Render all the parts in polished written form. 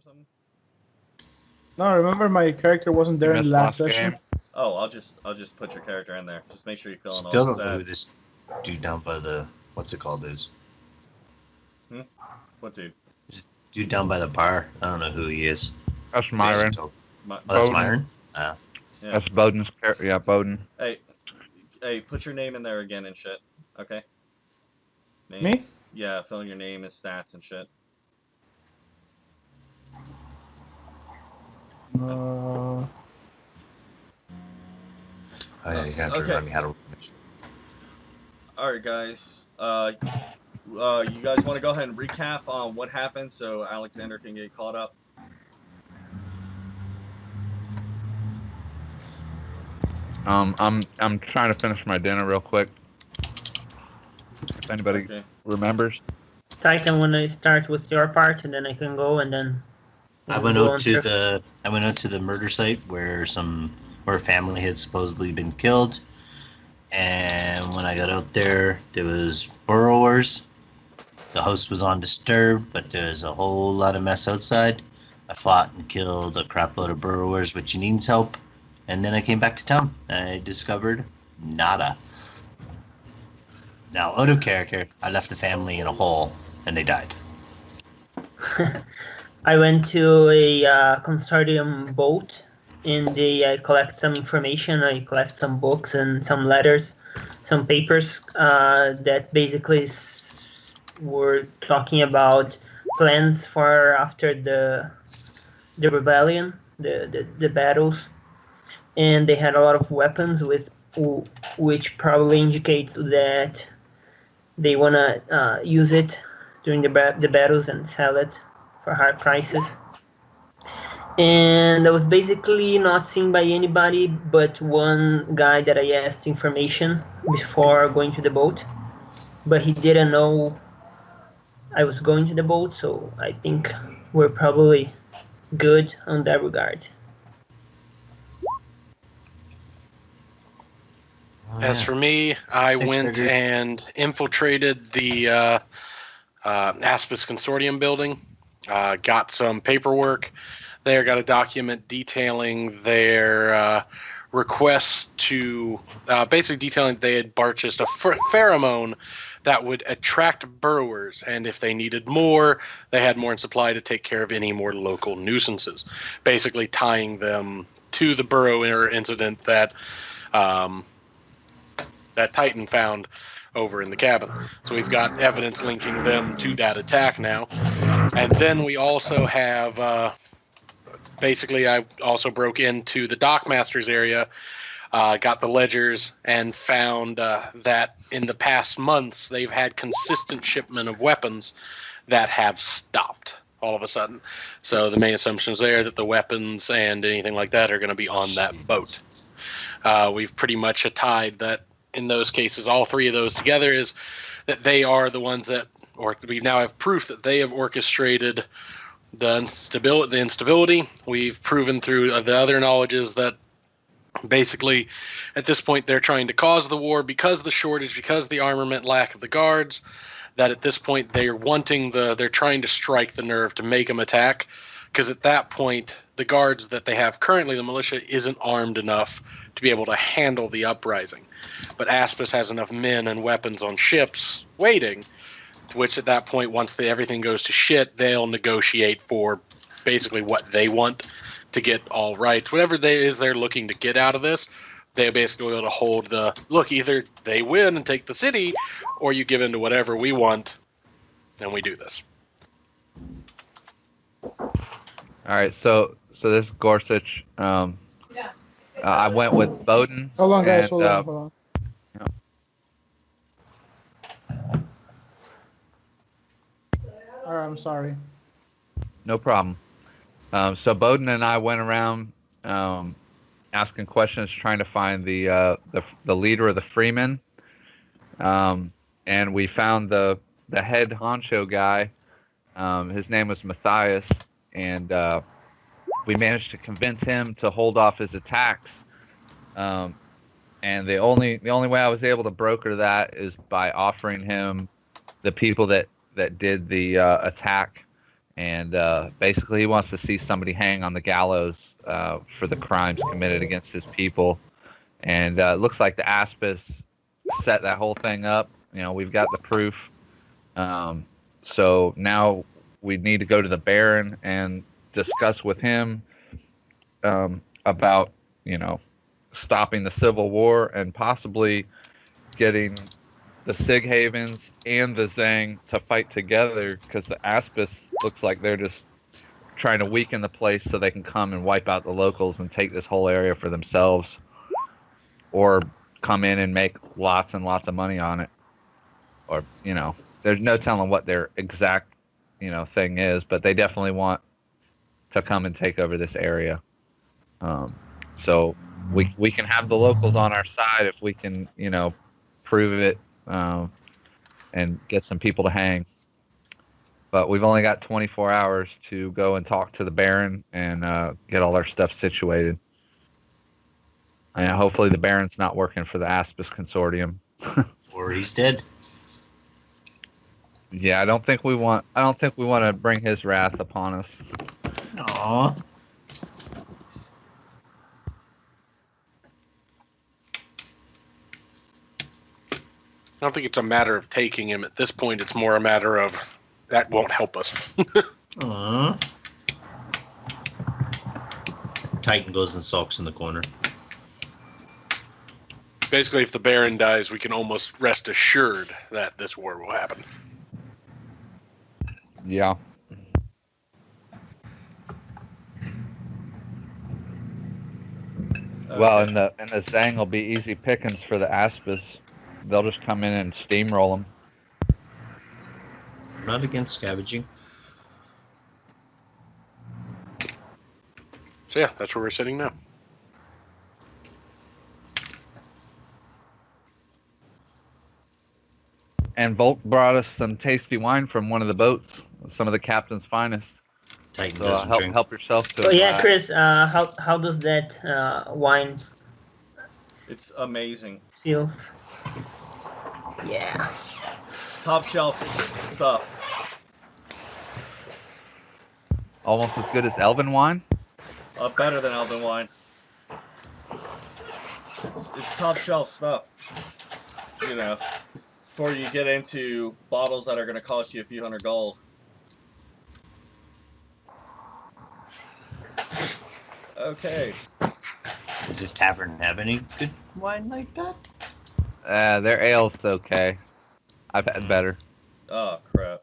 something? No, remember my character wasn't there in the last session. Game. Oh, I'll just put your character in there. Just make sure you're filling all the Still don't know who this dude down by the what's it called is. What dude? This dude down by the bar. I don't know who he is. That's Myron. That's Myron? Yeah. That's Bowden's character. Yeah, Bowden. Hey, put your name in there again and shit. Okay? Names. Me? Yeah, fill in your name and stats and shit. Oh, yeah, you have to remind me how to. Alright, guys. You guys want to go ahead and recap on what happened so Alexander can get caught up? I'm trying to finish my dinner real quick. If anybody remembers. Titan, when I start with your part, and then I can go, and then. I went out to the murder site where a family had supposedly been killed, and when I got out there was burrowers. The house was undisturbed, but there was a whole lot of mess outside. I fought and killed a crap load of burrowers, which needs help, and then I came back to town. I discovered nada. Now, out of character, I left the family in a hole, and they died. I went to a consortium boat, and I collect some information. I collect some books and some letters, some papers that basically were talking about plans for after the rebellion, the battles, and they had a lot of weapons which probably indicates that they want to use it during the battles and sell it for high prices. And I was basically not seen by anybody but one guy that I asked information before going to the boat, but he didn't know I was going to the boat, so I think we're probably good on that regard. As for me, I went and infiltrated the Aspis Consortium building, got some paperwork there, got a document detailing their request to, basically detailing they had purchased a pheromone that would attract burrowers, and if they needed more, they had more in supply to take care of any more local nuisances, basically tying them to the burrow incident that that Titan found over in the cabin. So we've got evidence linking them to that attack now. And then we also have, basically I also broke into the Dockmaster's area, got the ledgers, and found that in the past months they've had consistent shipment of weapons that have stopped all of a sudden. So the main assumption is there that the weapons and anything like that are going to be on that boat. We've pretty much tied that in those cases, all three of those together, is that they are the ones that, or we now have proof that they have orchestrated the instability. We've proven through the other knowledges that basically at this point they're trying to cause the war because of the shortage, because of the armament lack of the guards, that at this point they're trying to strike the nerve to make them attack, because at that point the guards that they have currently, the militia, isn't armed enough to be able to handle the uprising. But Aspis has enough men and weapons on ships waiting, which at that point, once everything goes to shit, they'll negotiate for basically what they want to get all rights. Whatever they're looking to get out of this, they basically will be able to hold the, look, either they win and take the city, or you give in to whatever we want, and we do this. All right, so this is Gorsuch. I went with Bowden. Hold on, guys. Hold on. Yeah. All right, I'm sorry. No problem. So Bowden and I went around asking questions, trying to find the leader of the Freemen, and we found the head honcho guy. His name was Matthias, and we managed to convince him to hold off his attacks. And the only way I was able to broker that is by offering him the people that did the attack and basically he wants to see somebody hang on the gallows for the crimes committed against his people. And it looks like the Aspis set that whole thing up. You know, we've got the proof. So now we need to go to the Baron and discuss with him about, you know, stopping the Civil War and possibly getting the Sighavens and the Zang to fight together, because the Aspis looks like they're just trying to weaken the place so they can come and wipe out the locals and take this whole area for themselves, or come in and make lots and lots of money on it. Or, you know, there's no telling what their exact, you know, thing is, but they definitely want to come and take over this area. So we can have the locals on our side if we can, you know, prove it, and get some people to hang. But we've only got 24 hours to go and talk to the Baron and get all our stuff situated. And hopefully the Baron's not working for the Aspis Consortium. Or he's dead. Yeah, I don't think we want to bring his wrath upon us. Aww. I don't think it's a matter of taking him at this point. It's more a matter of that won't help us. Aww. Titan goes and sulks in the corner. Basically, if the Baron dies, we can almost rest assured that this war will happen. Yeah. Well, and the Zang will be easy pickings for the Aspis. They'll just come in and steamroll them. I'm not against scavenging. So yeah, that's where we're sitting now. And Volt brought us some tasty wine from one of the boats, some of the captain's finest. Titan So doesn't drink. help yourself to Oh it. yeah, Chris. How does that wine It's amazing. feel? Yeah. Top shelf stuff. Almost as good as Elven wine. Better than Elven wine. It's top shelf stuff. You know, before you get into bottles that are going to cost you a few hundred gold. Okay. Does this tavern have any good wine like that? Their ale's okay. I've had better. Oh, crap.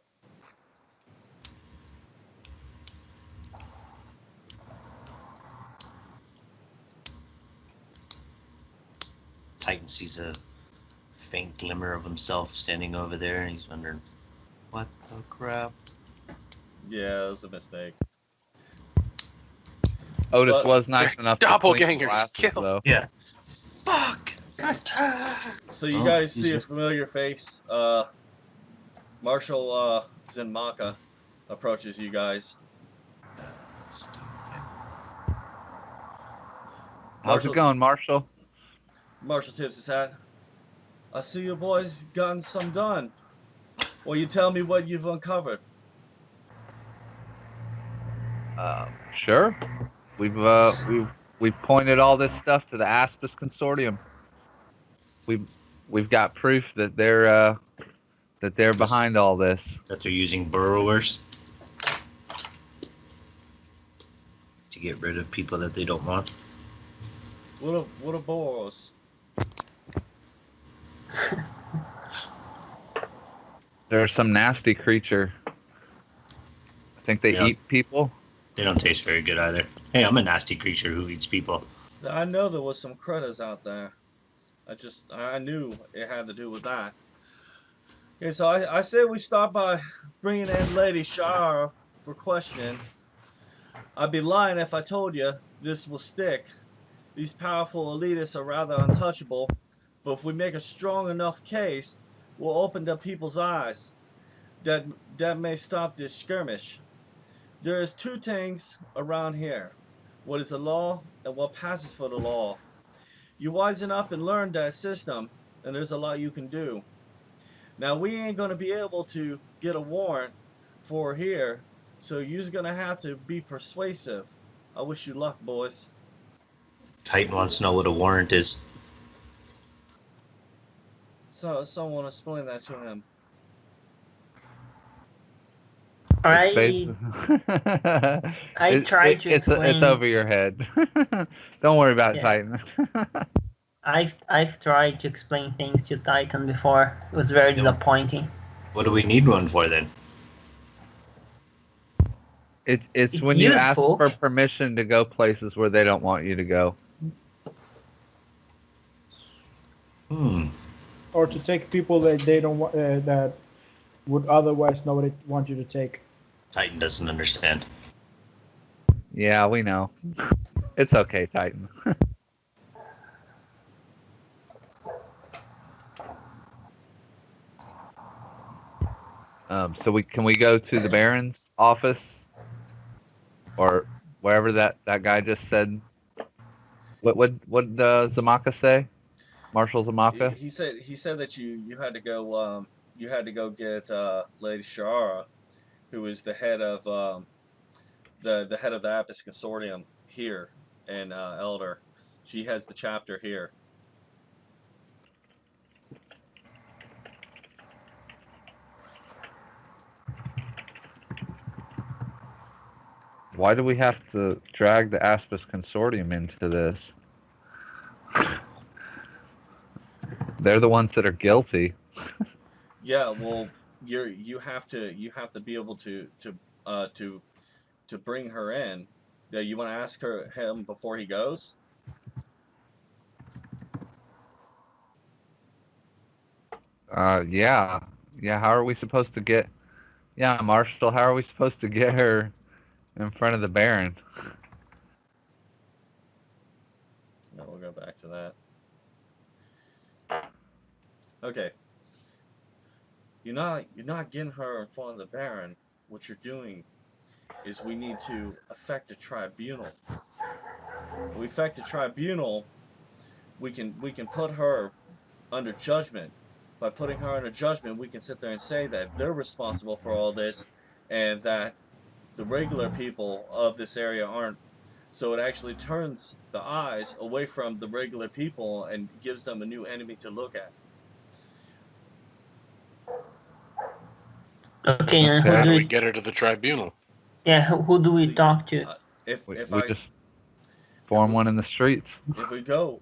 Titan sees a faint glimmer of himself standing over there, and he's wondering, what the crap? Yeah, it was a mistake. Otis But- was nice enough to clean Doppelgangers, the glasses, kill. though. Yeah. Fuck! Attack! So you Oh, guys he's see a just- familiar face. Marshal Zinmaka approaches you guys. How's it going, Marshall? Marshal tips his hat. I see you boys gotten some done. Well, you tell me what you've uncovered. Sure. We've pointed all this stuff to the Aspis Consortium. We've got proof that they're behind all this. That they're using burrowers to get rid of people that they don't want. What a boros. There's some nasty creature. I think they Yeah. eat people. They don't taste very good either. Hey, I'm a nasty creature who eats people. I know there was some critters out there. I knew it had to do with that. Okay, so I said we stop by bringing in Lady Shara for questioning. I'd be lying if I told you this will stick. These powerful elitists are rather untouchable, but if we make a strong enough case, we'll open up people's eyes. That may stop this skirmish. There is two things around here. What is the law and what passes for the law. You wisen up and learn that system, and there's a lot you can do. Now, we ain't going to be able to get a warrant for here, So you're gonna have to be persuasive. I wish you luck, boys. Titan wants to know what a warrant is. So someone explain that to him. It's I tried to it's explain. over your head. Don't worry about it, Yeah. Titan. I've tried to explain things to Titan before. It was very disappointing. What do we need one for then? It's It's when you ask useful. for permission to go places where they don't want you to go. Or to take people that they don't want, that would otherwise nobody want you to take. Titan doesn't understand. Yeah, we know. It's okay, Titan. So can we go to the Baron's office, or wherever that guy just said? What Zamaka say? Marshal Zamaka? He said that you had to go get Lady Shara, who is the head of the head of the Apis Consortium here in Elder. She has the chapter here. Why do we have to drag the Apis Consortium into this? They're the ones that are guilty. Yeah, well, you have to be able to bring her in. Yeah, you want to ask him before he goes? Yeah. How are we supposed to get? Yeah, Marshal. How are we supposed to get her in front of the Baron? No, we'll go back to that. Okay. You're not getting her in front of the Baron. What you're doing is we need to effect a tribunal. When we effect a tribunal, we can put her under judgment. By putting her under judgment, we can sit there and say that they're responsible for all this, and that the regular people of this area aren't. So it actually turns the eyes away from the regular people and gives them a new enemy to look at. Okay, and Okay. How do who we do get her to the tribunal? who do we See, talk to? We If I just form one in the streets. if we go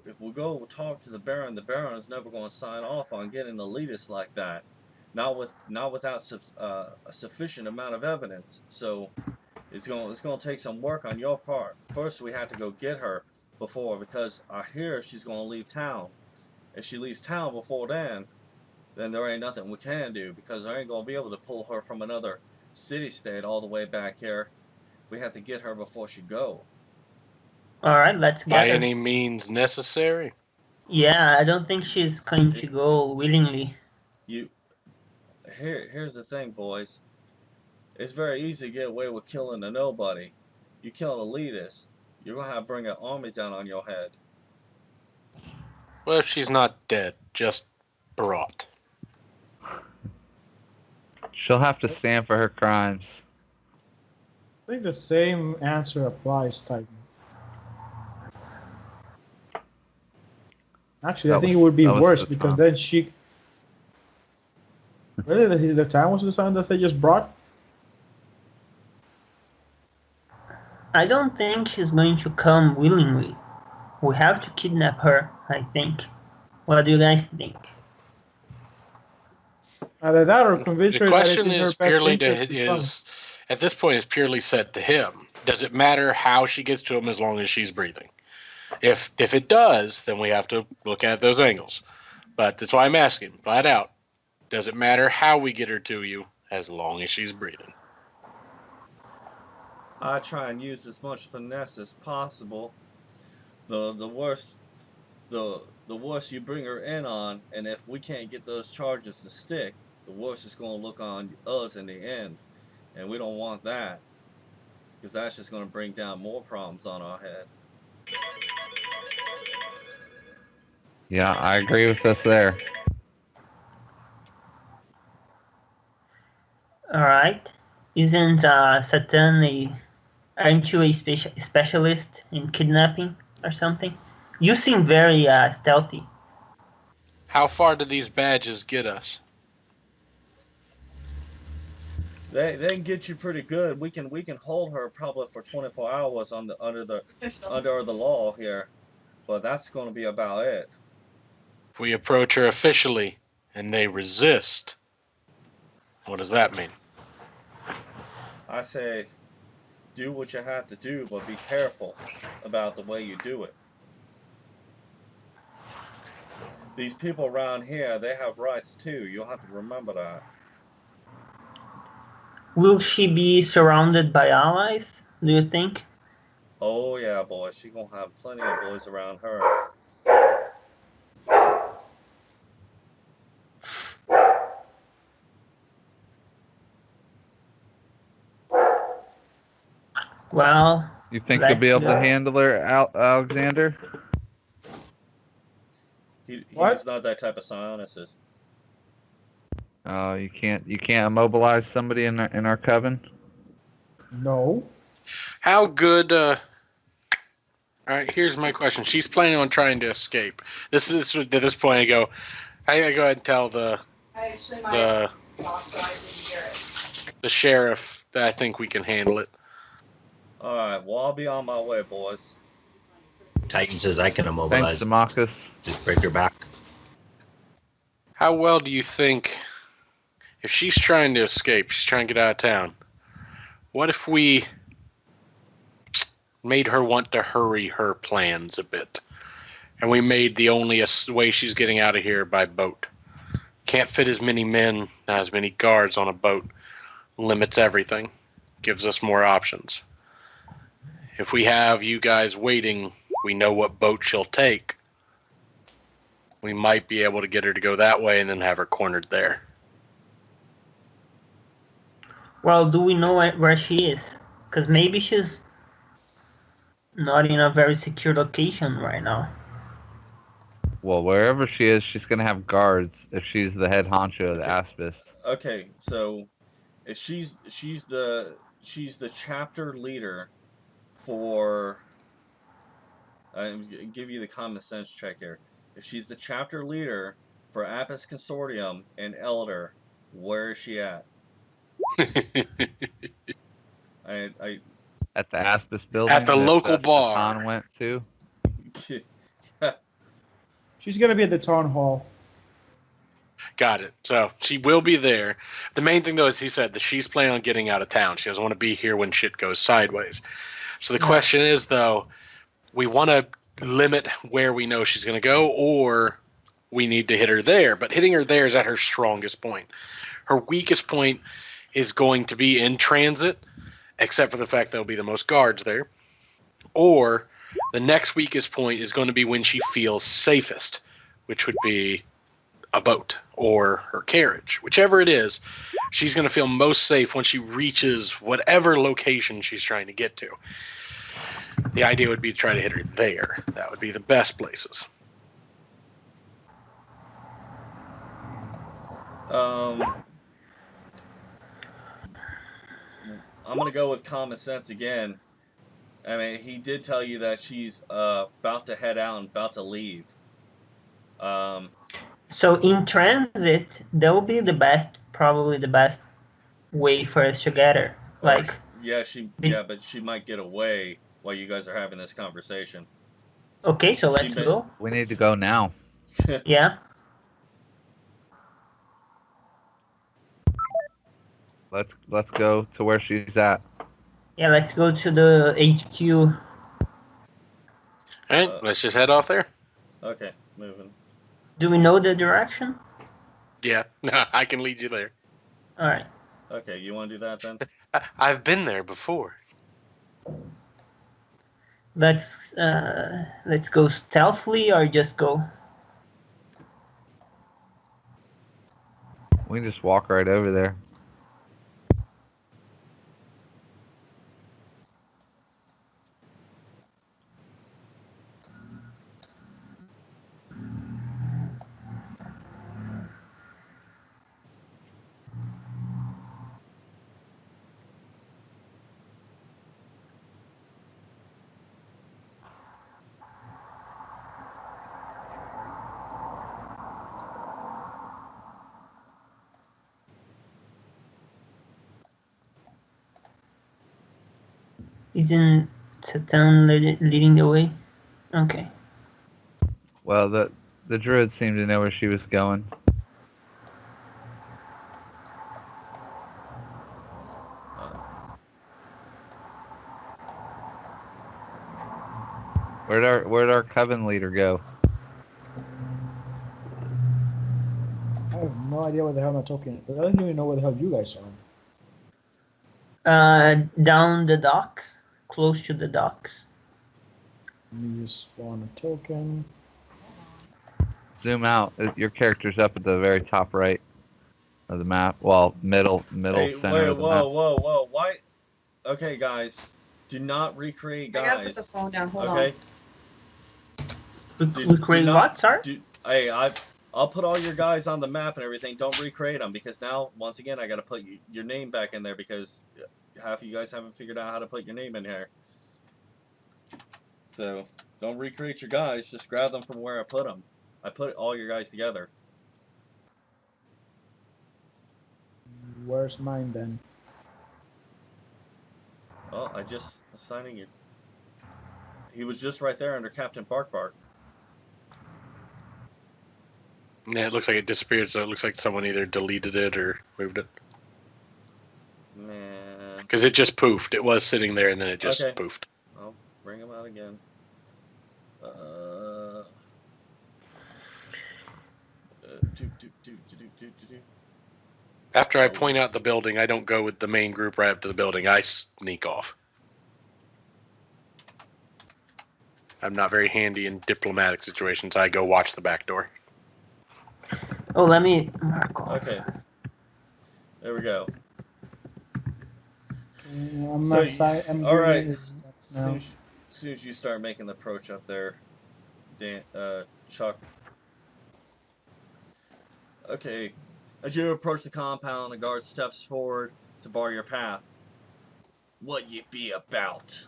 talk to the Baron is never going to sign off on getting elitists like that. Not without a sufficient amount of evidence. So it's going to take some work on your part. First, we have to go get her because I hear she's going to leave town. If she leaves town before then there ain't nothing we can do, because I ain't going to be able to pull her from another city-state all the way back here. We have to get her before she go. All right, let's By get her. any means necessary. Yeah, I don't think she's going to go willingly. Here's the thing, boys. It's very easy to get away with killing a nobody. You kill an elitist, you're going to have to bring an army down on your head. Well, if she's not dead, just brought. She'll have to stand for her crimes. I think the same answer applies, Titan. Actually, I think it would be worse because then she. Really, the time was the time that they just brought? I don't think she's going to come willingly. We have to kidnap her, I think. What do you guys think? Either that or convince The her that it's question in her is best purely interest to come. at this point, is purely set to him. Does it matter how she gets to him as long as she's breathing? If it does, then we have to look at those angles. But that's why I'm asking, flat out, does it matter how we get her to you as long as she's breathing? I try and use as much finesse as possible. The worse you bring her in on, and if we can't get those charges to stick, the worse it's going to look on us in the end. And we don't want that, because that's just going to bring down more problems on our head. Yeah, I agree with us there. All right. Isn't Satan aren't you a specialist in kidnapping or something? You seem very stealthy. How far do these badges get us? They can get you pretty good. We can hold her probably for 24 hours under the law here, but that's going to be about it. If we approach her officially and they resist, what does that mean? I say, do what you have to do, but be careful about the way you do it. These people around here, they have rights too. You'll have to remember that. Will she be surrounded by allies, do you think? Oh yeah, boy, she gonna have plenty of boys around her. Well, You think you'll be able to handle her, Alexander? He's What? not that type of psionicist. You can't immobilize somebody in our coven. No. How good? All right, here's my question. She's planning on trying to escape. This is at this point. I gotta go ahead and tell the sheriff that I think we can handle it. All right, well I'll be on my way, boys. Titan says I can immobilize. Thanks, Democus. Just break her back. How well do you think, if she's trying to escape, she's trying to get out of town, what if we made her want to hurry her plans a bit? And we made the only way she's getting out of here by boat. Can't fit as many men, not as many guards on a boat. Limits everything. Gives us more options. If we have you guys waiting, we know what boat she'll take. We might be able to get her to go that way and then have her cornered there. Well, do we know where she is? Because maybe she's not in a very secure location right now. Well, wherever she is, she's gonna have guards if she's the head honcho of the Aspis. Okay, so if she's the chapter leader for. I'll give you the common sense check here. If she's the chapter leader for Apis Consortium and Elder, where is she at? I At the Aspis building. At the local bar. Satan went to. She's gonna be at the town hall. Got it. So she will be there. The main thing, though, is he said that she's planning on getting out of town. She doesn't want to be here when shit goes sideways. So the question is, though, we want to limit where we know she's going to go, or we need to hit her there. But hitting her there is at her strongest point. Her weakest point is going to be in transit, except for the fact there'll be the most guards there. Or the next weakest point is going to be when she feels safest, which would be a boat or her carriage. Whichever it is, she's going to feel most safe when she reaches whatever location she's trying to get to. The idea would be to try to hit her there. That would be the best places. I'm gonna go with common sense again. I mean, he did tell you that she's about to head out and about to leave. So in transit, that will be probably the best way for us to get her. Like, but she might get away while you guys are having this conversation. Okay, so let's go. We need to go now. Yeah. Let's go to where she's at. Yeah, let's go to the HQ. All right, let's just head off there. Okay, moving. Do we know the direction? Yeah, I can lead you there. All right. Okay, you want to do that then? I've been there before. Let's go stealthily or just go. We can just walk right over there. Isn't Satan leading the way? Okay. Well, the druid seemed to know where she was going. Where'd our coven leader go? I have no idea what the hell I'm talking about. I don't even know where the hell you guys are. Down the docks, close to the docks. Let me just spawn a token. Zoom out. Your character's up at the very top right of the map. Well, middle Hey, center wait, of the whoa, map. whoa, whoa! Why? Okay, guys, do not recreate I gotta put the guys. phone down. Hold Okay. We create what, sir? Hey, I'll put all your guys on the map and everything. Don't recreate them because now, once again, I got to put your name back in there because half of you guys haven't figured out how to put your name in here. So don't recreate your guys. Just grab them from where I put them. I put all your guys together. Where's mine then? Oh, I just assigning you. He was just right there under Captain Bark Bark. Yeah, it looks like it disappeared, so it looks like someone either deleted it or moved it. Man. Because it just poofed. It was sitting there and then it just Okay. poofed. I'll bring him out again. After I point out the building, I don't go with the main group right up to the building. I sneak off. I'm not very handy in diplomatic situations. I go watch the back door. Oh, let me mark off. Okay. There we go. I'm So, I'm all right. doing it now. As soon as you start making the approach up there, Dan, Chuck. Okay. As you approach the compound, a guard steps forward to bar your path. What ye be about?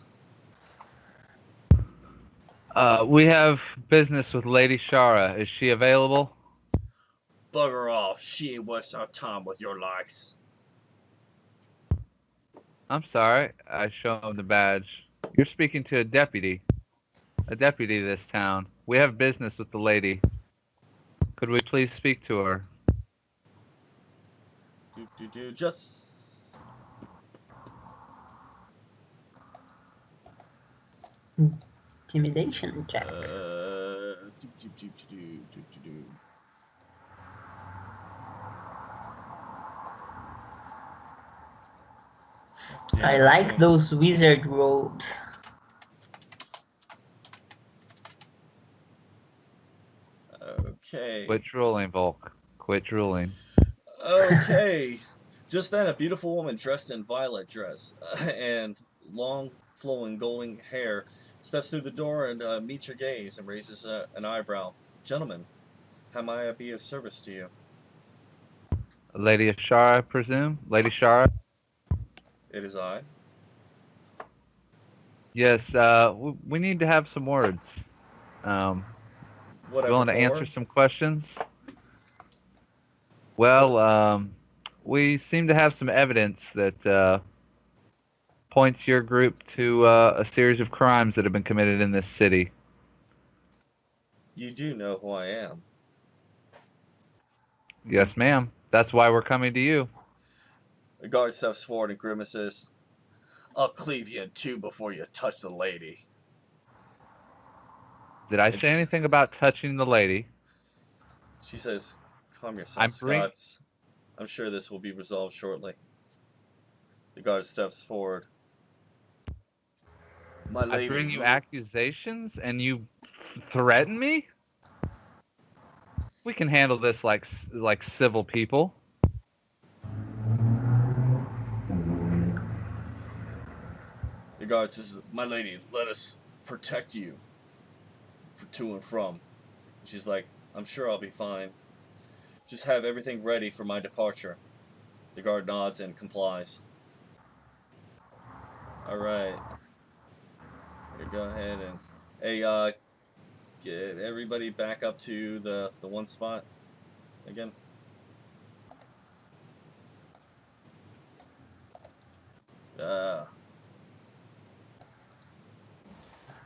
We have business with Lady Shara. Is she available? Bugger off. She ain't worth our time with your likes. I'm sorry. I show him the badge. You're speaking to a deputy of this town. We have business with the lady. Could we please speak to her? Just... Intimidation check. I like those wizard robes. Okay. Quit drooling, Volk. Quit drooling. Okay. Just then, a beautiful woman dressed in violet dress and long, flowing golden hair steps through the door and meets your gaze and raises an eyebrow. Gentlemen, how may I be of service to you? Lady Shara, I presume? Lady Shara? It is I. Yes, we need to have some words. Whatever Willing to answer some questions? Well, we seem to have some evidence that points your group to a series of crimes that have been committed in this city. You do know who I am. Yes, ma'am. That's why we're coming to you. The guard steps forward and grimaces. I'll cleave you in two before you touch the lady. Did I say anything about touching the lady? She says, calm yourself, Scots. I'm sure this will be resolved shortly. The guard steps forward. My lady, I bring you accusations and you threaten me? We can handle this like civil people. The guard says, my lady, let us protect you for to and from. She's like, I'm sure I'll be fine. Just have everything ready for my departure. The guard nods and complies. Alright. Go ahead and... Hey, get everybody back up to the one spot again.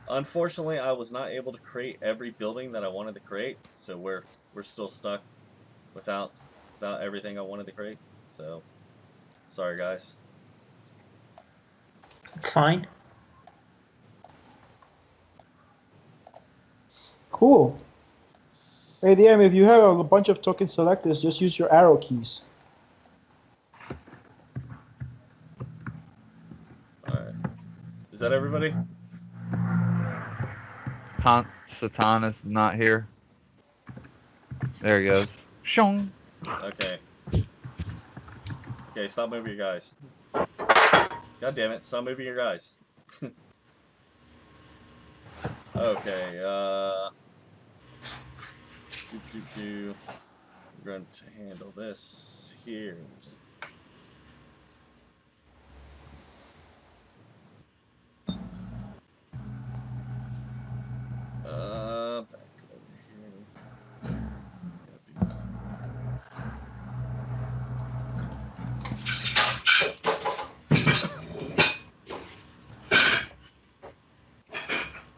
Unfortunately, I was not able to create every building that I wanted to create, so we're still stuck without everything I wanted to create. So, sorry guys. It's fine. Cool. Hey, DM, if you have a bunch of token selectors, just use your arrow keys. All right. Is that everybody? Satan is not here. There he goes. Shong. Okay. Okay, stop moving your guys. God damn it, stop moving your guys. Okay, we're going to handle this here. Back over here.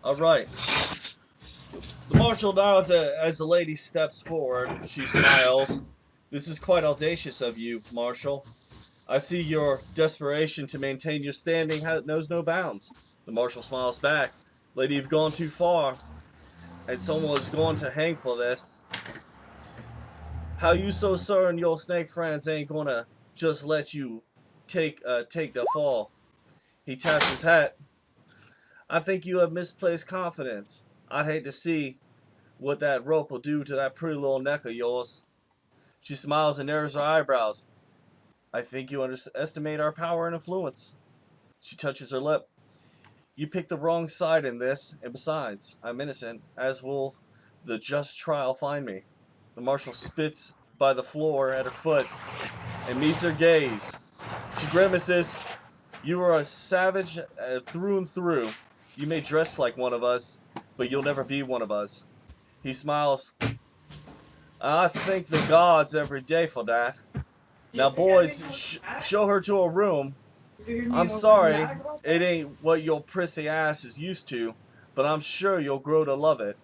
All right. The marshal nods as the lady steps forward. She smiles. This is quite audacious of you, Marshal. I see your desperation to maintain your standing knows no bounds. The marshal smiles back. Lady, you've gone too far, and someone is going to hang for this. How you so certain your snake friends ain't gonna just let you take the fall? He taps his hat. I think you have misplaced confidence. I'd hate to see what that rope will do to that pretty little neck of yours. She smiles and narrows her eyebrows. I think you underestimate our power and influence. She touches her lip. You picked the wrong side in this, and besides, I'm innocent, as will the just trial find me. The marshal spits by the floor at her foot and meets her gaze. She grimaces. You are a savage through and through. You may dress like one of us, but you'll never be one of us. He smiles. I thank the gods every day for that. Now, boys, show her to a room. I'm sorry, it ain't what your prissy ass is used to, but I'm sure you'll grow to love it.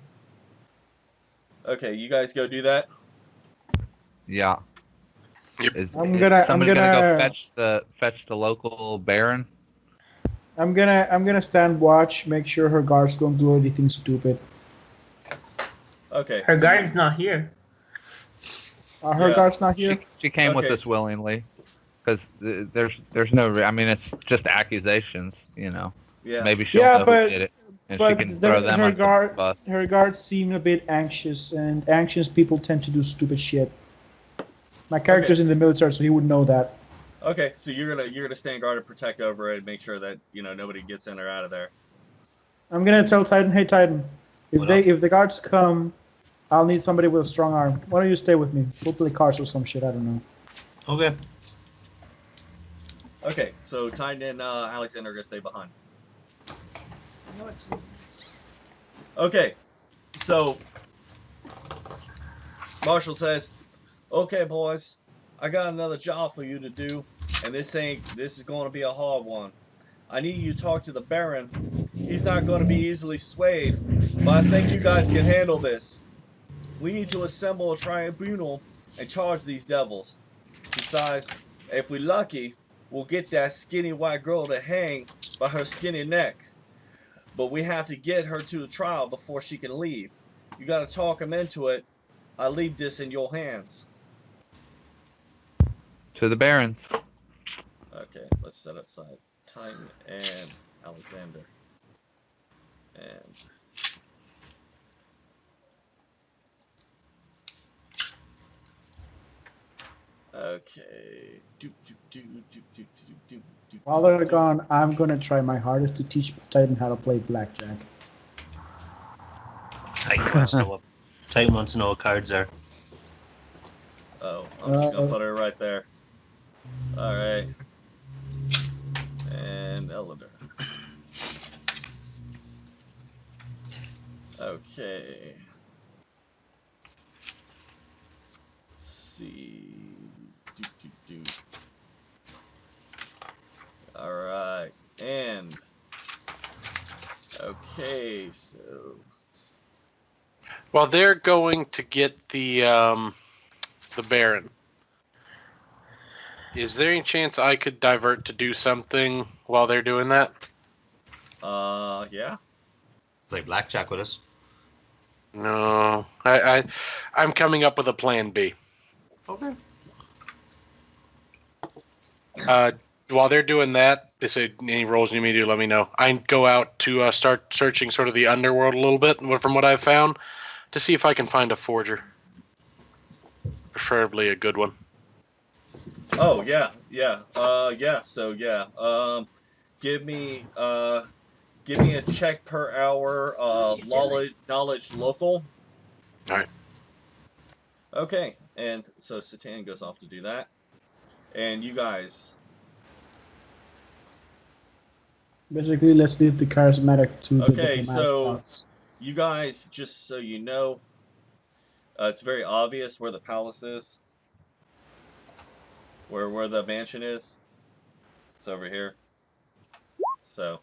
Okay, you guys go do that. Yeah. Yep. Is I'm gonna go fetch the local baron? I'm gonna stand watch, make sure her guards don't do anything stupid. Okay. Her guard's not here. Her Yeah. guard's not here. She came with Okay, us willingly, because there's no. I mean, it's just accusations, you know. Yeah. Maybe she'll Yeah, know but- who did it, and she But can throw them her under the bus. her guards seem a bit anxious, and anxious people tend to do stupid shit. My character's in the military, so he would know that. Okay, so you're gonna stand guard and protect over it, and make sure that nobody gets in or out of there. I'm gonna tell Titan, hey Titan, What up? if the guards come, I'll need somebody with a strong arm. Why don't you stay with me? We'll play cards or some shit. I don't know. Okay. Okay, so Titan and Alexander are gonna stay behind. Okay, so Marshall says, "Okay, boys, I got another job for you to do, and this is going to be a hard one. I need you to talk to the Baron. He's not going to be easily swayed, but I think you guys can handle this. We need to assemble a tribunal and charge these devils. Besides, if we're lucky, we'll get that skinny white girl to hang by her skinny neck. But we have to get her to the trial before she can leave. You got to talk him into it. I leave this in your hands." To the barons. Okay, let's set aside Titan and Alexander. And okay. While they're gone, I'm gonna try my hardest to teach Titan how to play blackjack. Titan wants to know what cards are. Oh, I'm just gonna put her right there. Alright. And Elder. Okay. Let's see. Alright. And Okay, so Well, they're going to get the Baron. Is there any chance I could divert to do something while they're doing that? yeah. Play blackjack with us. No, I'm coming up with a plan B. Okay. While they're doing that, they say any rolls you need me to do, let me know. I go out to start searching sort of the underworld a little bit from what I've found to see if I can find a forger, preferably a good one. Oh yeah, yeah. Yeah. So yeah. Give me a check per hour. Knowledge local. All right. Okay, and so Satan goes off to do that, and you guys. Basically, let's leave the charismatic to the Okay, diplomatic so thoughts. you guys, just so you know, it's very obvious where the palace is. Where the mansion is. It's over here. So.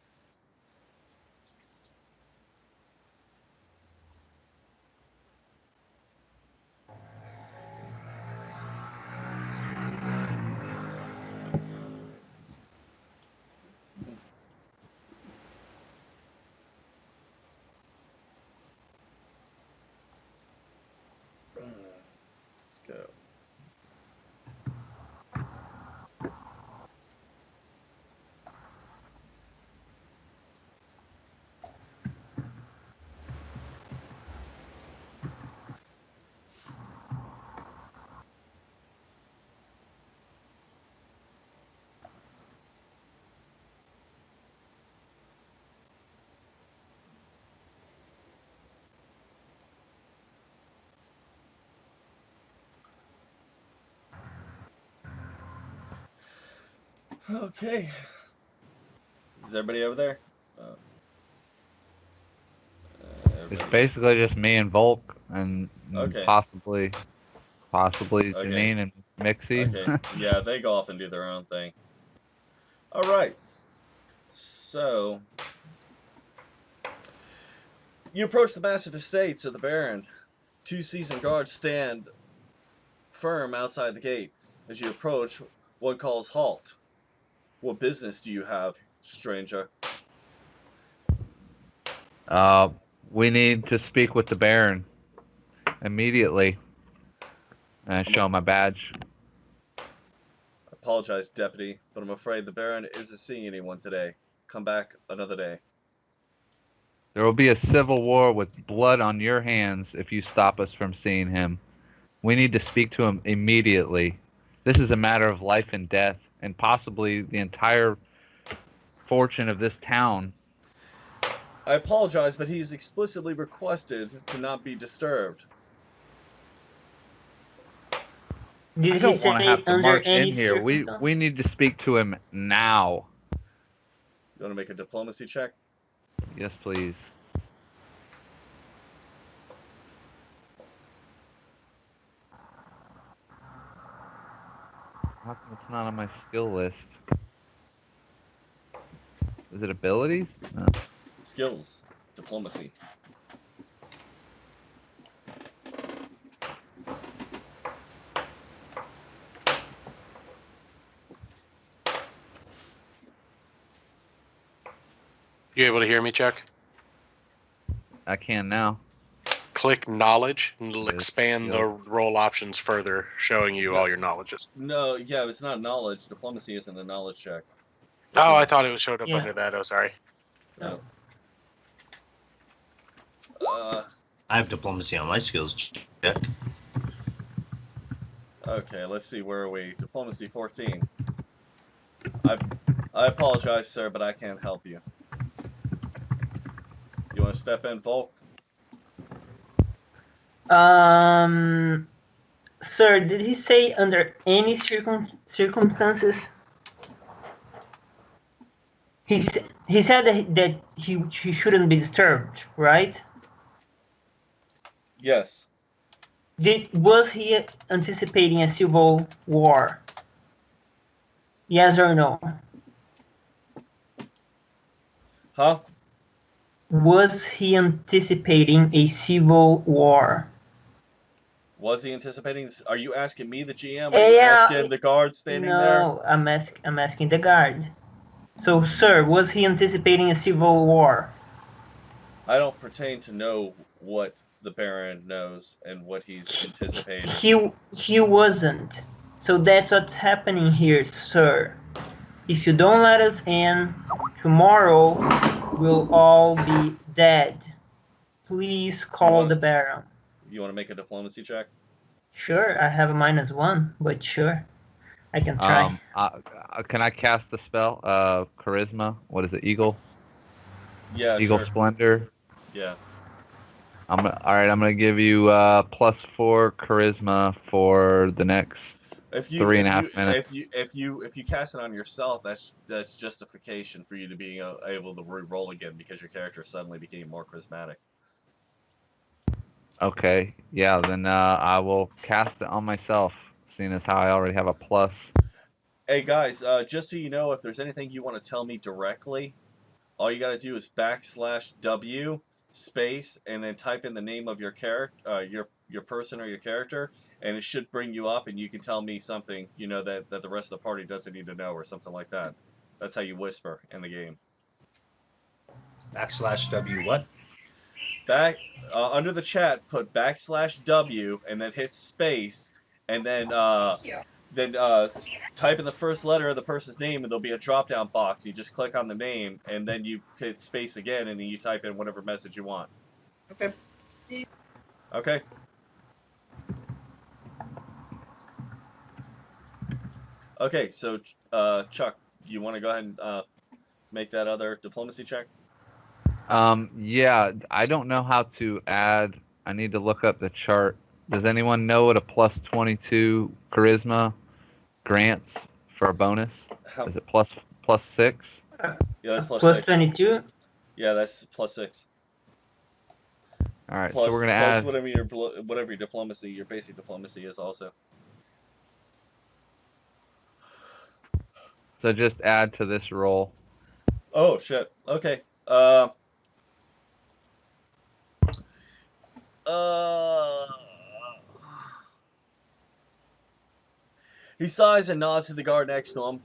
Let's go. Okay. Is everybody over there? It's basically just me and Volk and Okay. possibly Okay. Janine and Mixie. Okay. Yeah, they go off and do their own thing. All right. So you approach the massive estates of the Baron. 2 seasoned guards stand firm outside the gate. As you approach, one calls halt. What business do you have, stranger? We need to speak with the Baron immediately. And I show my badge. I apologize, deputy, but I'm afraid the Baron isn't seeing anyone today. Come back another day. There will be a civil war with blood on your hands if you stop us from seeing him. We need to speak to him immediately. This is a matter of life and death, and possibly the entire fortune of this town. I apologize, but he's explicitly requested to not be disturbed. Did I he don't want to say have to under march any in here. circumstance? We need to speak to him now. You want to make a diplomacy check? Yes, please. How come it's not on my skill list? Is it abilities? No. Skills. Diplomacy. You able to hear me, Chuck? I can now. Click knowledge, and it'll Yes, expand yep. the role options further, showing you all your knowledges. No, yeah, it's not knowledge. Diplomacy isn't a knowledge check. Oh, I thought it showed up Yeah. under that. Oh, sorry. No. I have diplomacy on my skills check. Okay, let's see. Where are we? Diplomacy 14. I apologize, sir, but I can't help you. You want to step in, Volk? Sir, did he say under any circumstances? He said that he shouldn't be disturbed, right? Yes. Was he anticipating a civil war? Yes or no? Huh? Was he anticipating a civil war? Was he anticipating this? Are you asking me, the GM? Are you Yeah, asking the guard standing there? no, I'm asking the guard. So, sir, was he anticipating a civil war? I don't pertain to know what the Baron knows and what he's anticipating. He wasn't. So that's what's happening here, sir. If you don't let us in, tomorrow we'll all be dead. Please call the Baron. You want to make a diplomacy check? Sure, I have a -1, but sure, I can try. Can I cast the spell? Charisma. What is it? Eagle. Yeah, Eagle sure. Splendor. Yeah. All right. I'm gonna give you +4 charisma for the next 3.5 minutes. If you cast it on yourself, that's justification for you to being able to re-roll again because your character suddenly became more charismatic. Okay. Yeah. Then I will cast it on myself, seeing as how I already have a plus. Hey guys, just so you know, if there's anything you want to tell me directly, all you got to do is \W space and then type in the name of your character, your person or your character, and it should bring you up, and you can tell me something that the rest of the party doesn't need to know or something like that. That's how you whisper in the game. \W what? Under the chat, put \W and then hit space, and then type in the first letter of the person's name, and there'll be a drop-down box. You just click on the name, and then you hit space again, and then you type in whatever message you want. Okay. Okay. Okay, so Chuck, you want to go ahead and make that other diplomacy check? Yeah, I don't know how to add. I need to look up the chart. Does anyone know what a +22 charisma grants for a bonus? Is it +6? Yeah, that's plus Plus 6. 22. Yeah, that's +6. All right, Plus, so we're gonna plus add whatever your diplomacy, your basic diplomacy is also. So just add to this roll. Oh shit. Okay. He sighs and nods to the guard next to him.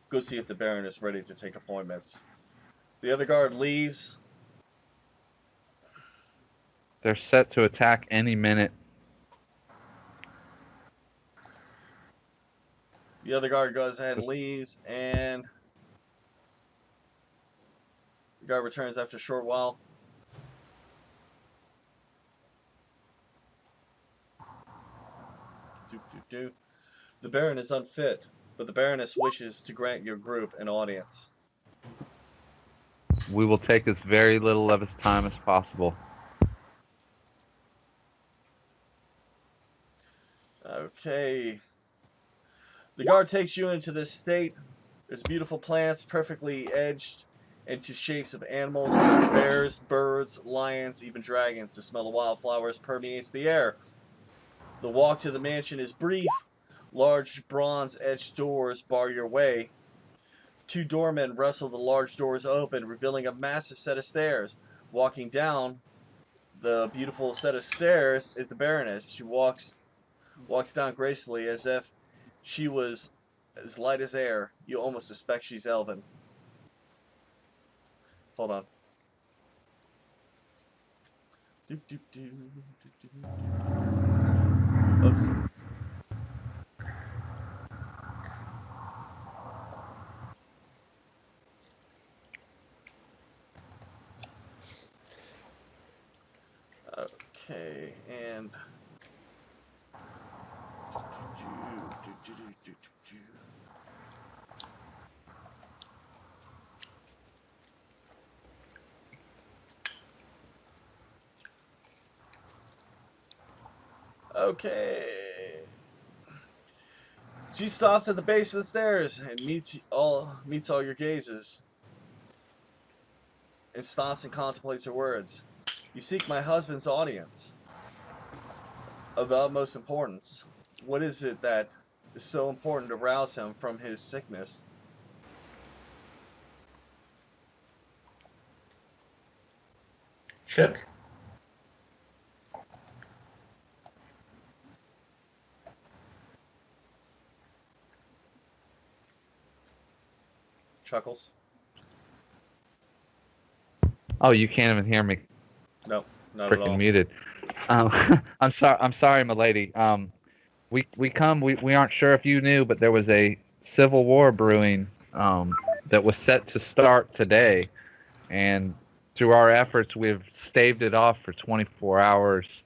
Go see if the Baron is ready to take appointments. The other guard leaves. They're set to attack any minute. The other guard goes ahead and leaves, and the guard returns after a short while. The Baron is unfit, but the Baroness wishes to grant your group an audience. We will take as very little of his time as possible. Okay. The guard takes you into this state. There's beautiful plants perfectly edged into shapes of animals like bears, birds, lions, even dragons. The smell of wildflowers permeates the air. The walk to the mansion is brief. Large bronze-edged doors bar your way. Two doormen wrestle the large doors open, revealing a massive set of stairs. Walking down the beautiful set of stairs is the Baroness. She walks down gracefully as if she was as light as air. You almost suspect she's elven. Hold on. Oops. Okay, and okay. She stops at the base of the stairs and meets all your gazes. And stops and contemplates her words. You seek my husband's audience. Of the utmost importance. What is it that is so important to rouse him from his sickness? Chuck? Chuckles. Oh, you can't even hear me. No, not at Freaking all. muted. I'm sorry. I'm sorry, my lady. We aren't sure if you knew, but there was a civil war brewing that was set to start today, and through our efforts, we've staved it off for 24 hours.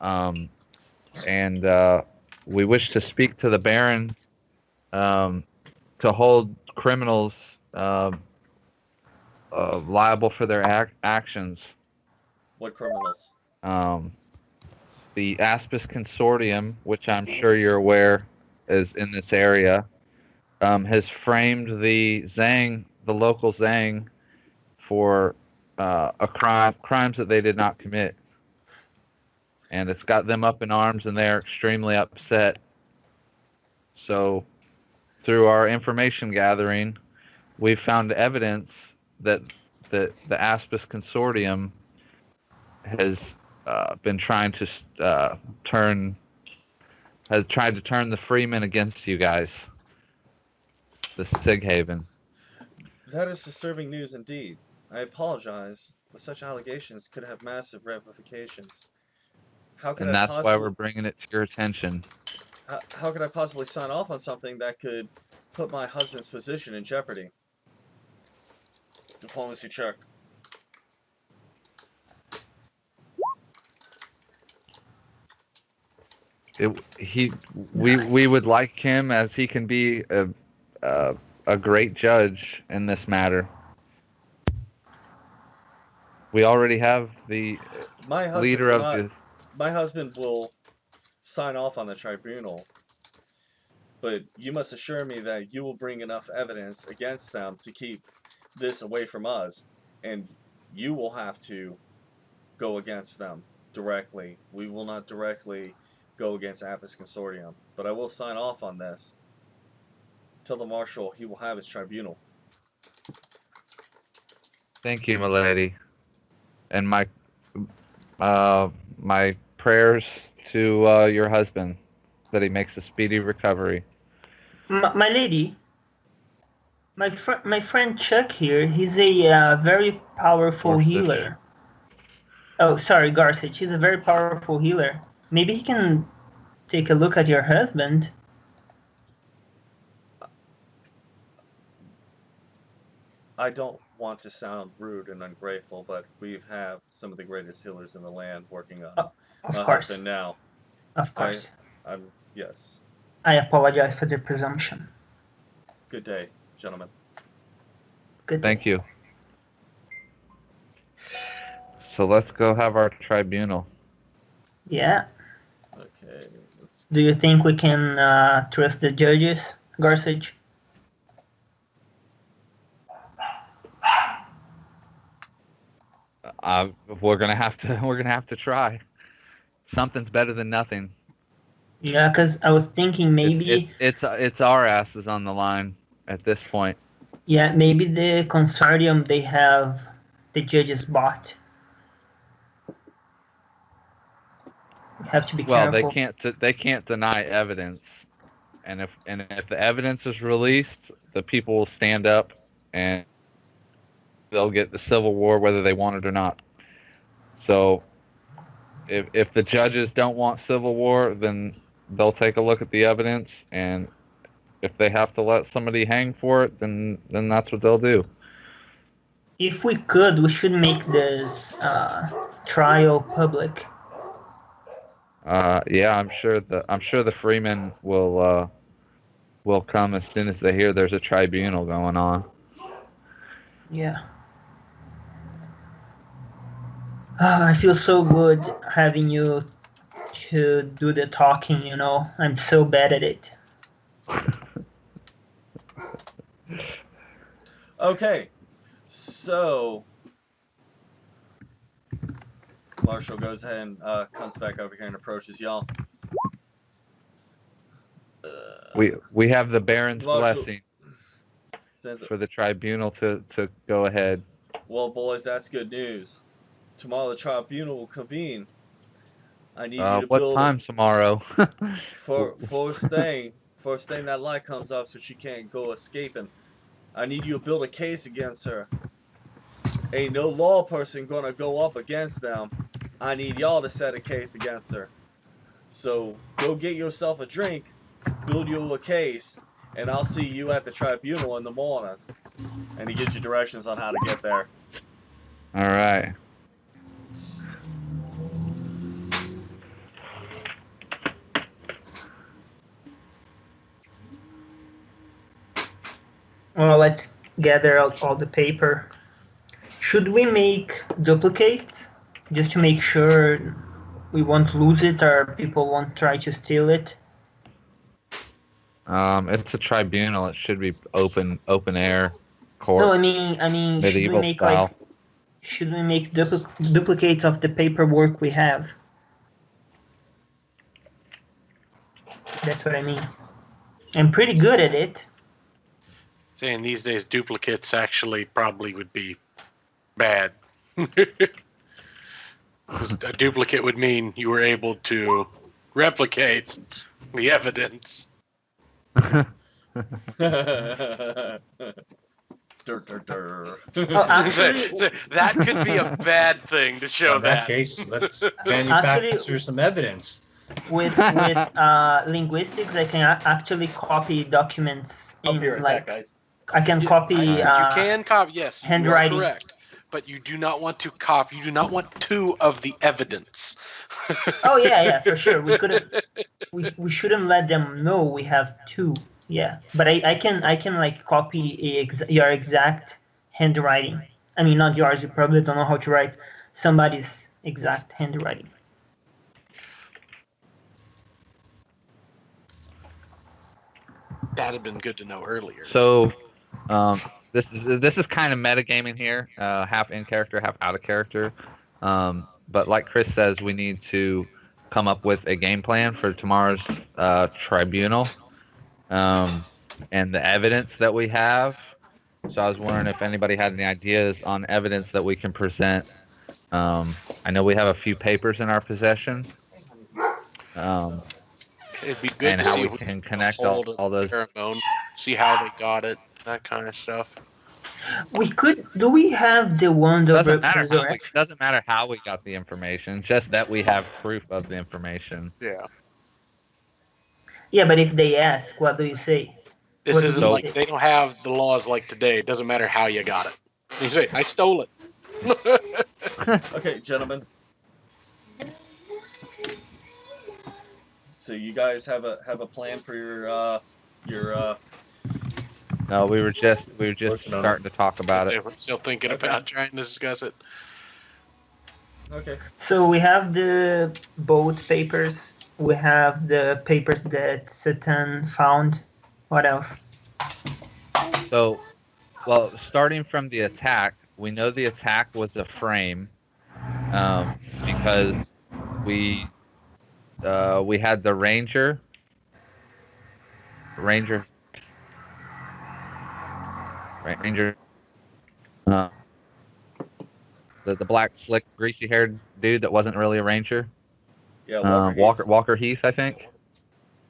And we wish to speak to the Baron to hold criminals liable for their actions. What criminals? The Aspis Consortium, which I'm sure you're aware is in this area, has framed the local Zhang, for crimes that they did not commit, and it's got them up in arms, and they're extremely upset. So, through our information gathering, we've found evidence that the Aspis Consortium has been trying to turn the Freemen against you guys, the Sighaven. That is disturbing news indeed. I apologize, but such allegations could have massive ramifications. How could And I that's why possibly? we're bringing it to your attention. How could I possibly sign off on something that could put my husband's position in jeopardy? Diplomacy check. We would like him, as he can be a great judge in this matter. We already have the My husband leader will of not. the. My husband will sign off on the tribunal, but you must assure me that you will bring enough evidence against them to keep this away from us, and you will have to go against them directly. We will not directly go against Apis Consortium, but I will sign off on this. Tell the marshal he will have his tribunal. Thank you, my lady, and my prayers to your husband, that he makes a speedy recovery. My lady, my friend Chuck here, he's a very powerful Gorsuch. healer. Oh, sorry, Garcich. He's a very powerful healer. Maybe he can take a look at your husband. I don't want to sound rude and ungrateful, but we have some of the greatest healers in the land working on Of my course. husband now. Of course. Yes. I apologize for the presumption. Good day, gentlemen. Good. Thank you. So let's go have our tribunal. Yeah. Okay. Let's. Do you think we can trust the judges, Garcich? We're gonna have to try. Something's better than nothing. Yeah, because I was thinking maybe. It's our asses on the line at this point. Yeah, maybe the consortium, they have the judges bought. You have to be careful. They can't deny evidence, and if the evidence is released, the people will stand up and they'll get the civil war whether they want it or not. So if the judges don't want civil war, then they'll take a look at the evidence, and if they have to let somebody hang for it, then that's what they'll do. If we could, we should make this trial public. Yeah, I'm sure the Freemen will come as soon as they hear there's a tribunal going on. Yeah. I feel so good having you to do the talking, you know. I'm so bad at it. Okay. So Marshall goes ahead and comes back over here and approaches y'all. We have the Baron's Marshall blessing stands up. for the tribunal to go ahead. Well, boys, that's good news. tomorrow the tribunal will convene. I need you to What build time tomorrow? first thing that light comes up so she can't go escaping. I need you to build a case against her. Ain't no law person gonna go up against them. I need y'all to set a case against her. So go get yourself a drink, build you a case, and I'll see you at the tribunal in the morning. And he gives you directions on how to get there. All right. Well, let's gather out all the paper. Should we make duplicates just to make sure we won't lose it or people won't try to steal it? It's a tribunal. It should be open air court. No, I mean, should we medieval make style. should we make duplicates of the paperwork we have? That's what I mean. I'm pretty good at it. Saying these days duplicates actually probably would be bad. A duplicate would mean you were able to replicate the evidence. Dur, dur, dur. Oh, actually, That could be a bad thing to show In that case, let's Actually- manufacture some evidence. with linguistics, I can actually copy documents I'll in be right like back, guys. I can copy. You can copy, yes, handwriting. you are correct. But you do not want to copy. You do not want two of the evidence. Oh yeah, for sure. We couldn't. We shouldn't let them know we have two. Yeah, but I can like copy your exact handwriting. I mean, not yours. You probably don't know how to write somebody's exact handwriting. That'd have been good to know earlier. So, this is kind of metagaming here, half in character, half out of character. But like Chris says, we need to come up with a game plan for tomorrow's tribunal, and the evidence that we have. So I was wondering if anybody had any ideas on evidence that we can present. I know we have a few papers in our possession. It'd be good and to how see we if can can connect hold all a those. pheromone, see how they got it, that kind of stuff. We could. Do we have the one of Doesn't matter how we got the information, just that we have proof of the information. Yeah. Yeah, but if they ask, what do you say? This What isn't do you like say? they don't have the laws like today. It doesn't matter how you got it. You say, I stole it. Okay, gentlemen. So you guys have a plan for your No, we were just Working on it. starting to talk about it. We're still thinking Okay. about trying to discuss it. okay. So we have the boat papers. We have the papers that Satan found. What else? So, well, starting from the attack, we know the attack was a frame, because we had the ranger. The black, slick, greasy-haired dude that wasn't really a ranger. Yeah, Walker Heath, I think.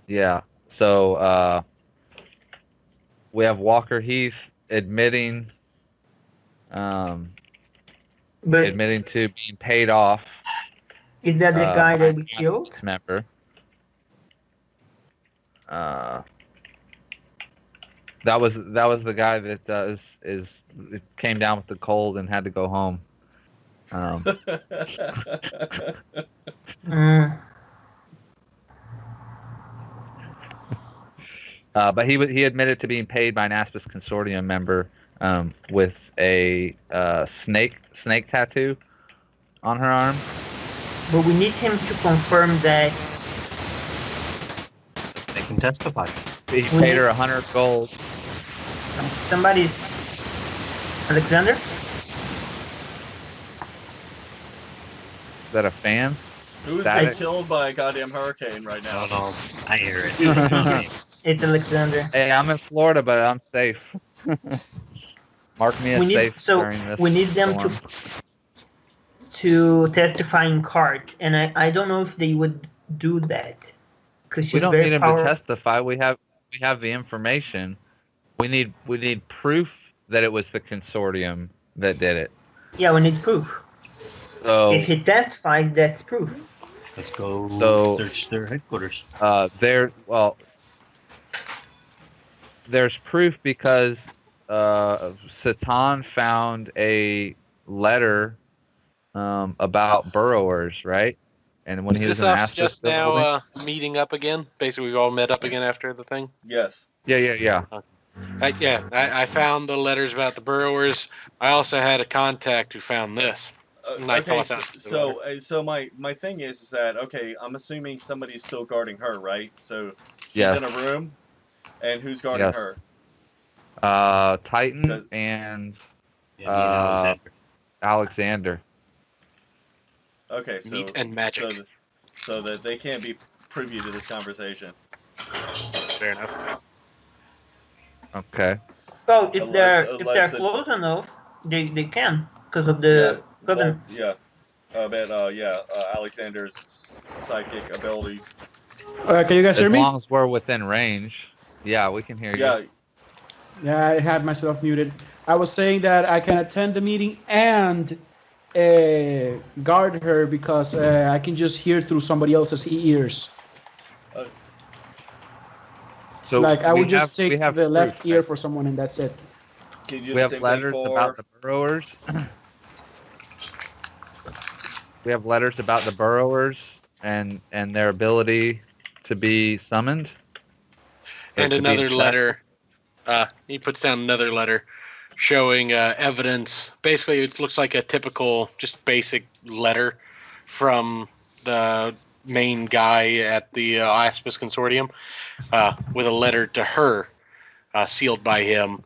Yeah. So we have Walker Heath admitting But to being paid off. is that the guy by that we an killed? Aspis member. That was the guy that it came down with the cold and had to go home. Mm. But he admitted to being paid by an Aspis Consortium member with a snake tattoo on her arm. But we need him to confirm that. They can testify. He paid her 100 gold. Somebody's Alexander. Is that a fan? Who's Static. been killed by a goddamn hurricane right I now? don't know. I hear it. It's Alexander. Hey, I'm in Florida, but I'm safe. Mark me as We need safe so during this we need them storm. to testify in court, and I don't know if they would do that because she's We don't very need him powerful. to testify. We have the information. We need proof that it was the consortium that did it. Yeah, we need proof. So If he testifies, that's proof. Let's go So- search their headquarters. there's proof because Satan found a letter about burrowers, right? And when he Is was this in us Astro just now meeting up again? Basically, we've all met up again after the thing. Yes. yeah. I found the letters about the burrowers. I also had a contact who found this. I Okay, tossed out the so my thing is that, okay, I'm assuming somebody's still guarding her, right? So she's Yes. in a room, and who's guarding Yes. her? Titan The- and Yeah, me and Alexander. Alexander. Okay, so Meat and magic. so that they can't be privy to this conversation. Fair enough. Okay. Well, if Unless they're it- close enough, they can because of the covenant. Well, Alexander's psychic abilities. Can you guys hear As me? long as we're within range. Yeah, we can hear you. Yeah, Yeah, I had myself muted. I was saying that I can attend the meeting and guard her because I can just hear through somebody else's ears. So Like I we would just have- we take have the left proof, ear right? for someone and that's it. can you do We the have same letters thing for? about the burrowers. We have letters about the burrowers and their ability to be summoned. or And to be another tracked. letter. He puts down another letter showing evidence. Basically, it looks like a typical, just basic letter from the main guy at the Aspis Consortium with a letter to her sealed by him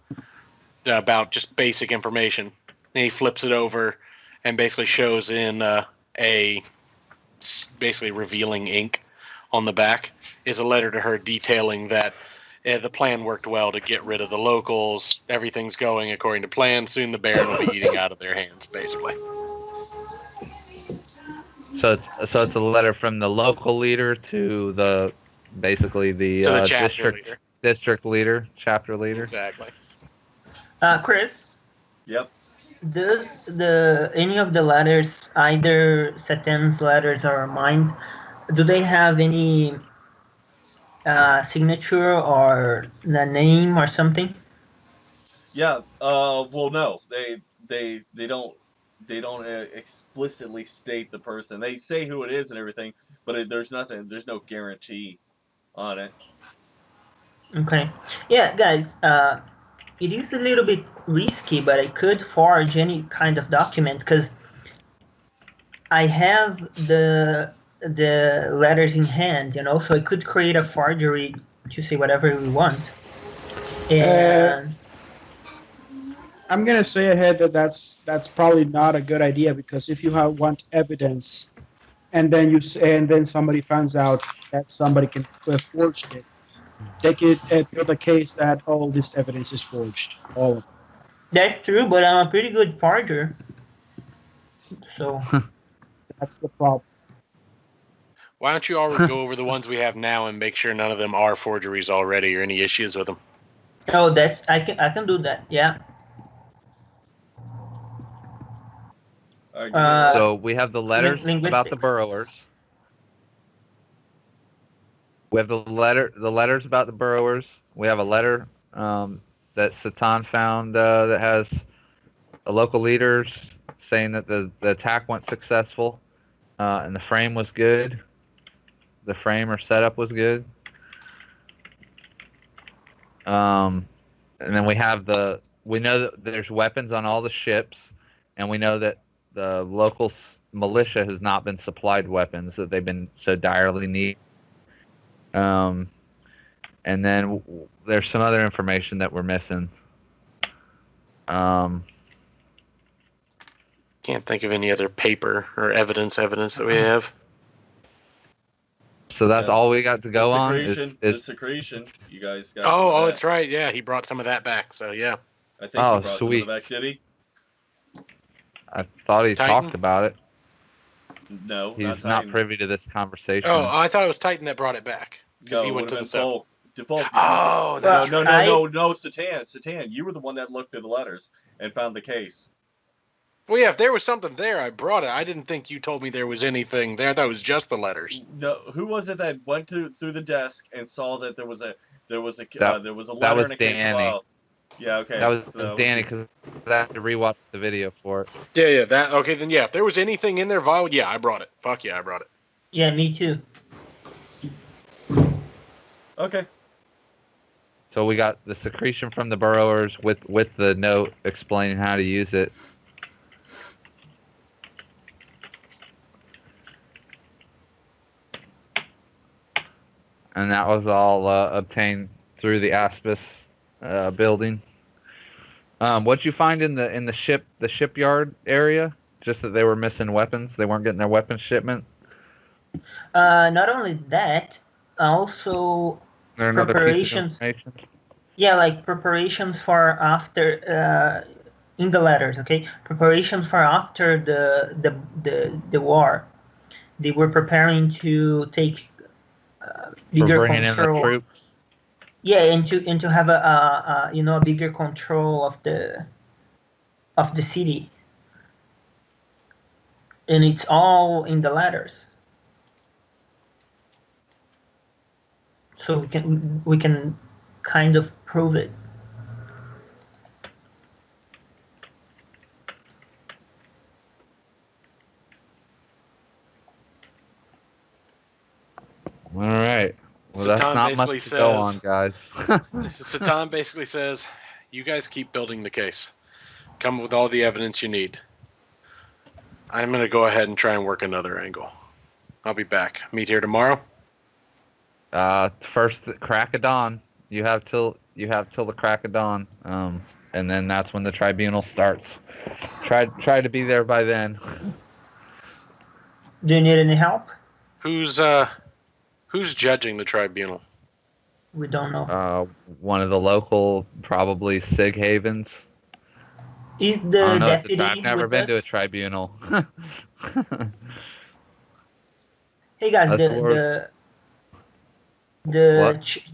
about just basic information. And he flips it over and basically shows in basically revealing ink on the back is a letter to her detailing that the plan worked well to get rid of the locals. Everything's going according to plan. Soon the Baron will be eating out of their hands, basically. So it's a letter from the local leader to the basically the, To the chapter district leader. chapter leader. Exactly. Chris, Yep. does any of the letters, either Satan's letters or mine, do they have any signature or the name or something? Yeah. Well, no, they don't explicitly state the person. They say who it is and everything, but there's nothing. There's no guarantee on it. Okay. Yeah, guys, it is a little bit risky, but I could forge any kind of document because I have the letters in hand, so I could create a forgery to say whatever we want. And I'm gonna say ahead that that's probably not a good idea because if you want evidence, and then somebody finds out that somebody can forged it, they could build a case that all this evidence is forged, all of it. that's true, but I'm a pretty good forger. So That's the problem. Why don't you all go over the ones we have now and make sure none of them are forgeries already or any issues with them? oh, I can do that. Yeah. All right, So we have the letters about the linguistics. burrowers. We have the letters about the burrowers. We have a letter that Satan found that has the local leaders saying that the attack went successful and the frame was good. The frame or setup was good. And then we know that there's weapons on all the ships, and we know that the local militia has not been supplied weapons that they've been so direly need. And then there's some other information that we're missing. Can't think of any other paper or evidence that we have. So that's Yeah. all we got to go the on. secretion, Is the secretion. You guys got. Oh, some of that's right. Yeah, he brought some of that back. So yeah. that. I think Oh, he brought sweet. some of it back. Did he? I thought he Titan? talked about it. No, He's not not Titan. privy to this conversation. Oh, I thought it was Titan that brought it back because No, he it went would to have the been south. Volk. Default. Oh, that's no, right. Satan. You were the one that looked through the letters and found the case. Well, yeah, if there was something there, I brought it. I didn't think you told me there was anything there. I thought it was just the letters. No, who was it that went through the desk and saw that there was a That letter was and a case of Danny. files? Yeah, okay. That was, So that Danny you. because I had to rewatch the video for it. Yeah, that okay. Then yeah, if there was anything in there vial, yeah, I brought it. Fuck yeah, I brought it. Yeah, me too. Okay. So we got the secretion from the burrowers with the note explaining how to use it. And that was all obtained through the Aspis building. What'd you find in the shipyard area? Just that they were missing weapons. They weren't getting their weapons shipment. Not only that, also There another piece of preparations. information. Yeah, like preparations for after in the letters. Okay, preparations for after the war. They were preparing to take For bigger bringing in the control. troops. Yeah, and to have a bigger control of the city, and it's all in the letters. So we can kind of prove it. All right. Well, that's Satan not basically much to go says- on, guys. Satan basically says, "You guys keep building the case. Come with all the evidence you need. I'm gonna go ahead and try and work another angle. I'll be back. Meet here tomorrow." First the crack of dawn. You have till the crack of dawn, and then that's when the tribunal starts. Try to be there by then. Do you need any help? Who's judging the tribunal? We don't know. One of the local, probably Sig Havens. Is I the don't know. deputy I've never with been to a us? tribunal. Hey guys, That's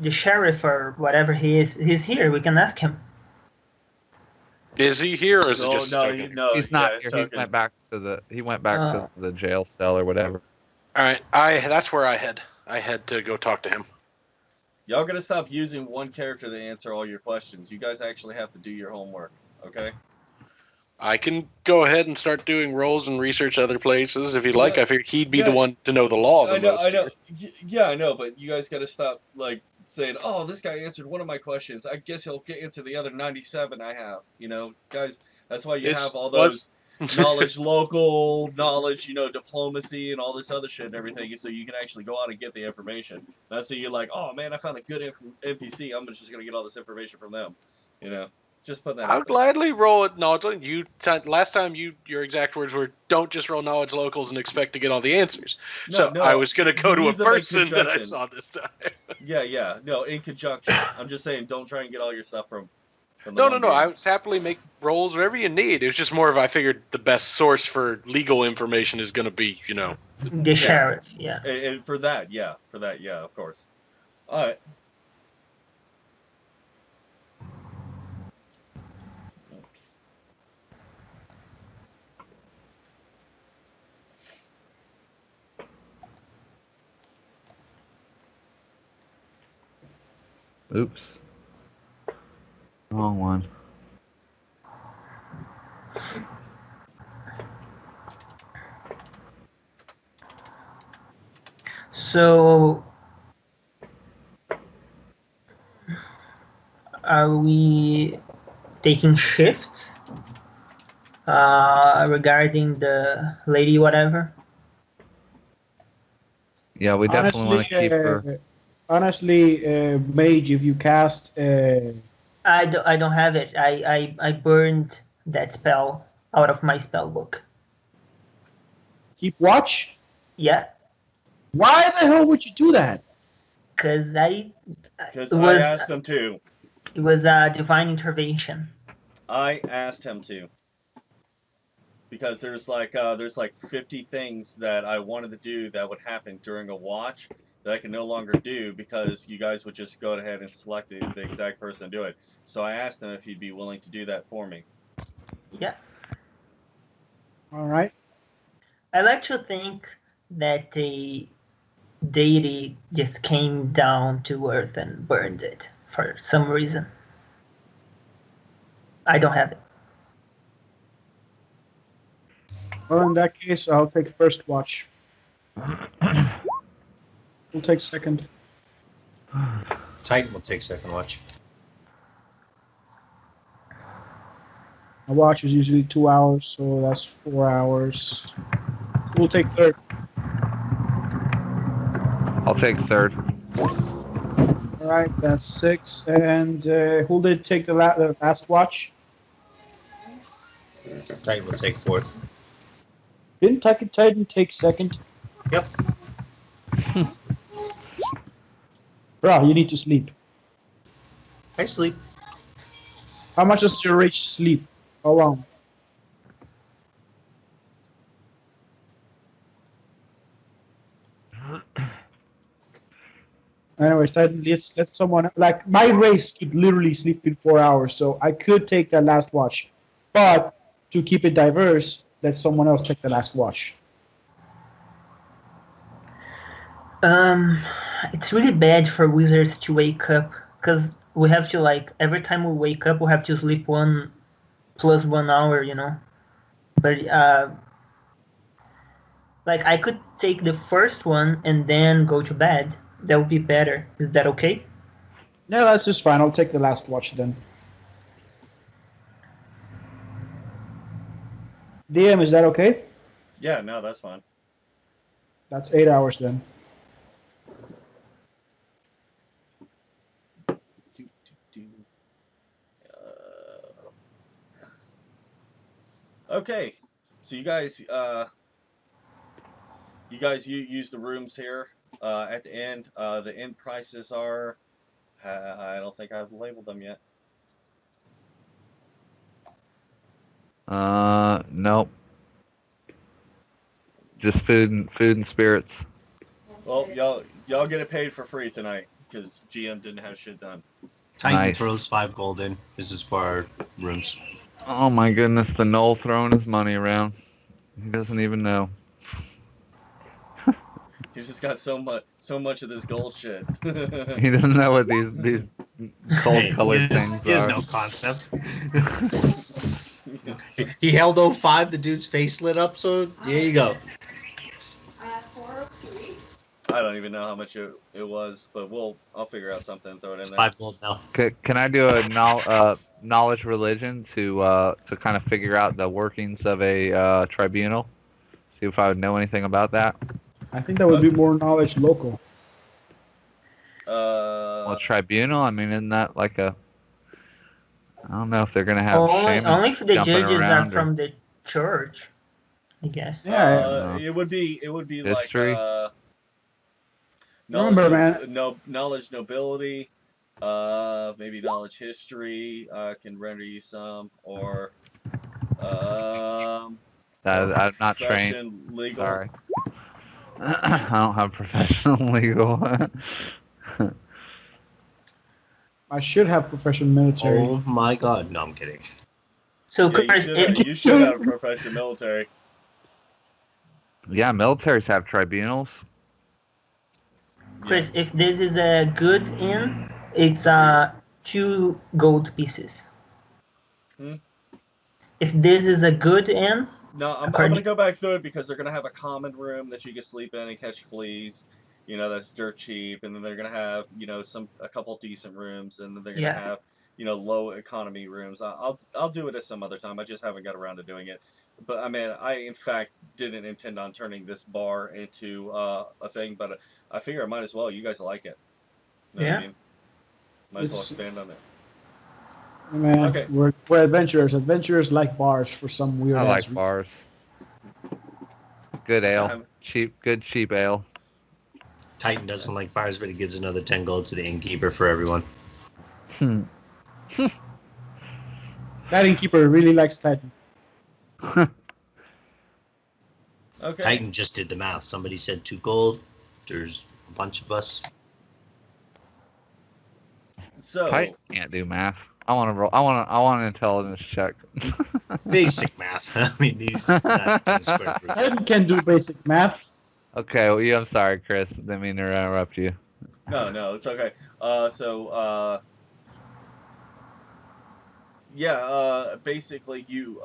the sheriff or whatever he is, he's here. We can ask him. Is he here, or is it just a no, token? He's not it's here. tokens. He went back to the jail cell or whatever. All right, that's where I head. I head to go talk to him. Y'all gotta stop using one character to answer all your questions. You guys actually have to do your homework, okay? I can go ahead and start doing roles and research other places if you'd like. I figured he'd be the one to know the law the most. I know. Yeah, I know, but you guys gotta stop saying, "Oh, this guy answered one of my questions. I guess he'll answer the other 97 I have." You know, guys. That's why you have all those knowledge, local knowledge, diplomacy and all this other shit and everything, so you can actually go out and get the information. Not so you're like, "Oh man, I found a good NPC. I'm just gonna get all this information from them." You know, just put that. I'll gladly roll it knowledge. Last time your exact words were, "Don't just roll knowledge locals and expect to get all the answers." No, I was going to go to a use them in person that I conjunction. saw this time. Yeah. No, in conjunction. I'm just saying, don't try and get all your stuff from the No. one game. I would happily make rolls whatever you need. It was just more of I figured the best source for legal information is going to be, The sheriff, yeah. And for that, yeah, of course. All right. Oops. Wrong one. So, are we taking shifts regarding the lady, whatever? Yeah, we definitely want to keep her. Honestly, Mage, if you cast, I don't have it. I burned that spell out of my spell book. keep watch. Yeah, Why the hell would you do that? because Because I asked him to. it was a divine intervention. I asked him to. because there's like 50 things that I wanted to do that would happen during a watch that I can no longer do because you guys would just go ahead and select the exact person to do it. So I asked him if he'd be willing to do that for me. Yeah. All right. I like to think that the deity just came down to earth and burned it for some reason. I don't have it. Well, in that case, I'll take first watch. We'll take second. Titan will take second watch. A watch is usually 2 hours, so that's 4 hours. We'll take third. I'll take third. All right, that's 6. And who did take the last watch? Titan will take fourth. Didn't Titan take second? Yep. Bro, you need to sleep. I sleep. How much does your rage sleep? How long? Anyways, Titan, let someone like my race could literally sleep in 4 hours, so I could take that last watch. But to keep it diverse, let someone else take the last watch. It's really bad for wizards to wake up because we have to like every time we wake up we have to sleep 1 plus 1 hour, you know. But like I could take the first one and then go to bed. That would be better. Is that okay? No, that's just fine. I'll take the last watch then. DM, is that okay? Yeah, no, that's fine. That's 8 hours then. Okay, so you guys use the rooms here at the end. The end prices are I don't think I've labeled them yet. Nope. Just food and spirits. Well, y'all get it paid for free tonight because GM didn't have shit done. Titan Nice. throws 5 gold in. This is for our rooms. Oh my goodness, the Knoll throwing his money around. He doesn't even know. He's just got so much of this gold shit. He doesn't know what these gold colored things He has are. no concept. He held 05, the dude's face lit up, so there you go. 403. I don't even know how much it was, but I'll figure out something and throw it in there. 5 gold now. Can I do a knowledge religion to kind of figure out the workings of a tribunal? See if I would know anything about that. I think that would be more knowledge local. Well, tribunal. I mean, isn't that like a? I don't know if they're gonna have shamans Only if the jumping judges are around or- from the church, I guess. Yeah. It would be History? like Remember, man. knowledge nobility, maybe knowledge history can render you some, or I'm not trained. profession, legal. Sorry. I don't have professional legal. I should have professional military. Oh my god. No, I'm kidding. So Yeah, Chris, you should have a profession military. Yeah, militaries have tribunals. Chris, if this is a good inn, it's 2 gold pieces. Hmm? If this is a good inn, No, I'm According- going to go back through it because they're going to have a common room that you can sleep in and catch fleas. You know, that's dirt cheap. And then they're going to have, a couple decent rooms. And then they're going to Yeah. have, low economy rooms. I'll do it at some other time. I just haven't got around to doing it. But, I mean, I, in fact, didn't intend on turning this bar into a thing. But I figure I might as well. You guys like it. Know what Yeah. I mean? Might as well It's- expand on it. Man, Okay. we're adventurers. Adventurers like bars for some weird I ass like reason. bars. Good ale, Um, good cheap ale. Titan doesn't like bars, but he gives another 10 gold to the innkeeper for everyone. That innkeeper really likes Titan. Okay. Titan just did the math. Somebody said 2 gold. There's a bunch of us. So Titan can't do math. I want to roll. I want an intelligence check. Basic math. I mean, he's not doing square root. Titan can do basic math. Okay, well, yeah, I'm sorry, Chris. Didn't mean to interrupt you. no, it's okay. Basically you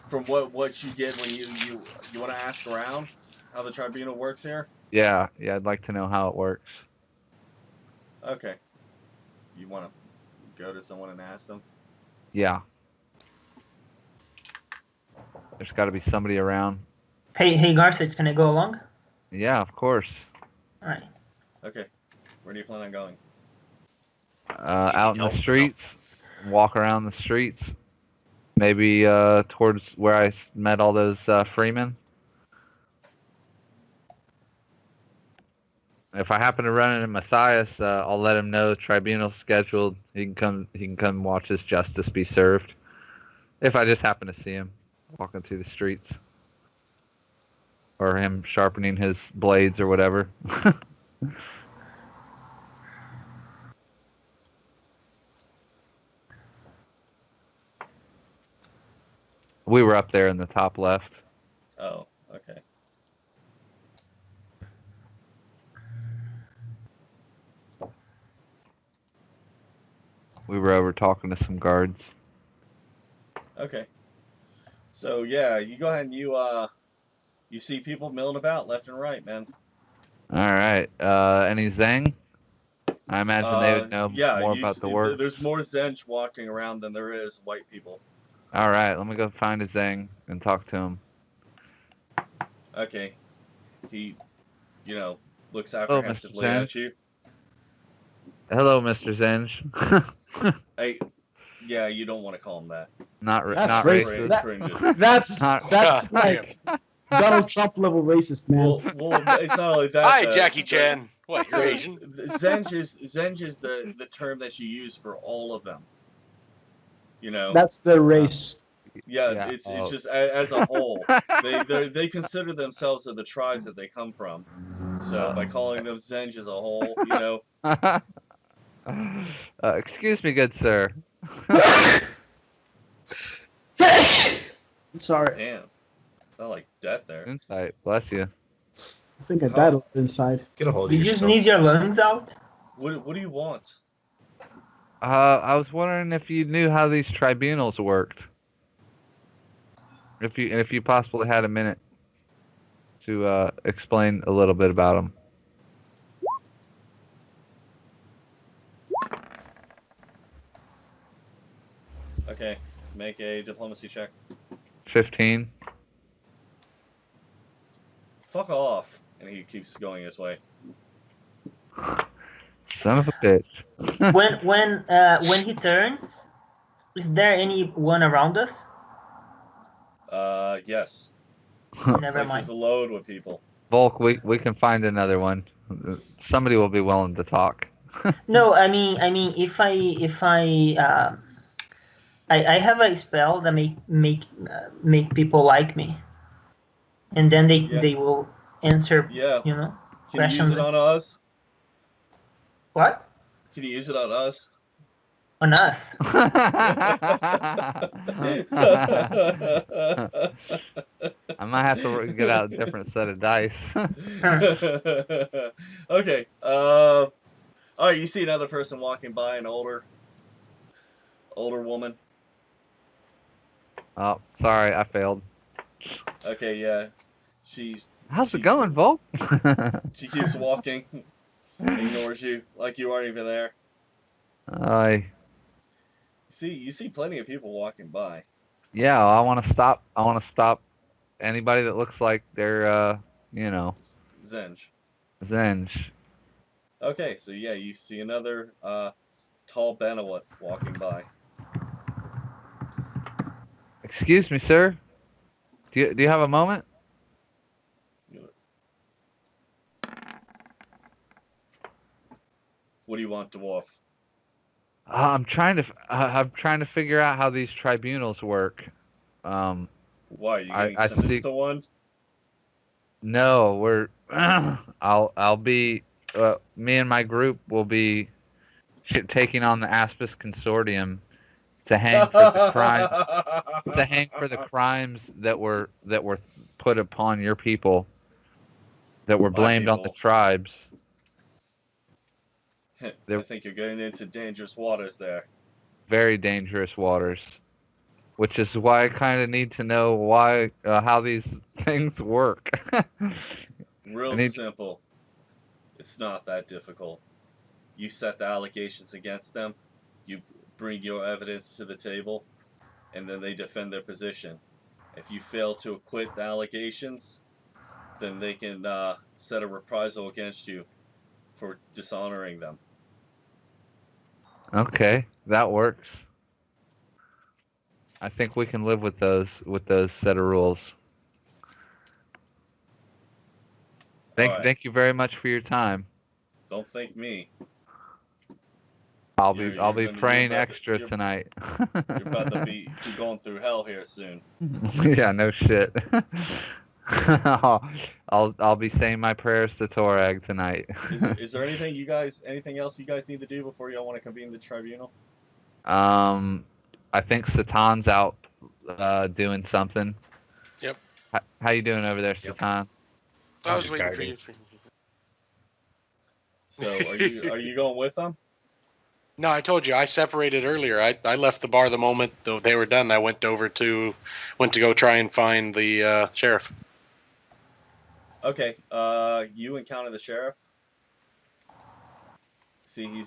from what you get when you want to ask around how the tribunal works here. Yeah, I'd like to know how it works. Okay. You want to go to someone and ask them? Yeah. There's got to be somebody around. Hey, Garcet, can I go along? Yeah, of course. All right. Okay. Where do you plan on going? Out in the streets. Walk around the streets. Maybe towards where I met all those freemen. If I happen to run into Matthias, I'll let him know the tribunal's scheduled. He can come watch his justice be served. If I just happen to see him walking through the streets. Or him sharpening his blades or whatever. We were up there in the top left. Oh, okay. We were over talking to some guards. Okay. So yeah, you go ahead and you see people milling about left and right, man. All right. Any Zeng? I imagine they would know more about the work. There's more Zench walking around than there is white people. All right, let me go find a Zeng and talk to him. Okay. He, looks Hello, Mr. apprehensively at Zench. you. Hello, Mr. Zench. Hey, yeah, you don't want to call him that. not That's racist. racist. That's God like Donald Trump level racist, man. Well, it's not only that. Hi, Jackie Chan. What, you're Asian? Zench is the term that you use for all of them. That's the race. Yeah, it's just as a whole. They consider themselves of the tribes that they come from. So by calling them Zench as a whole, Excuse me, good sir. I'm sorry. Damn, felt like death there. Insight, bless you. I think I died inside. Get a hold of You yourself. just need your lungs out? What do you want? I was wondering if you knew how these tribunals worked. If you possibly had a minute to explain a little bit about them. Okay, make a diplomacy check. 15. Fuck off. And he keeps going his way. Son of a bitch. When he turns, is there anyone around us? Yes. Never Place mind. is loaded with people. Volk, we can find another one. Somebody will be willing to talk. No, I mean, if I have a spell that make people like me, and then they will answer. Yeah. You know. Can you use questions. it on us? What? Can you use it on us? On us? I might have to get out a different set of dice. Okay. All right. You see another person walking by, an older woman. Oh, sorry, I failed. Okay. Yeah. How's it going, Volk? She keeps walking, ignores you like you aren't even there. You see plenty of people walking by. Yeah, I want to stop. I want to stop anybody that looks like they're, Zench. Zench. Okay, so yeah, you see another tall Benawat walking by. Excuse me, sir. Do you have a moment? What do you want, dwarf? I'm trying to figure out how these tribunals work. Why are you getting I sentenced see. to one? No, we're. I'll be. Me and my group will be taking on the Aspis Consortium to hang for the crimes. To hang for the crimes that were put upon your people. That were My blamed on the people. tribes. I think you're getting into dangerous waters there. Very dangerous waters. Which is why I kind of need to know how these things work. Real simple. It's not that difficult. You set the allegations against them, you bring your evidence to the table, and then they defend their position. If you fail to acquit the allegations, then they can set a reprisal against you for dishonoring them. Okay, that works. I think we can live with those set of rules. Thank you very much for your time. Don't thank me. I'll be praying extra tonight. You're about to be going through hell here soon. Yeah, no shit. I'll be saying my prayers to Torag tonight. Is there anything else you guys need to do before y'all want to convene the tribunal? I think Satan's out doing something. Yep. How you doing over there, Yep. Satan? I was just waiting guarding. for you. So are you going with them? No, I told you I separated earlier. I left the bar the moment they were done. I went to go try and find the sheriff. Okay. You encounter the sheriff. See,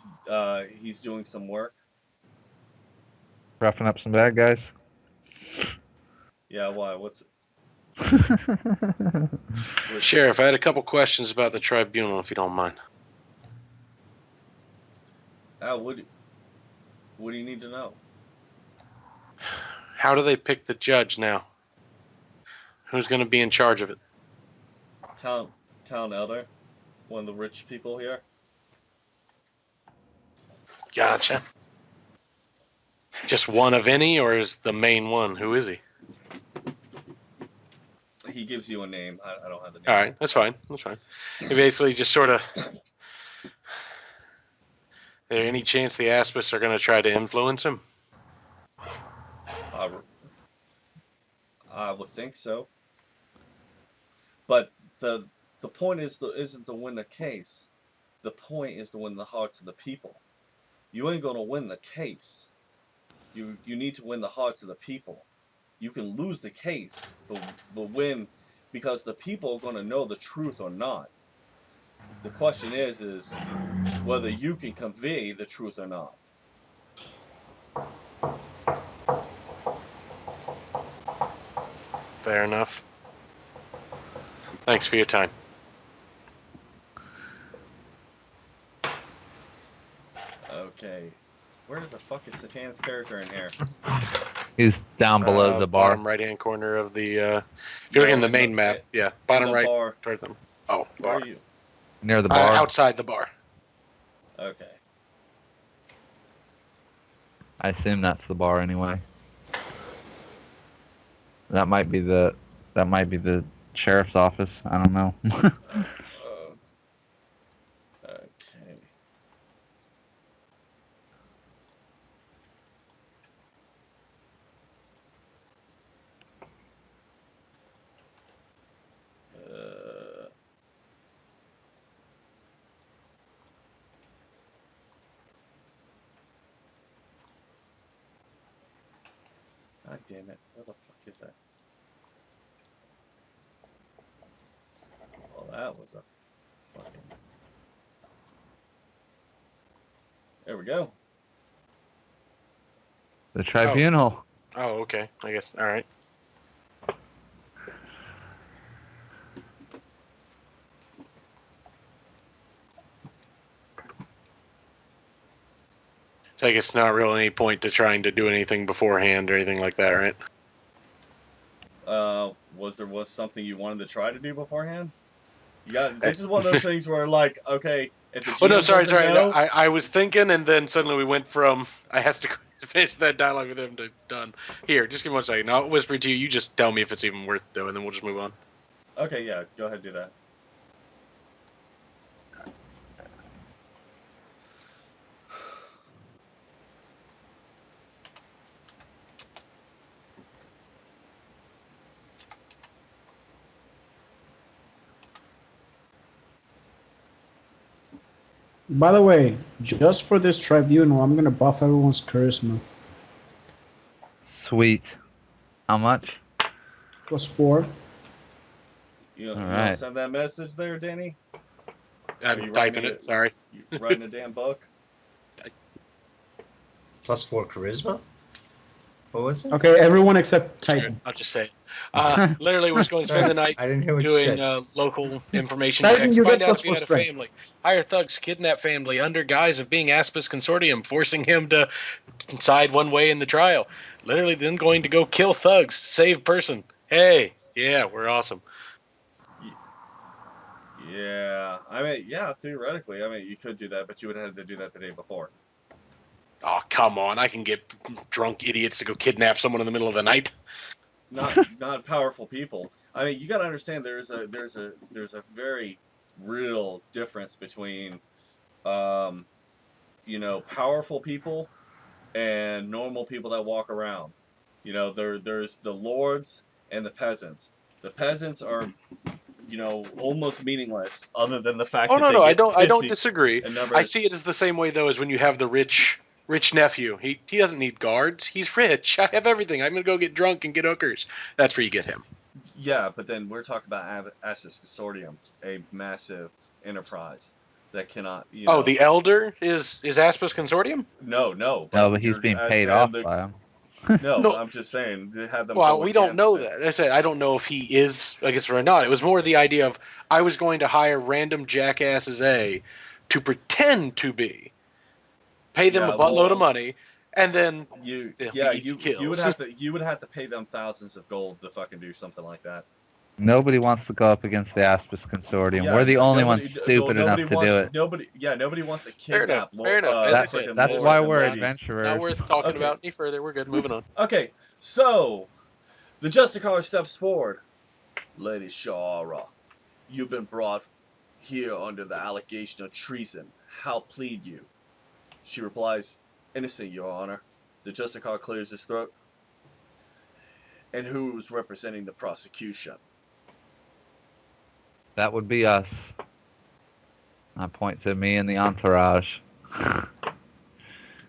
he's doing some work. Roughing up some bad guys. Yeah. Why? Sheriff, I had a couple questions about the tribunal, if you don't mind. What do you need to know? How do they pick the judge now? Who's going to be in charge of it? Town elder, one of the rich people here. Gotcha. Just one of any, or is the main one? Who is he? He gives you a name. I don't have the name. All right, that's fine. He basically just sort of. There any chance the Aspis are going to try to influence him? I would think so. But the point isn't to win the case. The point is to win the hearts of the people. You ain't gonna win the case. You need to win the hearts of the people. You can lose the case, but win because the people are gonna know the truth or not. The question is whether you can convey the truth or not. Fair enough. Thanks for your time. Okay. Where the fuck is Satan's character in here? He's down below the bar. Bottom right-hand corner of the. If you're looking in the main map, yeah, bottom right. Bar. Toward them. Oh, Where bar. are you? Near the bar. Outside the bar. Okay. I assume that's the bar anyway. That might be the sheriff's office. I don't know. Okay. God damn it. Where the fuck is that? Well, that was a fucking... There we go. The tribunal. Oh, okay. I guess. All right. So I guess not really any point to trying to do anything beforehand or anything like that, right? Was something you wanted to try to do beforehand? This is one of those things where, like, okay, if the GM Oh no, sorry. know, I was thinking, and then suddenly we went from I has to finish that dialogue with him to done. Here, just give me 1 second. I'll whisper to you. You just tell me if it's even worth doing, then we'll just move on. Okay, yeah, go ahead and do that. By the way, just for this tribunal, I'm gonna buff everyone's charisma. Sweet. How much? +4. You All want right. to send that message there, Danny? Are I'm you typing writing it. Sorry. You writing a damn book? +4 charisma? What was it? Okay, everyone except Sure, Titan. I'll just say it. Literally, was going to spend the night I didn't hear what you doing said. local information Titan, checks. you Find get out if he +4 had a strength. family. Hire thugs, kidnap family under guise of being Aspis Consortium, forcing him to side one way in the trial. Literally, then going to go kill thugs, save person. Hey, yeah, we're awesome. Yeah, I mean, yeah, theoretically, I mean, you could do that, but you would have had to do that the day before. Oh, come on. I can get drunk idiots to go kidnap someone in the middle of the night. Not powerful people. I mean, you got to understand there's a very real difference between, powerful people and normal people that walk around. There's the lords and the peasants. The peasants are, almost meaningless other than the fact Oh, that no, they no, get I don't pissy disagree. and never. I see it as the same way, though, as when you have the rich nephew. He doesn't need guards. He's rich. I have everything. I'm going to go get drunk and get hookers. That's where you get him. Yeah, but then we're talking about Aspis Consortium, a massive enterprise that cannot, Oh, the elder is Aspis Consortium? No, No, but he's you're being as paid and off the by him. no, No. but I'm just saying they had them. Well, go we don't know against it. that. I said I don't know if he is against it or not. It was more the idea of I was going to hire random jackasses to pretend to be, pay them Yeah, a buttload of well, money, and then You they'll yeah, be easy you kills. you would have to pay them thousands of gold to fucking do something like that. Nobody wants to go up against the Aspis Consortium. Yeah, We're the only nobody, ones stupid enough to do it. nobody wants to Fair enough. kidnap Fair enough. As I said, freaking That's lords why and we're ladies. adventurers. Not worth talking Okay. about any further. We're good. Moving on. Okay, so the Justicar steps forward. Lady Shara, you've been brought here under the allegation of treason. How plead you? She replies, innocent, Your Honor. The Justicar clears his throat. And who's representing the prosecution? That would be us. I point to me and the entourage.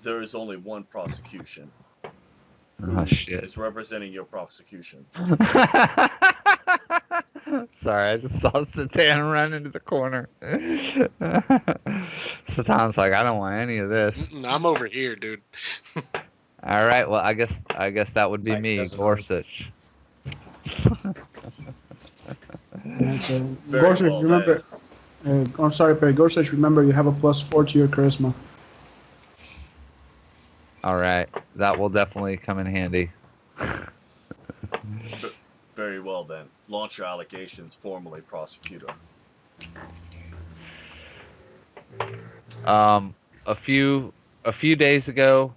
There is only one prosecution. Oh, shit. Is representing your prosecution. Sorry, I just saw Satan run into the corner. Satan's like, I don't want any of this. I'm over here, dude. All right, well, I guess that would be Like, me, doesn't- Gorsuch. And so, Very Gorsuch, well remember. I'm sorry, Perry. Gorsuch, remember you have a +4 to your charisma. All right, that will definitely come in handy. Very well then. Launch your allegations, formally prosecutor. A few days ago,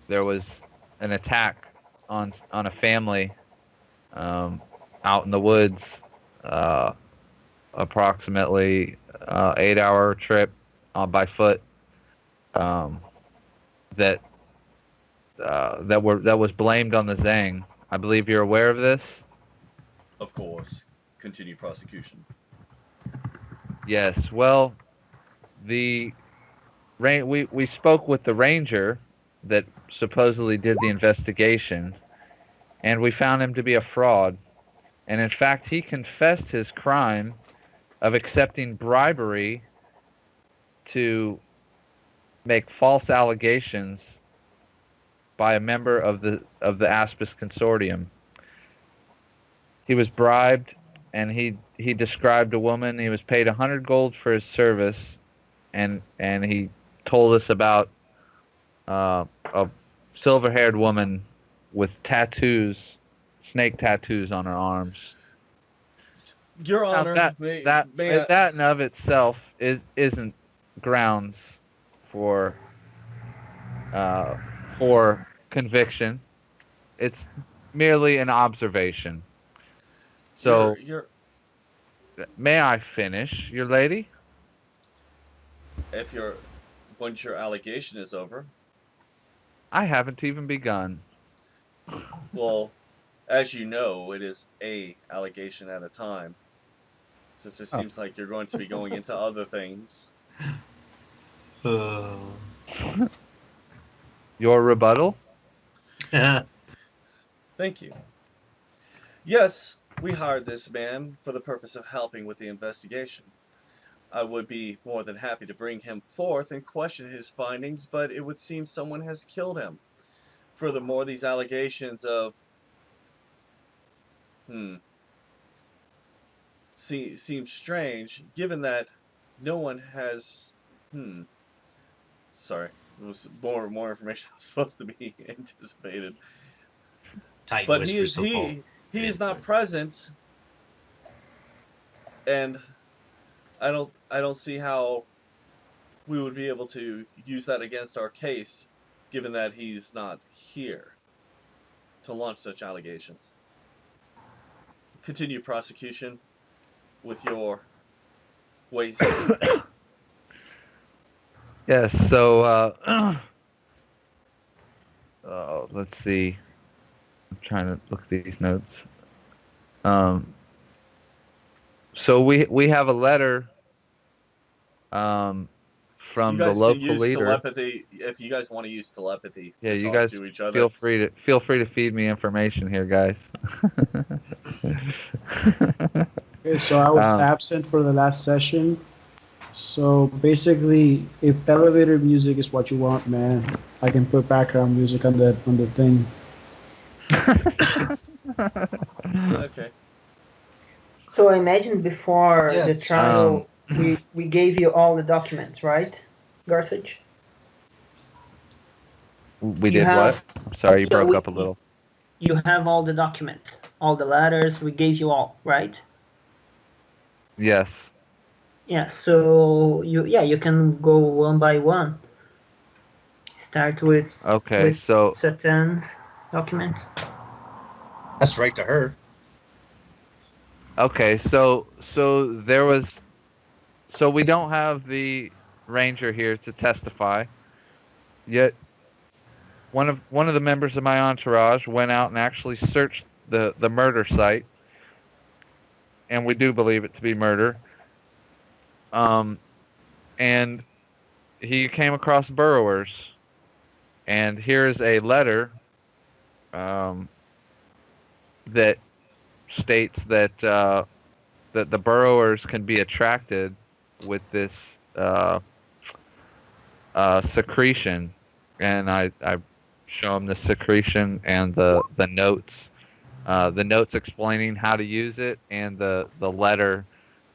there was an attack on a family out in the woods, approximately 8-hour trip by foot. That was blamed on the Zang. I believe you're aware of this. Of course. Continue prosecution. Yes. Well, we spoke with the ranger that supposedly did the investigation, and we found him to be a fraud. And in fact, he confessed his crime of accepting bribery to make false allegations by a member of the Aspis Consortium. He was bribed, and he described a woman. He was paid 100 gold for his service, and he told us about a silver-haired woman with tattoos, snake tattoos on her arms. Your Now, Honor, that and of itself isn't grounds for conviction. It's merely an observation. So May I finish, your lady? If once your allegation is over, I haven't even begun. well, as you know, it is a allegation at a time. Since it Oh. seems like you're going to be going into other things. Your rebuttal? Thank you. Yes, we hired this man for the purpose of helping with the investigation. I would be more than happy to bring him forth and question his findings, but it would seem someone has killed him. Furthermore, these allegations of seem strange, given that no one has sorry, it was more information was supposed to be anticipated. Tight But whispers so he is not present, and I don't see how we would be able to use that against our case, given that he's not here to launch such allegations. Continue prosecution with your waste. Yes, so let's see. I'm trying to look at these notes. So we have a letter from You the guys can local use leader. telepathy if you guys want to use telepathy Yeah, to you talk guys to each other. feel free to feed me information here, guys. Okay, so I was absent for the last session. So basically, if elevator music is what you want, man, I can put background music on the thing. Okay. So I imagine before Yeah, the trial, we gave you all the documents, right, Garsage? We You did have- what? I'm sorry, you Yeah, broke up a little. You have all the documents, all the letters. We gave you all, right? Yes. Yeah. So you can go one by one. Start with Okay, so Satan's document. That's right to her. okay, so there was, so we don't have the ranger here to testify. Yet one of the members of my entourage went out and actually searched the murder site, and we do believe it to be murder. And he came across burrowers, and here's a letter that states that that the burrowers can be attracted with this secretion, and I show him the secretion and the notes explaining how to use it, and the letter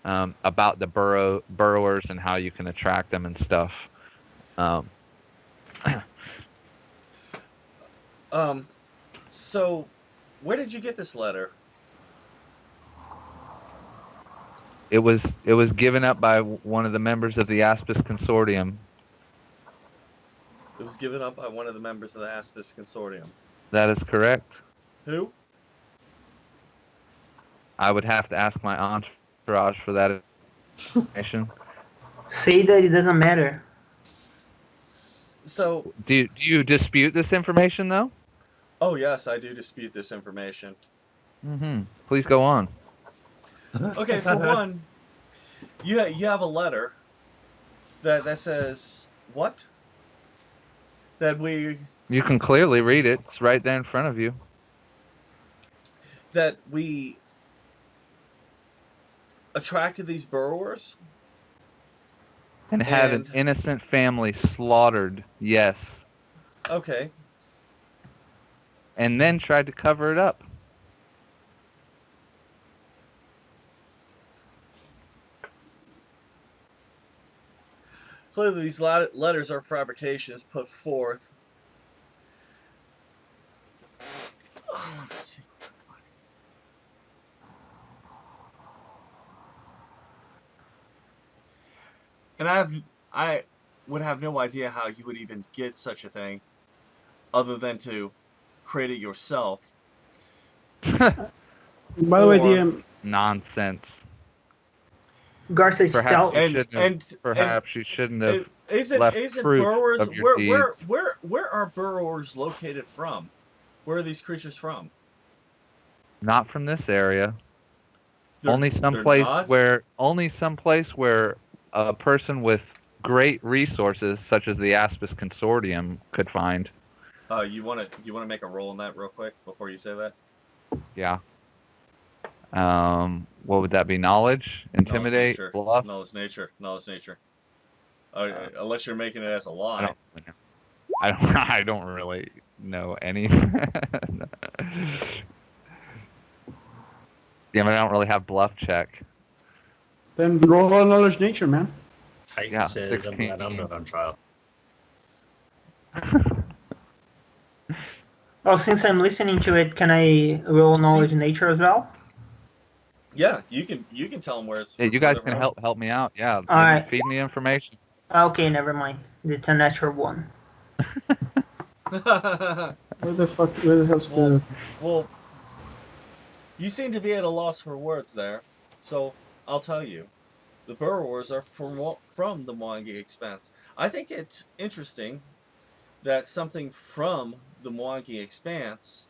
about the burrowers and how you can attract them and stuff. So where did you get this letter? It was given up by one of the members of the Aspis Consortium. It was given up by one of the members of the Aspis Consortium. That is correct. Who? I would have to ask my entourage for that information. Say that it doesn't matter. So Do you dispute this information, though? oh yes, I do dispute this information. Please go on. Okay, for one, you have a letter that says what? That You can clearly read it. It's right there in front of you. we attracted these burrowers And had an And- innocent family slaughtered, yes. Okay. And then tried to cover it up. Clearly, these letters are fabrications put forth. Oh, let me see. And I would have no idea how you would even get such a thing, other than to create it yourself. By the way, Or- DM, Nonsense. Garcia, Perhaps tell. you And shouldn't have. and Perhaps you shouldn't have isn't left proof burrowers of your deeds. where are burrowers located from? Where are these creatures from? Not from this area. They're, Only they're not. someplace where a person with great resources, such as the Aspis Consortium, could find. You wanna make a roll on that real quick before you say that? Yeah. What would that be? Knowledge, intimidate, Knowledge, nature, bluff. knowledge, nature. Unless you're making it as a I lie. don't really know. I don't really know any. Yeah, but I don't really have bluff check. Then roll on knowledge nature, man. Titan Yeah, says, 16. I'm glad I'm not on trial. Oh, since I'm listening to it, can I roll knowledge nature as well? Yeah, you can tell them where it's. Yeah, you guys can help me out. Yeah, right. feed me information. Okay, never mind. It's a natural one. Where the hell's the... Well, you seem to be at a loss for words there, so I'll tell you. The burrowers are from the Mwangi Expanse. I think it's interesting that something from the Mwangi Expanse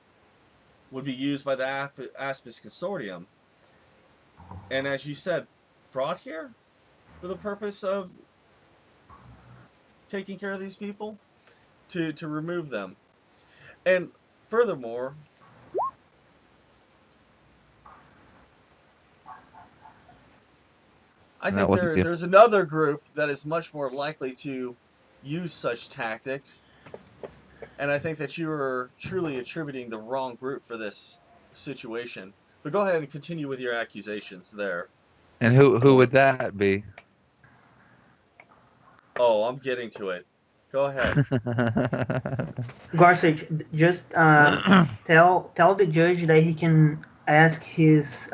would be used by the Aspis Consortium. And as you said, brought here for the purpose of taking care of these people, to remove them. And furthermore, I think there's another group that is much more likely to use such tactics. And I think that you are truly attributing the wrong group for this situation. But go ahead and continue with your accusations there. And who would that be? Oh, I'm getting to it. Go ahead. Garcia, just tell the judge that he can ask his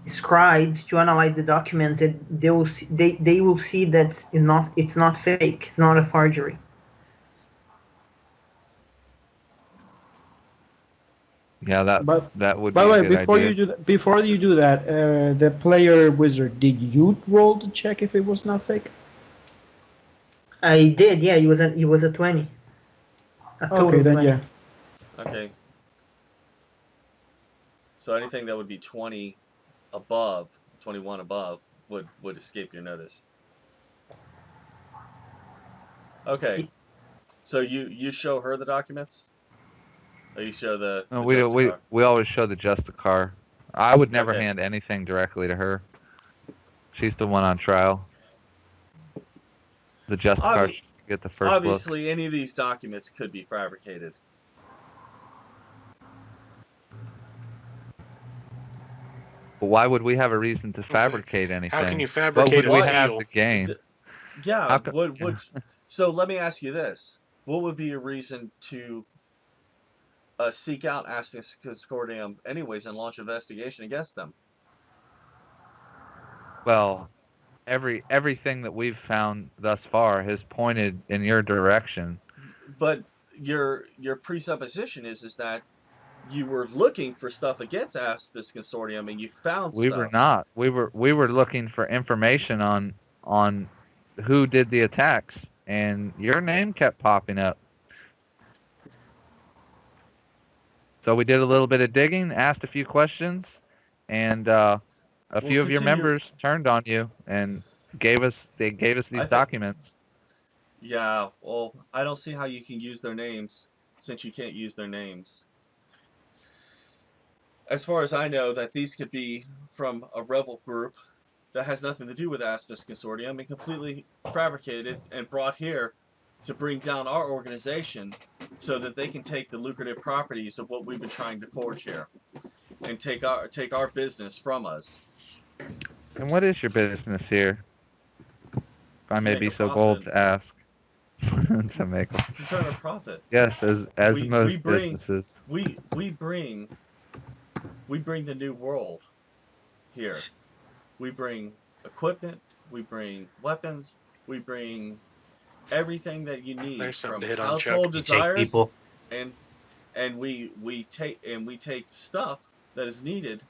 scribes to analyze the documents, and they will see that it's not fake, it's not a forgery. Yeah, that would. By the way, be before you do that, the player wizard, did you roll to check if it was not fake? I did. Yeah, he was a 20. Okay, then 20. yeah. Okay. So anything that would be 20 above, 21 above, would escape your notice. Okay. So you show her the documents? Or you show the we always show the Justicar. I would never Okay. hand anything directly to her. She's the one on trial. The Justicar should get the first Obviously, look. any of these documents could be fabricated. But why would we have a reason to fabricate anything? How can you What fabricate would we a have seal? to gain? Yeah. So let me ask you this: what would be a reason to seek out Aspis Consortium anyways and launch an investigation against them? Well, everything that we've found thus far has pointed in your direction. But your presupposition is that you were looking for stuff against Aspis Consortium and you found We stuff. were not. We were looking for information on who did the attacks, and your name kept popping up. So we did a little bit of digging, asked a few questions, and a few of your members turned on you and gave us these documents. Yeah, well, I don't see how you can use their names since you can't use their names. As far as I know, that these could be from a rebel group that has nothing to do with Aspis Consortium and completely fabricated and brought here to bring down our organization so that they can take the lucrative properties of what we've been trying to forge here and take our business from us. And what is your business here? If I may be so bold to ask. To turn a profit. Yes, as most businesses. We bring the new world here. We bring equipment, we bring weapons, we bring everything that you need from household desires, and we take stuff that is needed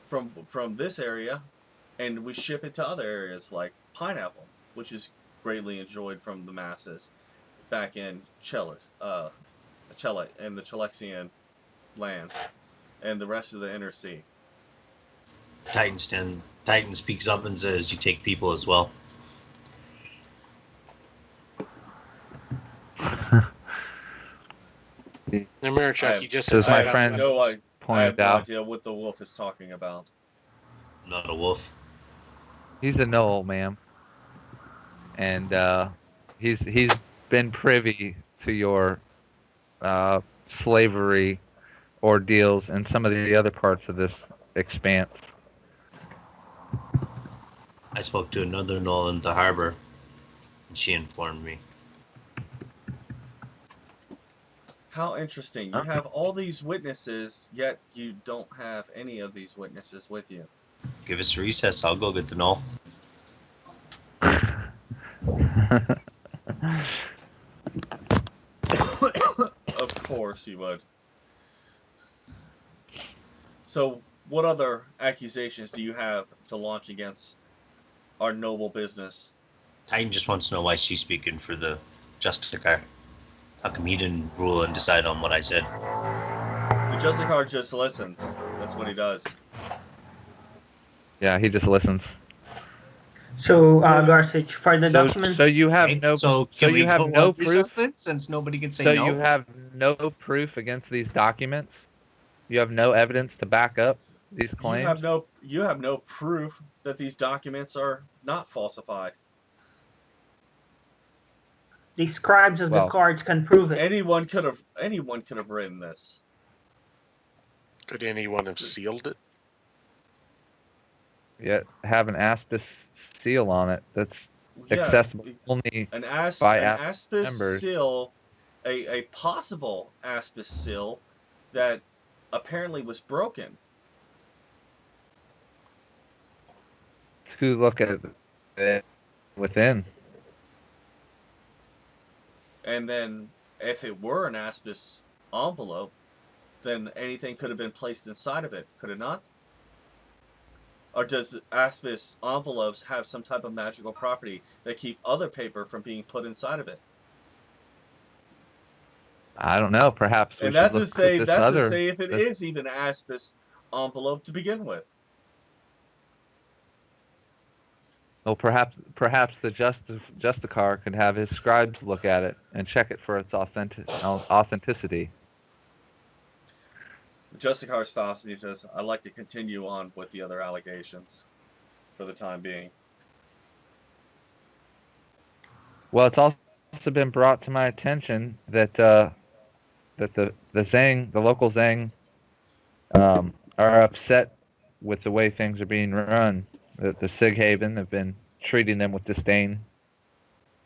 from this area and we ship it to other areas like pineapple, which is greatly enjoyed from the masses back in Chile and the Chilexian lands and the rest of the inner sea. Titan speaks up and says, "You take people as well." Americhuk, you just As my said friend I have pointed no out, idea what the wolf is talking about. Not a wolf. he's a knoll, ma'am, and he's been privy to your slavery ordeals and some of the other parts of this expanse. I spoke to another knoll in the harbor, and she informed me. How interesting. You have all these witnesses, yet you don't have any of these witnesses with you. Give us a recess. I'll go get the knoll. Of course you would. So, what other accusations do you have to launch against our noble business? Titan just wants to know why she's speaking for the Justicar. How come he didn't rule and decide on what I said? The Justicar just listens. That's what he does. Yeah, he just listens. So, Garsich, for the document. So you have Okay, no. so So can we you have go no on proof. recess then, since nobody can say So no? you have no proof against these documents. You have no evidence to back up these claims. You have no proof that these documents are not falsified. The scribes of the Well, cards can prove it. Anyone could have written this. Could anyone have sealed it? Yet have an Aspis seal on it that's Yeah, accessible only an by Aspis members. seal, a possible Aspis seal that apparently was broken. to look at it within. And then, if it were an Aspis envelope, then anything could have been placed inside of it, could it not? Or does Aspis envelopes have some type of magical property that keep other paper from being put inside of it? I don't know. Perhaps we And should that's look to say, at this other. to say if it this- is even an Aspis envelope to begin with. Well, perhaps the Justicar could have his scribes look at it and check it for its authenticity. The Justicar stops and he says, "I'd like to continue on with the other allegations for the time being." Well, it's also been brought to my attention that the local Zhang, are upset with the way things are being run. The Sighaven have been treating them with disdain,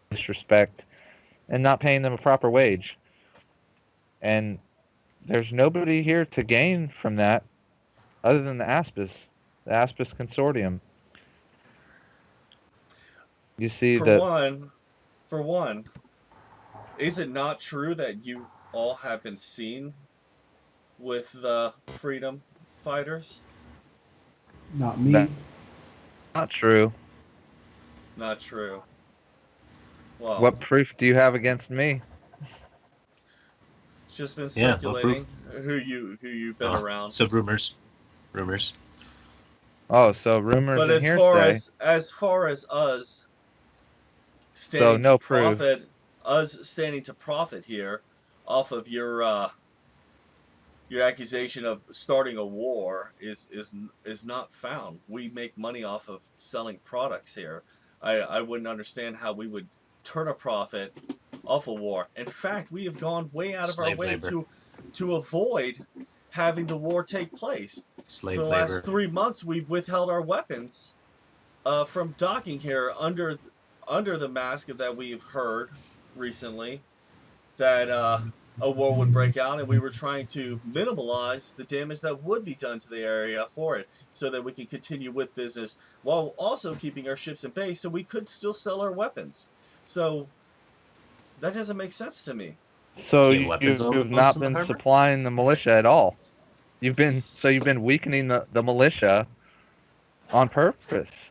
disrespect, and not paying them a proper wage. And there's nobody here to gain from that other than the Aspis Consortium. You see For one, is it not true that you all have been seen with the freedom fighters? Not me. That- not true. Not true. Well, What proof do you have against me? it's just been Yeah, no circulating who you've been around. So rumors. Oh, so rumors But and as far as us So no proof. standing to profit here off of your accusation of starting a war is not found. We make money off of selling products here. I wouldn't understand how we would turn a profit off a war. In fact, we have gone way out of our Slave way labor. to avoid having the war take place. Slave For the labor. last 3 months, we've withheld our weapons from docking here under the mask of that we've heard recently that a war would break out, and we were trying to minimize the damage that would be done to the area for it, so that we can continue with business while also keeping our ships in base, so we could still sell our weapons. So that doesn't make sense to me. So Do you have weapons on the you've boats not in the been harbor? supplying the militia at all. You've been weakening the militia on purpose.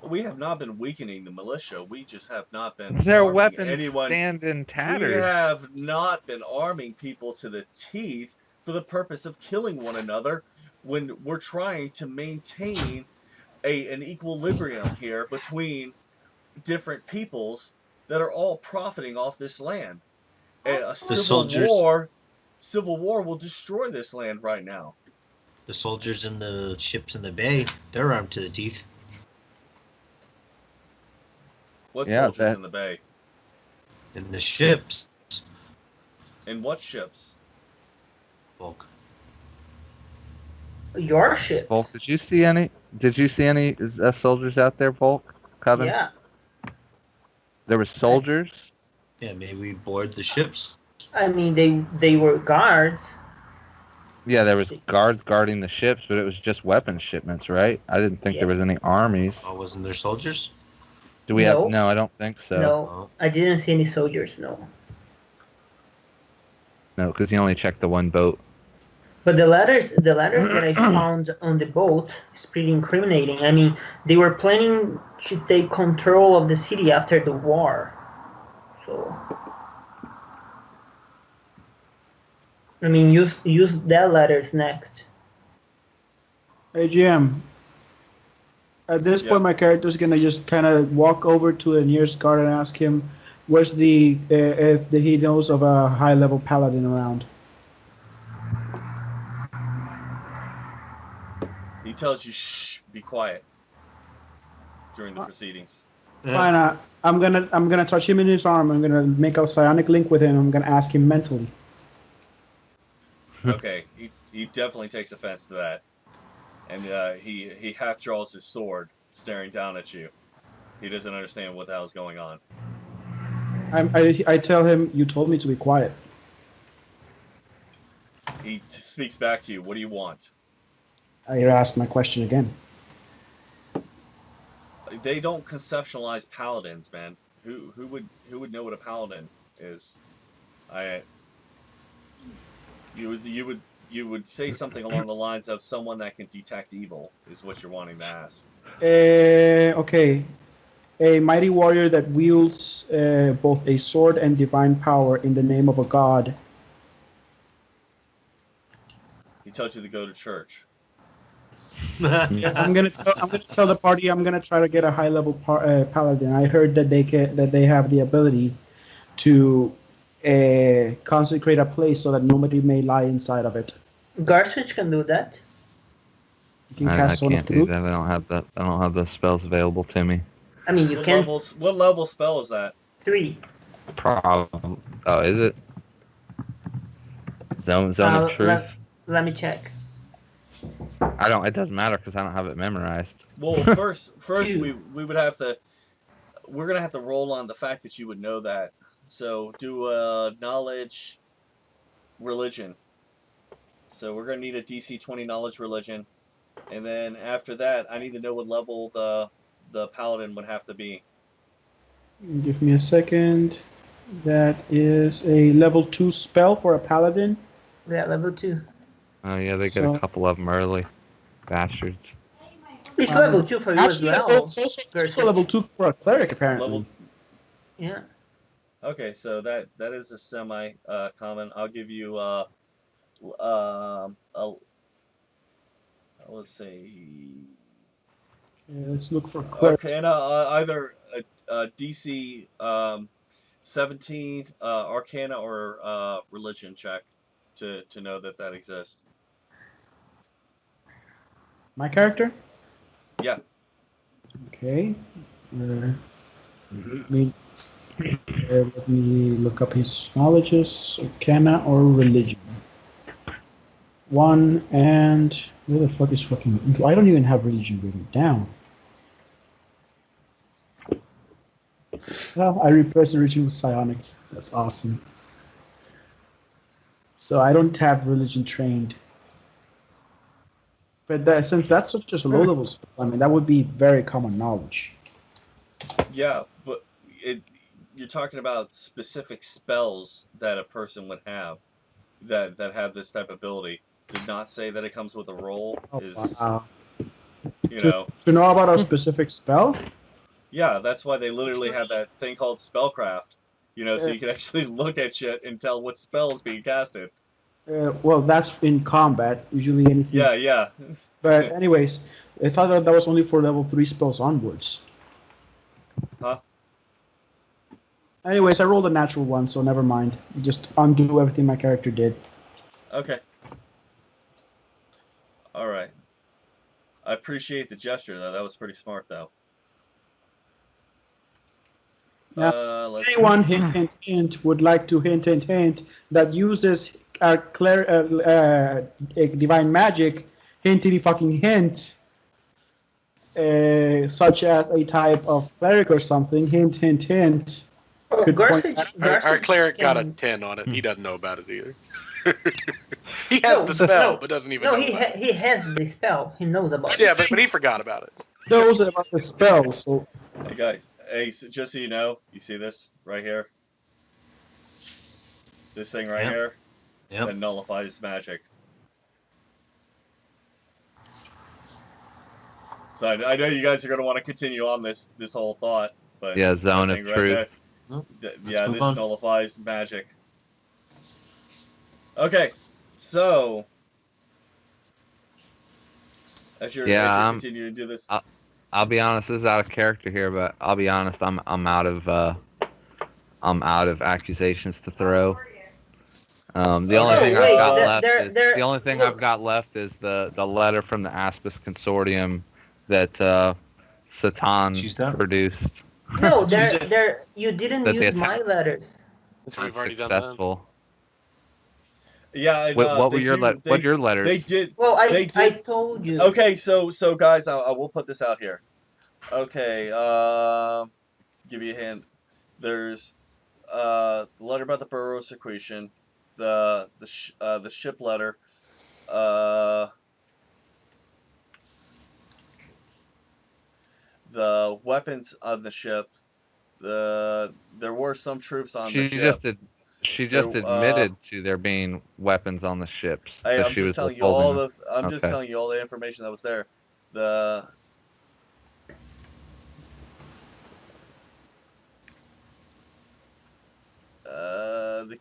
We have not been weakening the militia. We just have not been Their arming weapons anyone. stand in We tatters. have not been arming people to the teeth for the purpose of killing one another when we're trying to maintain an equilibrium here between different peoples that are all profiting off this land. A civil war will destroy this land right now. The soldiers in the ships in the bay, they're armed to the teeth. What Yeah, soldiers in the bay? In the ships. In what ships? Bulk. Your ship. Volk, did you see any soldiers out there, Volk? Coven? Yeah. There were soldiers? Yeah, maybe we board the ships. I mean, they were guards. Yeah, there was guards guarding the ships, but it was just weapons shipments, right? I didn't think there was any armies. Oh, wasn't there soldiers? Do we have? No, I don't think so. No, I didn't see any soldiers. No. No, because he only checked the one boat. But the letters that I found on the boat is pretty incriminating. I mean, they were planning to take control of the city after the war. So, I mean, use their letters next. Hey, GM. At this point, my character's gonna just kind of walk over to the nearest guard and ask him, "Where's if he knows of a high-level paladin around?" He tells you, "Shh, be quiet." During the proceedings. Fine. I'm gonna touch him in his arm. I'm gonna make a psionic link with him. I'm gonna ask him mentally. Okay, he definitely takes offense to that. And he half draws his sword, staring down at you. He doesn't understand what the hell's going on. I tell him, "You told me to be quiet." He speaks back to you. What do you want? I ask my question again. They don't conceptualize paladins, man. Who would know what a paladin is? You would say something along the lines of someone that can detect evil is what you're wanting to ask. Okay. A mighty warrior that wields both a sword and divine power in the name of a god. He tells you to go to church. I'm gonna tell the party I'm gonna try to get a high-level paladin. I heard that they have the ability to consecrate a place so that nobody may lie inside of it. Garswitch can do that. You can I cast can't do that. I don't have the spells available to me. I mean, you can. What level spell is that? 3. Problem. Oh, is it? Zone of truth. Let me check. I don't. It doesn't matter because I don't have it memorized. Well, first we would have to. We're gonna have to roll on the fact that you would know that. So do knowledge, religion. So we're gonna need a DC 20 knowledge religion, and then after that, I need to know what level the paladin would have to be. Give me a second. That is a level 2 spell for a paladin. Yeah, level 2. Oh yeah, they get a couple of them early, bastards. It's level 2 for you as well. It's also level 2 for a cleric, apparently. Yeah. Okay, so that is a semi common. I'll give you let's see. Yeah, let's look for cleric. Okay, and either a DC 17 Arcana or religion check to know that exists. My character? Yeah. Okay. Let me look up his knowledges, Arcana or religion. 1 and where the fuck is fucking? I don't even have religion written down. Well, I replaced religion with psionics. That's awesome. So I don't have religion trained. But since that's just a low level spell, I mean, that would be very common knowledge. Yeah, but you're talking about specific spells that a person would have that have this type of ability. Did not say that it comes with a roll. Oh, wow. You know, To know about a specific spell. yeah, that's why they literally have that thing called spellcraft. You know, so you can actually look at shit and tell what spell is being casted. Well, that's in combat. Usually anything. Yeah, yeah. But anyways, I thought that was only for level 3 spells onwards. Huh? Anyways, I rolled a natural one, so never mind. Just undo everything my character did. Okay. All right. I appreciate the gesture, though. That was pretty smart, though. Yeah. Let's Anyone hint, hint, hint would like to hint, hint, hint that uses divine magic, hintity fucking hint, such as a type of cleric or something, hint, hint, hint. Oh, Could point Our cleric got a can- 10 on it. He doesn't know about it either. He has No, the spell, no. but doesn't even No, know he about it. he has the spell. He knows about it. Yeah, but he forgot about it. knows about the spell, so Hey guys, hey, just so you know, you see this right here? This thing right Yep. here? Yep. That nullifies magic. So I know you guys are going to want to continue on this whole thought, but Yeah, that zone of thing truth. there, Well, yeah, move this on. nullifies magic. Okay, so as you're Yeah, continuing to do this, I'll be honest, this is out of character here, but I'll be honest, I'm out of accusations to throw. The only Okay, thing wait, I've got there- left is there- the only thing look. I've got left is the letter from the Aspis Consortium that Satan Choose that? produced. No, Choose it. you didn't That the use my attack- letters. So we've already done Successful. yeah, and, What were they your do- what they- your letters? They did. Well, They I did- told you. Okay, so guys, I will put this out here. Okay, give you a hint. There's the letter about the Burrow secretion, the ship letter, the weapons on the ship. There were some troops on the ship. She just There, admitted to there being weapons on the ships. Hey, that I'm she just was telling you all withholding. the. I'm just Okay. telling you all the information that was there. The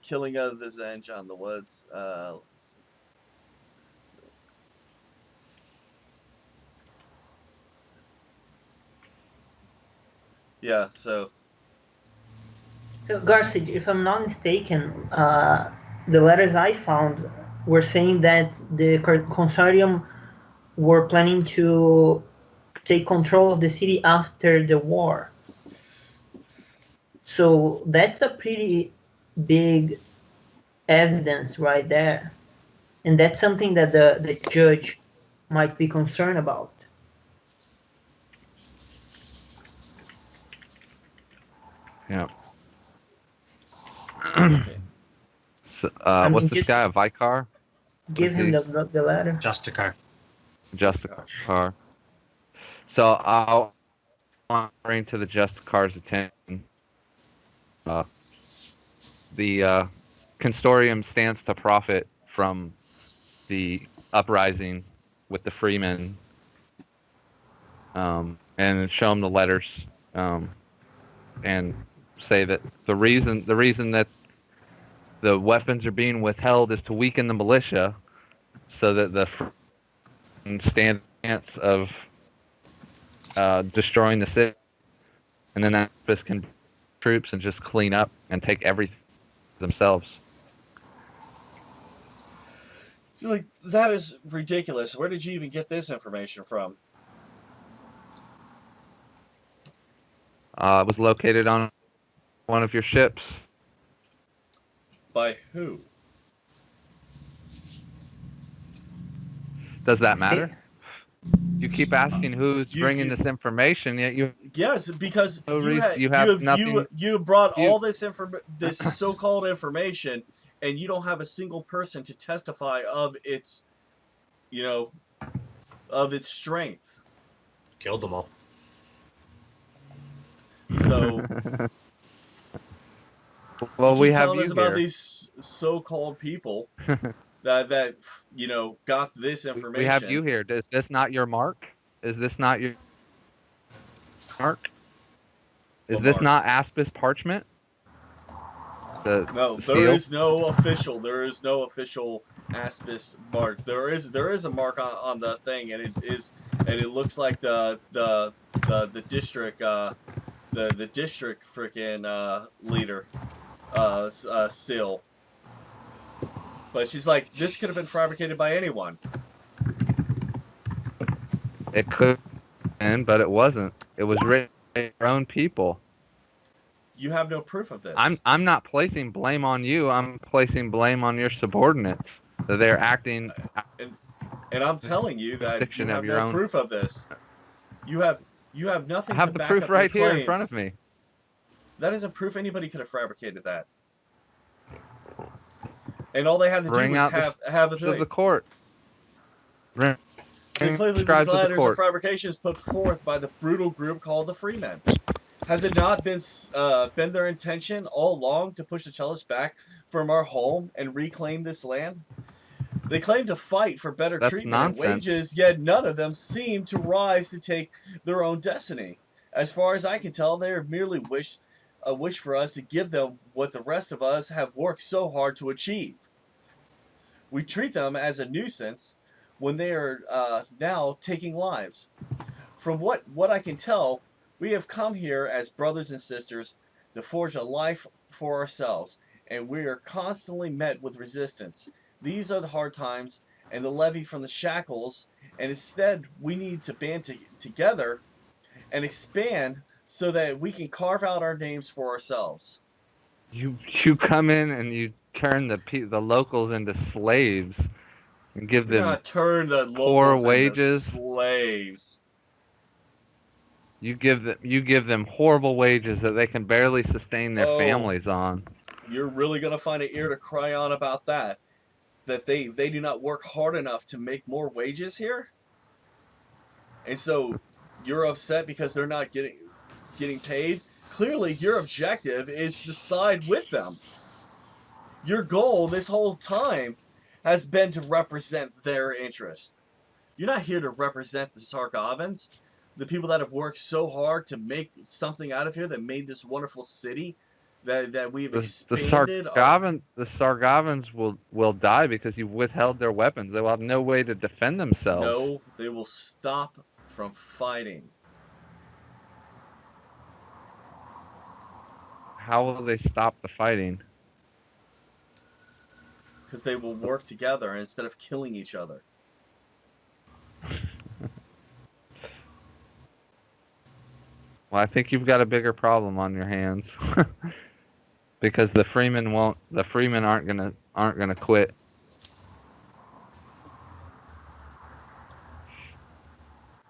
killing of the Zench on the woods. Let's see. Yeah, so So, Garcia, if I'm not mistaken, the letters I found were saying that the consortium were planning to take control of the city after the war. So that's a pretty big evidence right there. And that's something that the judge might be concerned about. Yeah. okay. So, mean, what's this just- guy? A Vicar? Give him Let's the letter. Justicar. Justicar. So I'll bring to the Justicar's attention. The Constorium stands to profit from the uprising with the freemen, and show them the letters, and say that the reason that the weapons are being withheld is to weaken the militia, so that the stand a chance of destroying the city, and then that can troops and just clean up and take everything themselves. Like, that is ridiculous. Where did you even get this information from? It was located on one of your ships. By who? Does that matter? You keep asking who's You- bringing you- this information, yet you Yes, because No you, reason- you have nothing- you brought you- all this this so-called information, and you don't have a single person to testify of its, of its strength. Killed them all. So well, you we keep have telling you us about here. these so-called people that got this information. We have you here. Is this not your mark? not your mark? Is What this mark? not Aspis parchment? No, The there seal? is no official. There is no official Aspis mark. There is a mark on the thing, and it looks like the district the district freaking leader seal. But she's like, this could have been fabricated by anyone. It could have been, but it wasn't. It was written by your own people. You have no proof of this. I'm not placing blame on you. I'm placing blame on your subordinates that they're acting. And I'm telling you that you Jurisdiction have of your no own. proof of this. You have I nothing have to the back proof up right your here claims. in front of me. That isn't proof anybody could have fabricated that. And all they had to Bring do was out have a to the thing. court. Bring So clearly scribes these of the letters of court. fabrications put forth by the brutal group called the Freemen. Has it not been their intention all along to push the Cellists back from our home and reclaim this land? They claim to fight for better That's treatment and nonsense. wages, yet none of them seem to rise to take their own destiny. As far as I can tell, they are merely a wish for us to give them what the rest of us have worked so hard to achieve. We treat them as a nuisance when they are now taking lives. From what I can tell, we have come here as brothers and sisters to forge a life for ourselves, and we are constantly met with resistance. These are the hard times and the levy from the shackles, and instead we need to band together and expand so that we can carve out our names for ourselves. You come in and you turn the locals into slaves and give We're them not turn the poor locals into wages. slaves. You give them horrible wages that they can barely sustain their families on. You're really gonna find an ear to cry on about that. That they do not work hard enough to make more wages here, and so you're upset because they're not getting paid. Clearly, your objective is to side with them. Your goal this whole time has been to represent their interest. You're not here to represent the Sargovans, the people that have worked so hard to make something out of here that made this wonderful city that we've expanded. The Sargovans will die because you've withheld their weapons. They will have no way to defend themselves. No, they will stop from fighting. How will they stop the fighting? Because they will work together instead of killing each other. Well, I think you've got a bigger problem on your hands. Because the Freemen aren't gonna quit.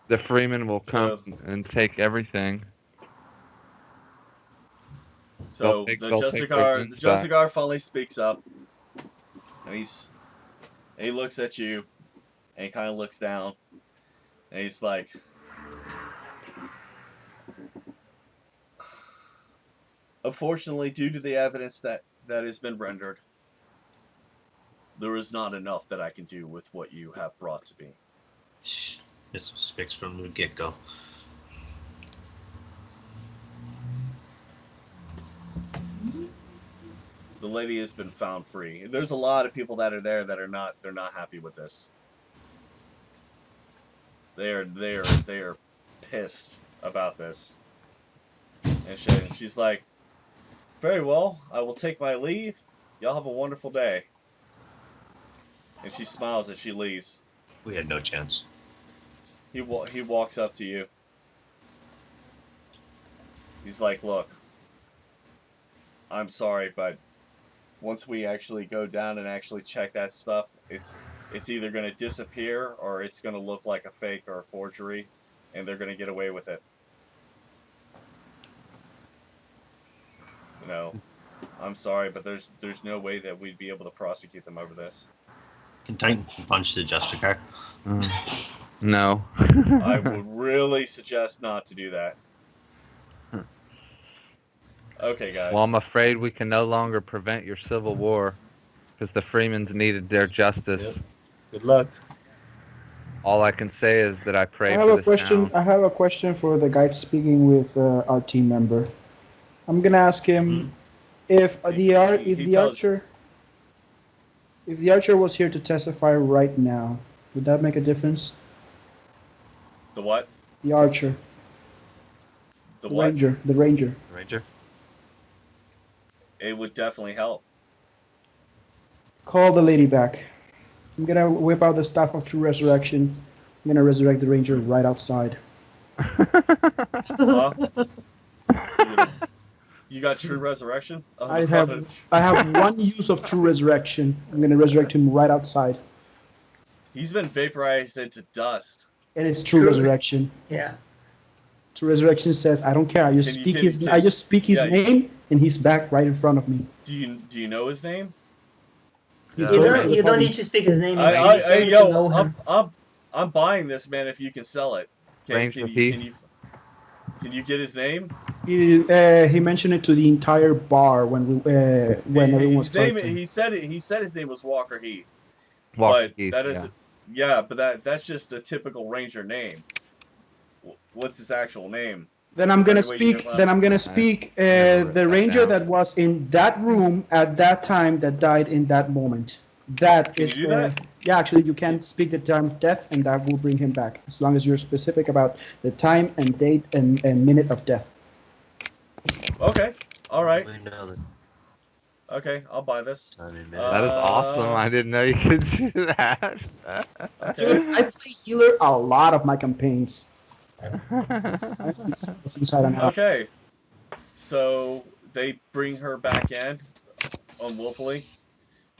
The Freemen will come and take everything. So the Justicar finally speaks up, and he looks at you, and he kind of looks down, and he's like, unfortunately, due to the evidence that has been rendered, there is not enough that I can do with what you have brought to me. This was fixed from the get-go. The lady has been found free. There's a lot of people that are there that are not. They're not happy with this. They are pissed about this. And she's like, very well, I will take my leave. Y'all have a wonderful day. And she smiles as she leaves. We had no chance. He walks up to you. He's like, look, I'm sorry, but once we actually go down and actually check that stuff, it's either going to disappear or it's going to look like a fake or a forgery, and they're going to get away with it. You know, I'm sorry, but there's no way that we'd be able to prosecute them over this. Can Titan punch the Justicar? No. I would really suggest not to do that. Okay, guys. Well, I'm afraid we can no longer prevent your civil war because the Freemans needed their justice. Yep. Good luck. All I can say is that I pray I have for a this question. town. I have a question for the guy speaking with our team member. I'm gonna ask him if He tells if the archer was here to testify right now, would that make a difference? the what? The archer, The the what? ranger. Ranger. It would definitely help. Call the lady back. I'm gonna whip out the staff of true resurrection. I'm gonna resurrect the ranger right outside. Huh? You got true resurrection? Oh, I have one use of true resurrection. I'm gonna resurrect him right outside. He's been vaporized into dust. And it's true True. resurrection. Yeah. True resurrection says, I don't care. I just speak his yeah. name, and he's back right in front of me. Do you know his name? He Yeah. told me You don't to need to speak his name. Hey, You don't know yo, him. I'm buying this, man. If you can sell it, Ranger can P. you get his name? He mentioned it to the entire bar when everyone was His name. talking. He said it. He said his name was Walker Heath. Walker But Heath, that is, yeah. but that's just a typical Ranger name. What's his actual name? Then I'm Is gonna there any way you speak. can- Then I'm gonna speak. never wrote The that ranger down. that was in that room at that time that died in that moment. That Can is. you do that? Yeah, actually, you can speak the time of death, and that will bring him back as long as you're specific about the time and date and minute of death. Okay. All right. We know that. Okay. I'll buy this. I mean, That is awesome. I didn't know you could do that. Okay. I play healer a lot of my campaigns. Inside and out. Okay. So they bring her back in unwillfully,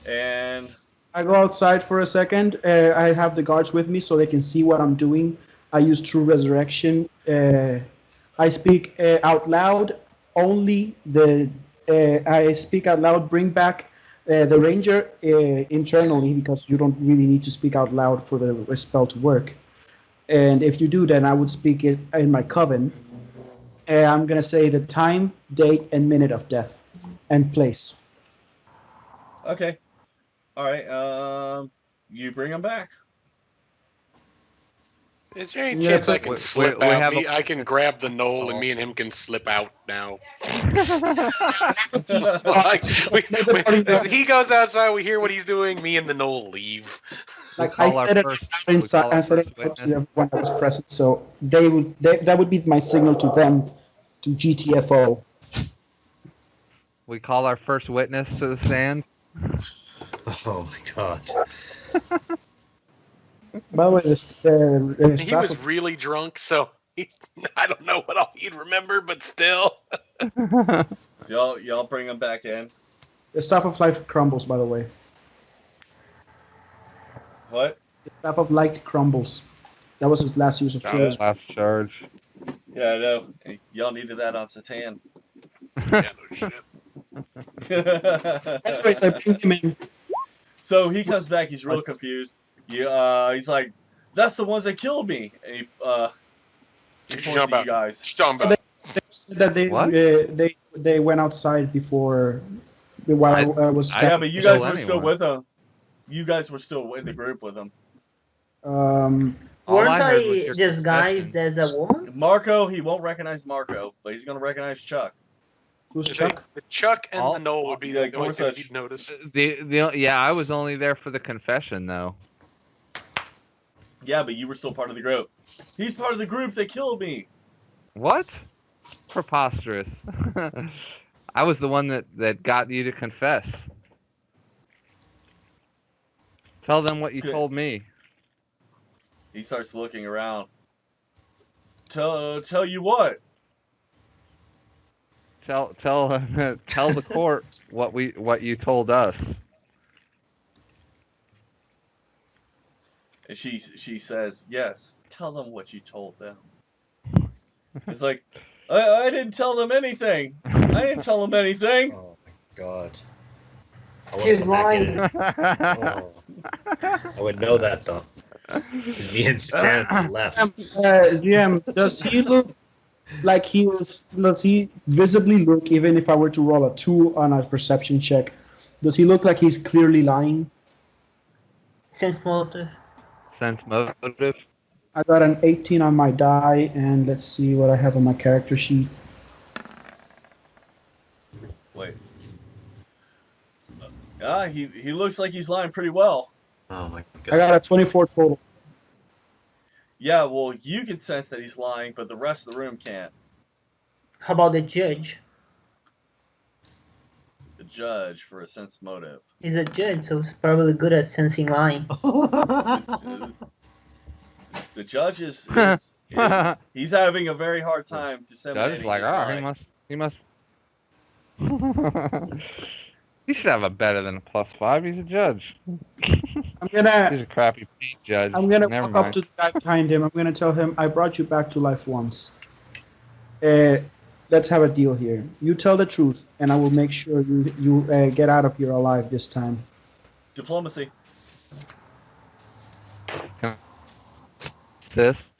and I go outside for a second. I have the guards with me so they can see what I'm doing. I use True Resurrection. I speak out loud. Only I speak out loud. Bring back the ranger internally because you don't really need to speak out loud for the spell to work. And if you do, then I would speak it in my coven. I'm gonna say the time, date, and minute of death, and place. okay. All right. You bring him back. Is there any Yeah, chance I but can we- slip we out? have a- I can grab the knoll and me and him can slip out now. Like, if he goes outside, we hear what he's doing. Me and the knoll leave. Like I call our said it first- inside, we call I our said it first out to witness. everyone that was present, so that would be my signal to them, to GTFO. We call our first witness to the stand. Oh my god. By the way, this He was really drunk, so I don't know what all he'd remember, but still. So y'all bring him back in. the staff of light crumbles. By the way, What? the staff of light crumbles. That was his last use of Yeah. tools. Last charge. Yeah, I know. Y'all needed that on Satan. Yeah, no shit. Anyways, I bring him in. So he comes back. He's real confused. He's like, "That's the ones that killed me." And he What you points talking at about? you guys. What you talking about? They said that What? they went outside before while I was. Yeah, but you Kill guys were still anyone. with him. You guys were still in the group with him. All Weren't I heard was I your disguised confession. as a woman? Marco, he won't recognize Marco, but he's gonna recognize Chuck. Who's Is Chuck? it- Chuck and All- the knoll would be yeah, the only thing Gorsuch. you'd notice. Yeah, I was only there for the confession though. Yeah, but you were still part of the group. He's part of the group that killed me. What? Preposterous. I was the one that got you to confess. Tell them what you Good. told me. He starts looking around. Tell you what? Tell tell the court what you told us. And she says, "Yes. Tell them what you told them." It's like, I didn't tell them anything. I didn't tell them anything. Oh my god. I wanna She's come back in. lying. Oh. I would know that though. 'Cause me and Stan left. GM, does he look like he was? Does he visibly look, even if I were to roll a 2 on a perception check, does he look like he's clearly lying? Sense motive. Sense motive. I got an 18 on my die, and let's see what I have on my character sheet. Wait. Yeah, he looks like he's lying pretty well. Oh my I god. got a 24 total. Yeah, well, you can sense that he's lying, but the rest of the room can't. How about the judge? The judge for a sense motive. He's a judge, so he's probably good at sensing lying. The judge is he's having a very hard time disseminating Judge like, his oh, lie. he must. He should have a better than a +5. He's a judge. I'm gonna He's a crappy paint judge. Never Never walk up mind. to the guy behind him. I'm gonna tell him I brought you back to life once. Let's have a deal here. You tell the truth, and I will make sure you get out of here alive this time. Diplomacy. Sis.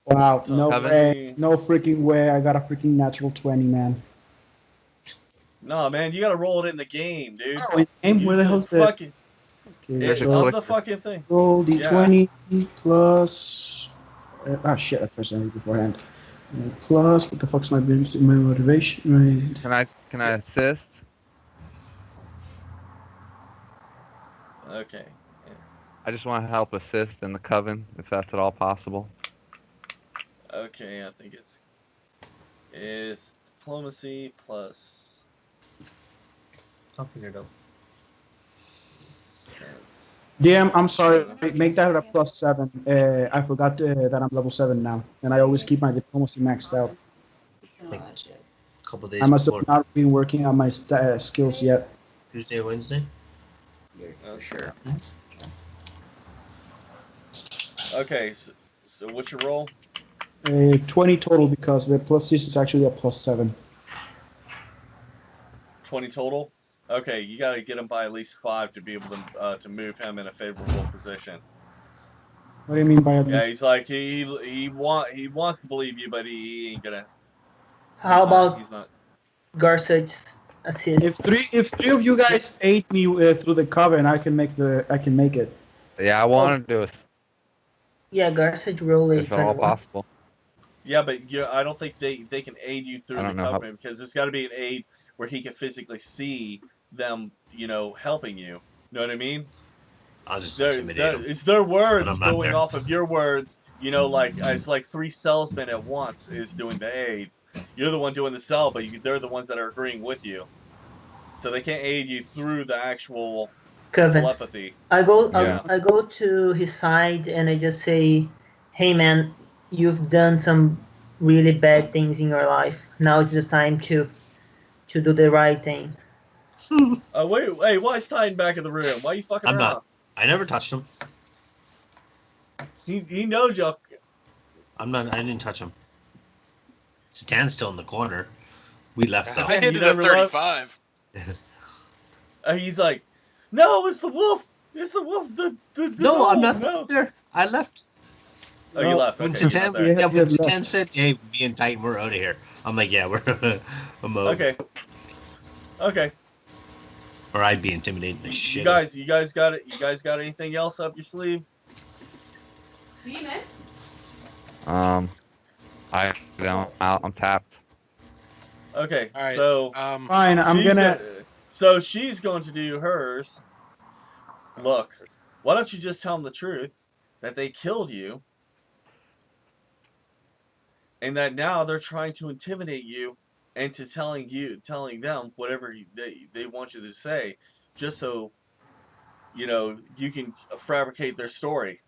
Wow, no Kevin? way, no freaking way! I got a freaking natural 20, man. No, man, you gotta roll it in the game, dude. Oh, in game, where the hell's that? fucking Okay, it, a on clicker. the fucking thing. roll d20 plus. Shit! I pressed it beforehand. Plus, what the fuck's my motivation? Can I assist? Okay. I just want to help assist in the coven, if that's at all possible. Okay, I think it's diplomacy plus I'll figure it out. sense. DM, I'm sorry. Make that a +7. I forgot that I'm level 7 now, and I always keep my diplomacy maxed out. I think that's it. A couple days I must before have not been working on my skills yet. Tuesday or Wednesday. For sure. Yes. Okay, so what's your roll? 20 total because the +6 is actually a +7. 20 total. Okay, you gotta get him by at least 5 to be able to move him in a favorable position. What do you mean by at Yeah, least? he's like he wants to believe you, but he ain't gonna. How about He's not. Garce's assist? If three of you guys aid me through the coven, I can make it. Yeah, I want to do it Yeah, Garce roll a if at all 21. possible. Yeah, but I don't think they can aid you through I the don't know how- covenant because it's got to be an aid where he can physically see them, helping you. Know what I mean? I'll just intimidate him. It's their words But I'm not going there. off of your words. Like it's like 3 salesmen at once is doing the aid. You're the one doing the sell, but they're the ones that are agreeing with you. So they can't aid you through the actual Coven. telepathy. I go Yeah. I go to his side and I just say, "Hey man, you've done some really bad things in your life. Now is the time to do the right thing." Wait, why is Titan back in the room? Why are you fucking I'm around? not. I never touched him. He knows y'all. I didn't touch him. Satan's still in the corner. We left Yeah. though. I hit You it at never left? 35. He's like, no, it's the wolf. It's the wolf. The No, dog. I'm not No. there. I left. Oh, you left. When Okay, you're not Satan, there. Yeah, when yeah, Satan left. said, "Hey, me and Titan, we're out of here," I'm like, "Yeah, we're." I'm out. Okay. Okay. Or I'd be intimidating the shit. You guys got it. You guys got anything else up your sleeve? I don't. I'm tapped. Okay. All right. So Fine, I'm she's gonna. so she's going to do hers. Look, why don't you just tell them the truth that they killed you, and that now they're trying to intimidate you into telling them whatever they want you to say, just so you can fabricate their story.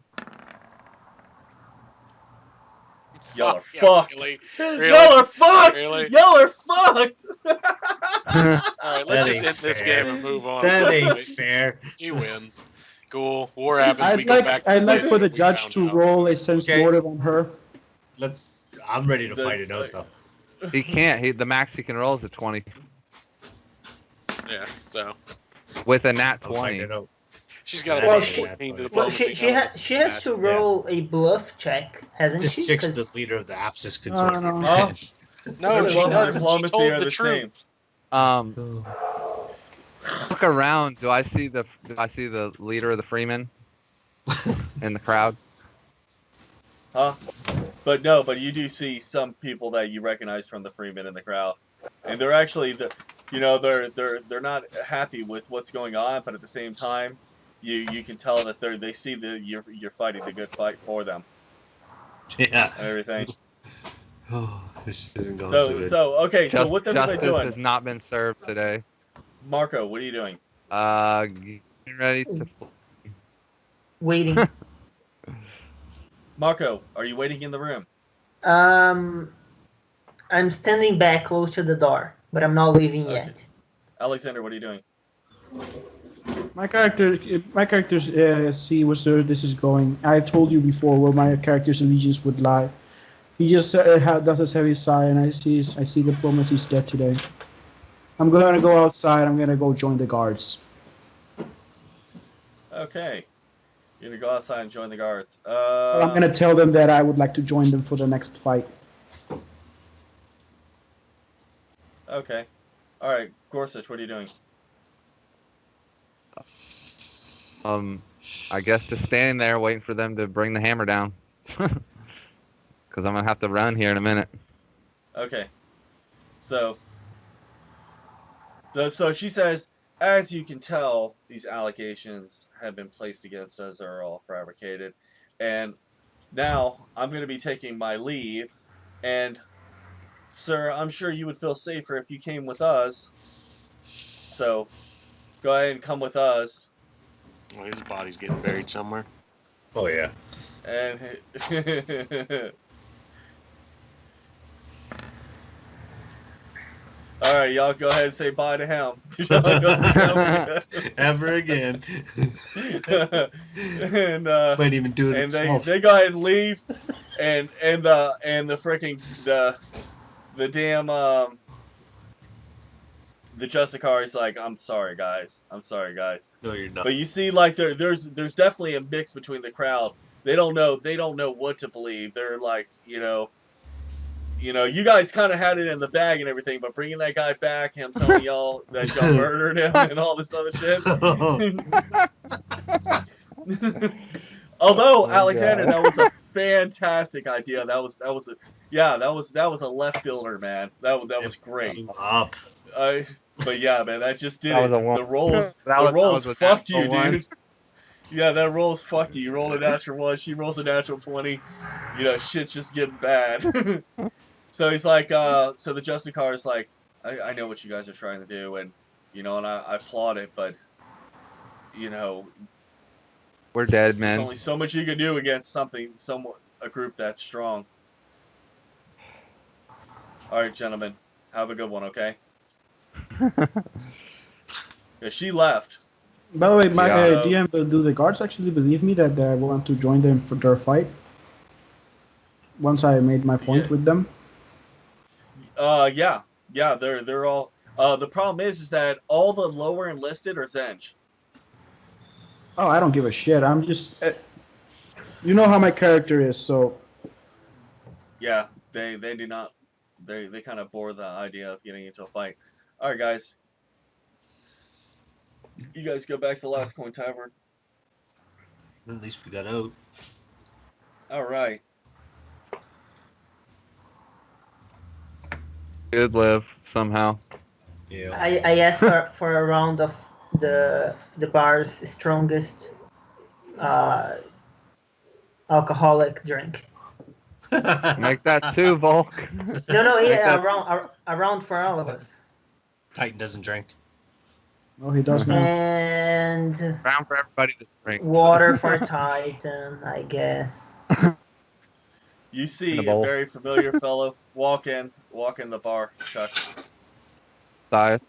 Y'all are Yeah, fucked. Really? Y'all are fucked. Really? Y'all are fucked. All right, That let's ain't just end this fair. game and move on. That ain't fair. He wins. Cool. War happens. we I'd go like back. I'd like to for the we judge found to out. roll a sense Okay. motive on her. I'm ready to fight it out though. He can't. The max he can roll is a 20 Yeah. So with a nat I'll fight 20. it out. she's got Well, a she- 14 to the Well, diplomacy. she has to roll a bluff check, hasn't This she? chick's 'Cause- the leader of the Apsis No, Consortium. no. Huh? No, Their she bluff and doesn't. She diplomacy told are the the truth. Look around. Do I see the leader of the Freeman? in the crowd. Huh? But no, but you do see some people that you recognize from the Freeman in the crowd, and they're actually they're not happy with what's going on, but at the same time, you can tell that they see that you're fighting the good fight for them Yeah. and everything. Oh, this isn't going so good. Okay, so what's everybody Justice doing? has not been served today. Marco, what are you doing? Getting ready to. Waiting. Marco, are you waiting in the room? I'm standing back close to the door, but I'm not leaving Okay. yet. Alexander, what are you doing? My character, see where this is going. I told you before where my character's allegiance would lie. He just does his heavy sigh, and I see diplomacy's dead today. I'm gonna go outside. I'm gonna go join the guards. Okay, you're gonna go outside and join the guards. But I'm gonna tell them that I would like to join them for the next fight. Okay, all right, Gorsuch, what are you doing? I guess just standing there waiting for them to bring the hammer down. Because I'm gonna have to run here in a minute. Okay, so she says, as you can tell, these allegations have been placed against us are all fabricated, and now I'm going to be taking my leave, and sir, I'm sure you would feel safer if you came with us, so go ahead and come with us. Well, his body's getting buried somewhere. Oh yeah. And all right, y'all go ahead and say bye to him. Y'all go sit down. Ever again. And Might even do it and himself. they go ahead and leave, and the freaking the damn the Justicar is like, I'm sorry guys. No, you're not. But you see, like there's definitely a mix between the crowd. They don't know what to believe. They're like, you guys kind of had it in the bag and everything, but bringing that guy back, him telling y'all that y'all murdered him and all this other shit. Although Alexander, that was a fantastic idea. That was a left fielder, man. That was great. Up. But yeah, man, that just did That it. was a one. The rolls That was a fucked you, natural one. dude. Yeah, that rolls fucked you. You roll a natural 1, she rolls a natural 20. Shit's just getting bad. So he's like, so the Justicar is like, I know what you guys are trying to do, and and I applaud it, but We're dead, there's man. only so much you can do against a group that's strong. All right, gentlemen, have a good one, okay? Yeah, she left. By the way, my Yeah. DM, do the guards actually believe me that I want to join them for their fight? Once I made my point Yeah. with them. Yeah, they're all. The problem is that all the lower enlisted are Zenj. Oh, I don't give a shit. I'm just, you know how my character is, so. Yeah, they do not. They kind of bore the idea of getting into a fight. All right, guys. You guys go back to the Last Coin Tavern. At least we got out. All right. Did live somehow. Yeah. I asked for a round of the bar's strongest alcoholic drink. Make that 2, Volk. No, Make yeah, that- a round for all of us. Titan doesn't drink. No, he does not. And Round for everybody to drink. water for Titan, I guess. You see In a a bowl. very familiar fellow walk in the bar, Chuck. Matthias.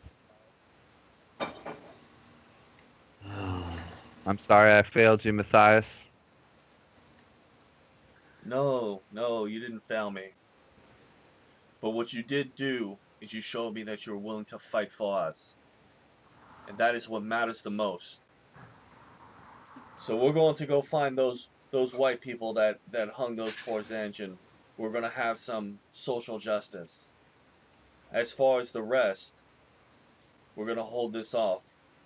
I'm sorry I failed you, Matthias. No, you didn't fail me. But what you did do is you showed me that you were willing to fight for us. And that is what matters the most. So we're going to go find those white people that hung those poor Zenj, and we're going to have some social justice. As far as the rest, we're going to hold this off,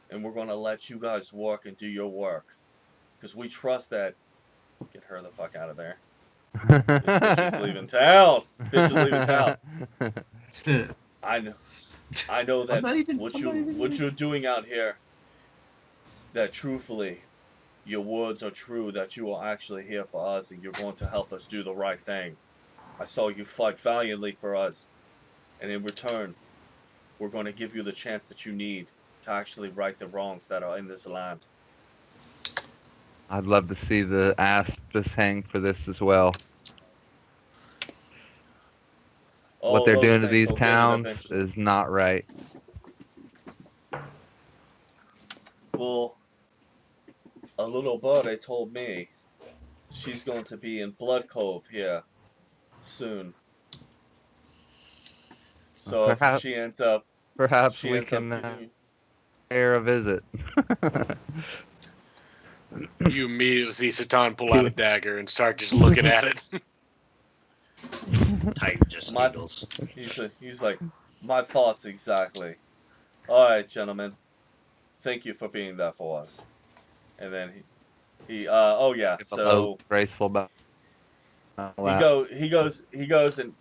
and we're going to let you guys work and do your work. because we trust that. Get her the fuck out of there. This bitch is leaving town. Bitch is leaving town. I know that what you're doing out here, that truthfully, your words are true, that you are actually here for us and you're going to help us do the right thing. I saw you fight valiantly for us, and in return, we're going to give you the chance that you need to actually right the wrongs that are in this land. I'd love to see the Aspis hang for this as well. All What they're those doing to things these will get it towns eventually. is not right. Well, a little birdie told me she's going to be in Blood Cove here soon. So if Perhaps- she ends up, Perhaps she we ends up can getting, pay her a visit. You immediately see Satan pull out a dagger and start just looking at it. Titan just My- giggles. he's like, my thoughts exactly. All right, gentlemen, thank you for being there for us. And then oh yeah, Give a so low, graceful bow. he goes and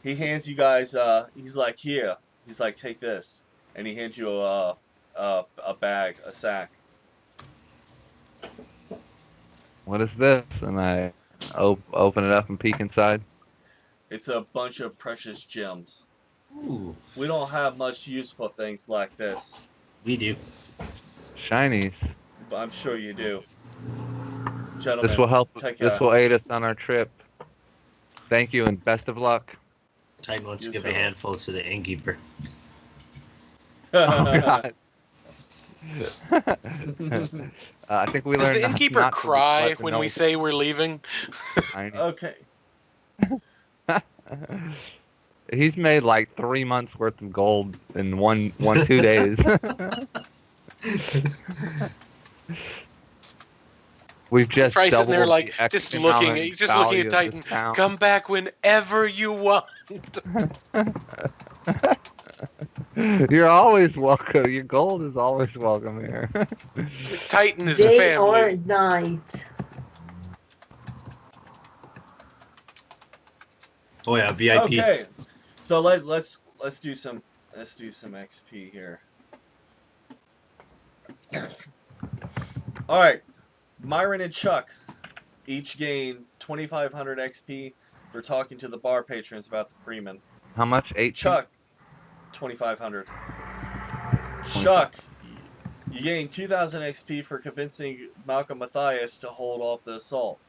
he hands you guys he's like, here, he's like, take this, and he hands you a bag, a sack. What is this? And I open it up and peek inside. It's a bunch of precious gems. Ooh, We don't have much use for things like this, we do. Shinies. but I'm sure you do. Gentlemen, This will help. take This care. will aid us on our trip. Thank you and best of luck. Titan wants to You give too. a handful to the innkeeper. Oh God. I think we Does learned the innkeeper not to cry let the when we gnolls say we're leaving? shiny. Okay. He's made like 3 months worth of gold in 2 days. We've just Probably sitting there doubled like, the just economic just looking value at of Titan. this town. Come back whenever you want. You're always welcome. Your gold is always welcome here. Titan is Day or family. night. Oh yeah, VIP. Okay. So let's do some XP here. All right. Myron and Chuck each gain 2,500 XP for talking to the bar patrons about the Freeman. How much? 18? Chuck, 2,500. Chuck, you gain 2,000 XP for convincing Malcolm Matthias to hold off the assault.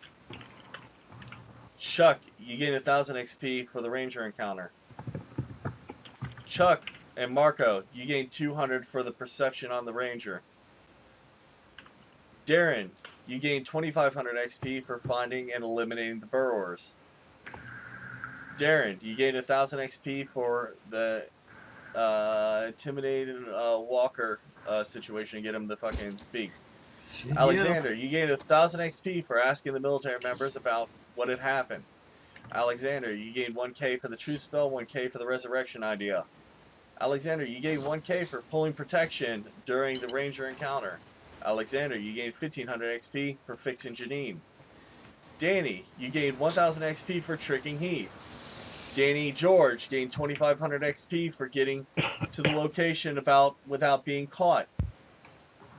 Chuck, you gain 1,000 XP for the Ranger encounter. Chuck and Marco, you gain 200 for the perception on the Ranger. Darren, you gain 2,500 XP for finding and eliminating the burrowers. Darren, you gain 1,000 XP for the intimidated Walker situation, get him to fucking speak. Alexander, you gain 1,000 XP for asking the military members about what had happened. Alexander, you gain 1K for the truth spell, 1K for the resurrection idea. Alexander, you gain 1K for pulling protection during the Ranger encounter. Alexander, you gain 1,500 XP for fixing Janine. Danny, you gain 1,000 XP for tricking Heath. Danny George gained 2,500 XP for getting to the location without being caught.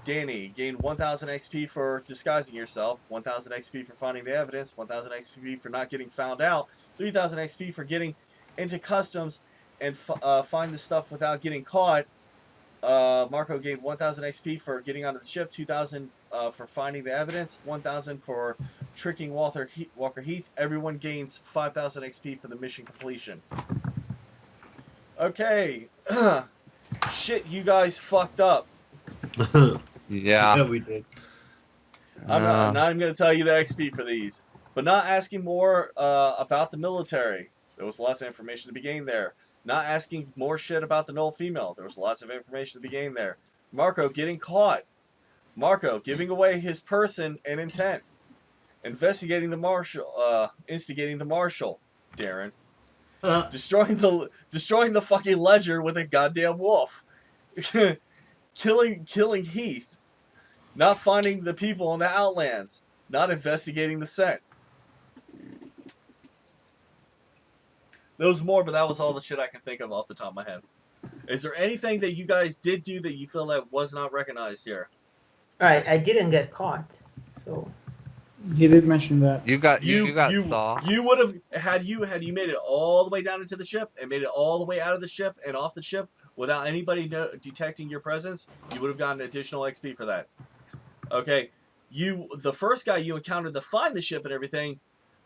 Danny gained 1,000 XP for disguising yourself, 1,000 XP for finding the evidence, 1,000 XP for not getting found out, 3,000 XP for getting into customs and find the stuff without getting caught. Marco gained 1,000 XP for getting onto the ship, 2,000 for finding the evidence, 1,000 for tricking Walker Heath. Everyone gains 5,000 XP for the mission completion. Okay. Shit, you guys fucked up. Yeah. we did. I'm not even going to tell you the XP for these. But not asking more about the military. There was lots of information to be gained there. Not asking more shit about the null female. There was lots of information to be gained there. Marco getting caught. Marco giving away his person and intent. Investigating the marshal. Instigating the marshal. Darren. Destroying the fucking ledger with a goddamn wolf. Killing Heath. not finding the people on the Outlands, not investigating the set. There was more, but that was all the shit I can think of off the top of my head. Is there anything that you guys did do that you feel that was not recognized here? Alright, I didn't get caught. So He did mention that. You got saw. You would have had you made it all the way down into the ship and made it all the way out of the ship and off the ship without anybody detecting your presence. You would have gotten additional XP for that. Okay, the first guy you encountered to find the ship and everything.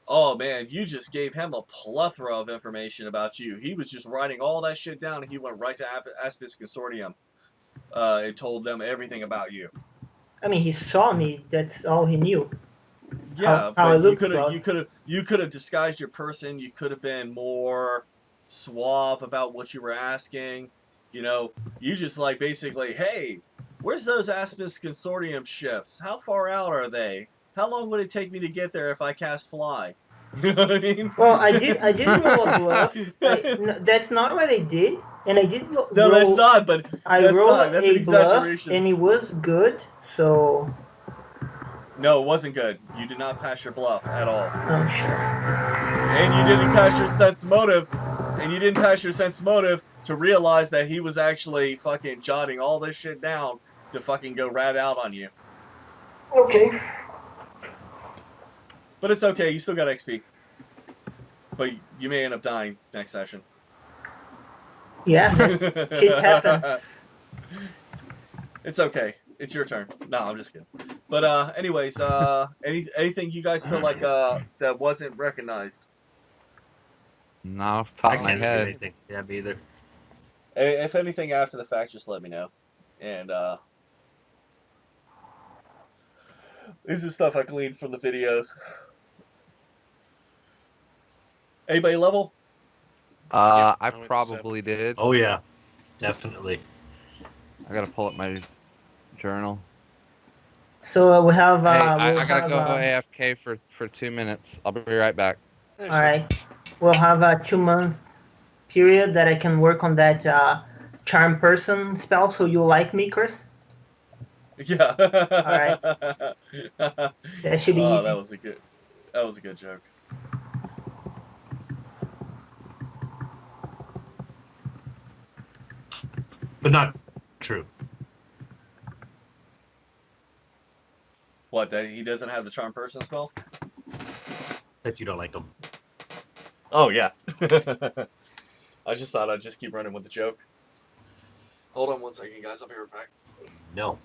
Oh man, you just gave him a plethora of information about you. He was just writing all that shit down, and he went right to Aspis Consortium. It told them everything about you. I mean, he saw me. That's all he knew. Yeah, how I but looked, you could have disguised your person. You could have been more suave about what you were asking. You know, you just like basically, hey, where's those Aspis Consortium ships? How far out are they? How long would it take me to get there if I cast fly? You know what I mean? Well, I did roll a bluff. That's not what I did, and I did roll. No, that's not. But I that's rolled not. That's a an exaggeration. bluff, and it was good. So. No, it wasn't good. You did not pass your bluff at all. I'm sure. And you didn't pass your sense motive. And you didn't pass your sense motive to realize that he was actually fucking jotting all this shit down to fucking go rat out on you. Okay. But it's okay, you still got XP. But you may end up dying next session. Yeah, shit happens. It's okay. It's your turn. No, I'm just kidding. But anyways, anything you guys feel like that wasn't recognized? No, off the top I of my can't do head. anything. Yeah, me either. If anything after the fact, just let me know. And this is stuff I gleaned from the videos. Anybody level? Yeah, I I went to probably did. Oh yeah, definitely. I gotta pull up my journal. So we have. Hey, I gotta go AFK for 2 minutes. I'll be right back. All right, we'll have a 2-month period that I can work on that charm person spell. So you like me, Chris? Yeah. Alright. That should be easy. That was a good joke. But not true. What, that he doesn't have the charm person spell? That you don't like them. Oh yeah. I just thought I'd just keep running with the joke. Hold on one second, guys. I'll be right back. No.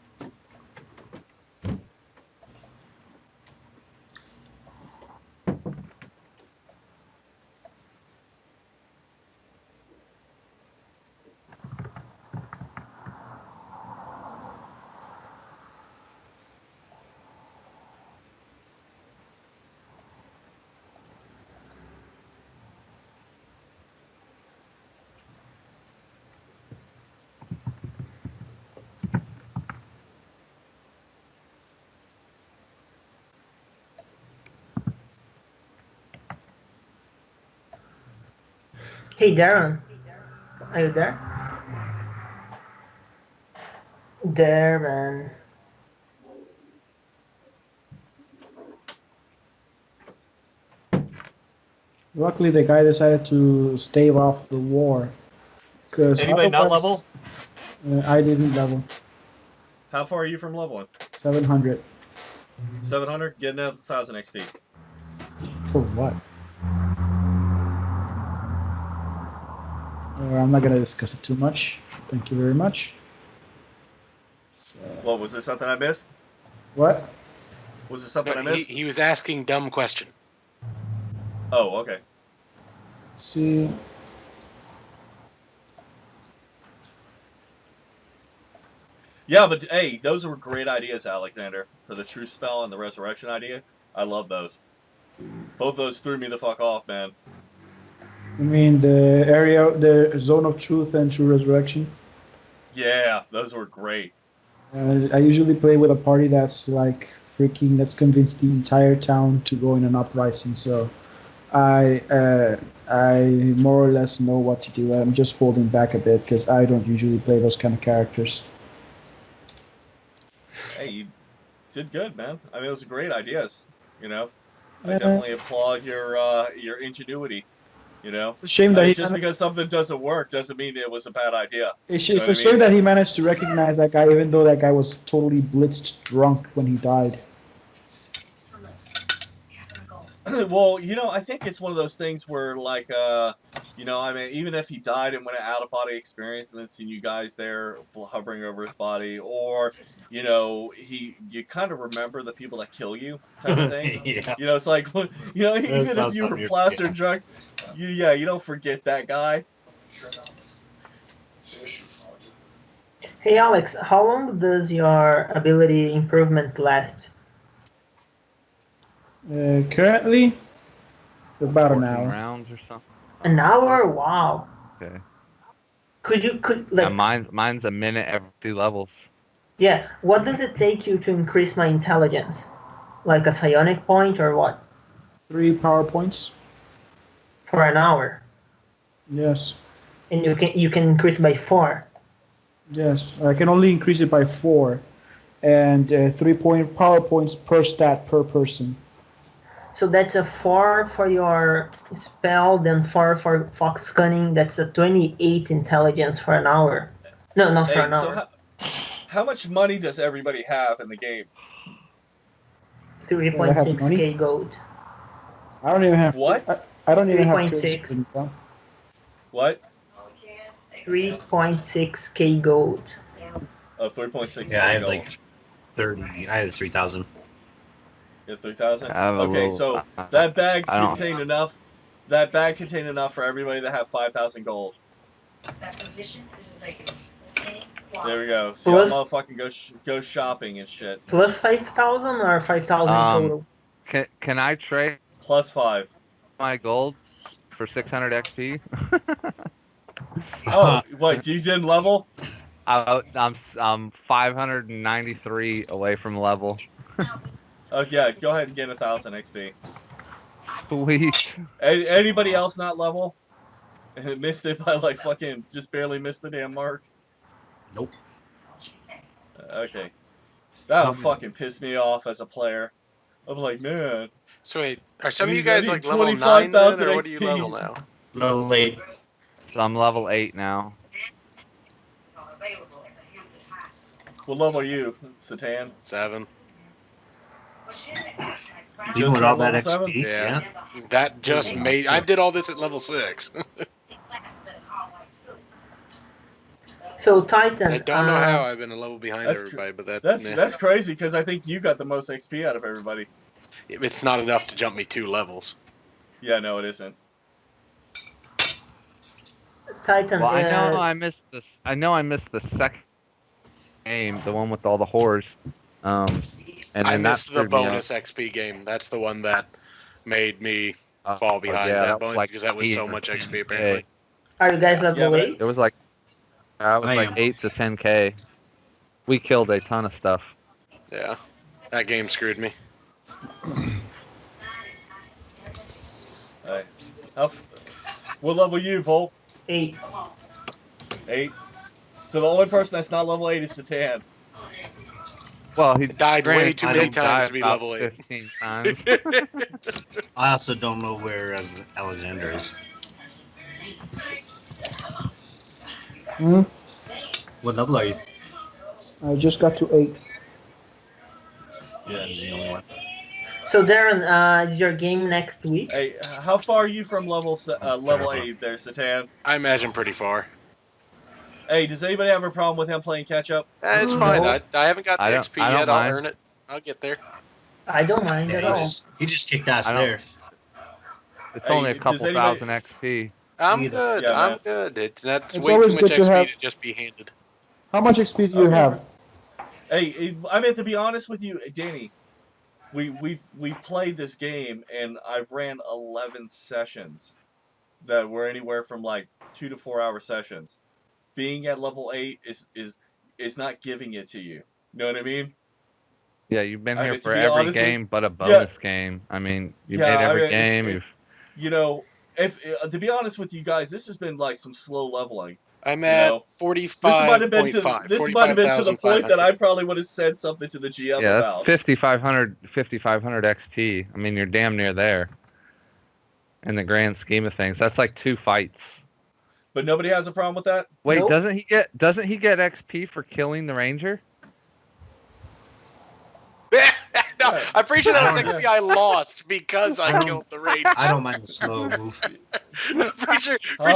Hey, Darren. Are you there? Darren. Luckily, the guy decided to stave off the war. Anybody not level? I didn't level. How far are you from leveling? 700. 700? Get another 1,000 XP. For what? I'm not going to discuss it too much. Thank you very much. So, What, was there something I missed? what? Was there something I No, missed? he was asking dumb question. Oh, okay. Let's see. Yeah, but hey, those were great ideas, Alexander, for the truth spell and the resurrection idea. I love those. Both those threw me the fuck off, man. I mean, the area, the zone of truth and true resurrection. Yeah, those were great. I usually play with a party that's like freaking, that's convinced the entire town to go in an uprising. So I more or less know what to do. I'm just holding back a bit because I don't usually play those kind of characters. Hey, did good, man. I mean, it was great ideas. You know, I Yeah. definitely applaud your ingenuity. You know, It's a shame I that mean, he. just because something doesn't work doesn't mean it was a bad idea. It's, You know it's what a I shame mean? that he managed to recognize that guy, even though that guy was totally blitzed drunk when he died. Well, you know, I think it's one of those things where, like, you know, I mean, even if he died and went an out of body experience, and then seeing you guys there hovering over his body, or you know, you kind of remember the people that kill you, type of thing. Yeah, You know, it's like, you know, that's even not if you were something you're plastered drunk, you don't forget that guy. Hey Alex, how long does your ability improvement last? Currently, about an 14 hour. rounds or something. An hour? Wow. Okay. Could Yeah, like mine's a minute every 2 levels. yeah? What does it take you to increase my intelligence? Like a psionic point or what? 3 PowerPoints. For an hour, Yes. and you can increase by 4. Yes. I can only increase it by 4, and 3 PowerPoints per stat per person. So that's a 4 for your spell, then 4 for fox cunning. That's a 28 intelligence for an hour. No, not for Hey, an so hour. how much money does everybody have in the game? I have money. 3.6k gold. I don't even have. What? I don't even have 3.6. currency income. What? 3.6k gold. 3.6 yeah. I have gold. like 30. I have 3,000. You have 3,000. I have a Okay, little- so that bag I don't- contained enough. That bag contained enough for everybody to have 5,000 gold. There we go. See, I'll Plus- motherfucking go shopping and shit. Plus 5,000 or 5,000 total? Can I trade Plus 5. my gold for 600 XP? Oh, wait, you didn't level? I'm 593 away from level. Oh yeah, go ahead and get 1,000 XP. Sweet. Anybody else not level? Missed it by like fucking just barely missed the damn mark. Nope. Okay, that would Um, fucking piss me off as a player. I'm like, man, So wait, are some I of you need- I guys need like level 9 then, 25,000 or what do you XP. level now? Level late. So I'm level 8 now. what level are you, Satan? 7. Even with all that level 7? XP. Yeah. That just made. I did all this at level 6. So Titan. I don't know how I've been a level behind That's everybody, but That's nah. that's crazy because I think you got the most XP out of everybody. It's not enough to jump me 2 levels. Yeah, no, it isn't. Titan. Well, I know I missed this. I know I missed the second game, the one with all the whores. And I then that missed the screwed me up. bonus XP game. That's the one that made me fall behind yeah, that that was bonus like because that was so 8 or much XP 10K. apparently. Are you guys level Yeah, but 8? It was like I was I like am. 8 to 10K. We killed a ton of stuff. Yeah, that game screwed me. Alright. What level are you, Volt? 8. 8. So the only person that's not level 8 is Satan. Well, he Died way granted, too he many did times die to be about level 8. 15 times. I also don't know where Alexander is. Hmm? What level are you? I just got to 8. Yeah. He's the only one. So Darren, is your game next week? Hey, how far are you from level 8 there, Satan? I imagine pretty far. Hey, does anybody have a problem with him playing catch up? It's fine. No. I haven't got the I don't- XP I don't yet. I'll mind. earn it. I'll get there. I don't mind at Yeah, all. he just kicked ass I don't- there. It's Hey, only a does couple anybody- thousand XP. I'm Either. good. Yeah, I'm man. good. That's It's way always too much good to XP have- to just be handed. How much XP do you Okay. have? Hey, I mean, to be honest with you, Danny, we've played this game and I've ran 11 sessions that were anywhere from like 2 to 4 hour sessions. Being at level 8 is not giving it to you. You know what I mean? Yeah, you've been I here mean, to for be every honest with- game but a bonus game. I mean, you Yeah, made I every mean, game. you know, if to be honest with you guys, this has been like some slow leveling. I'm You at know? 45.5. This might have been to the point that I probably would have said something to the GM Yeah, that's about. 5,500 XP. I mean, you're damn near there. In the grand scheme of things, that's like 2 fights. But nobody has a problem with that? Wait, Nope. doesn't he get XP for killing the ranger? No, Yeah. I'm pretty sure that was Yeah. XP I lost because I killed the ranger. I don't mind the slow move. pretty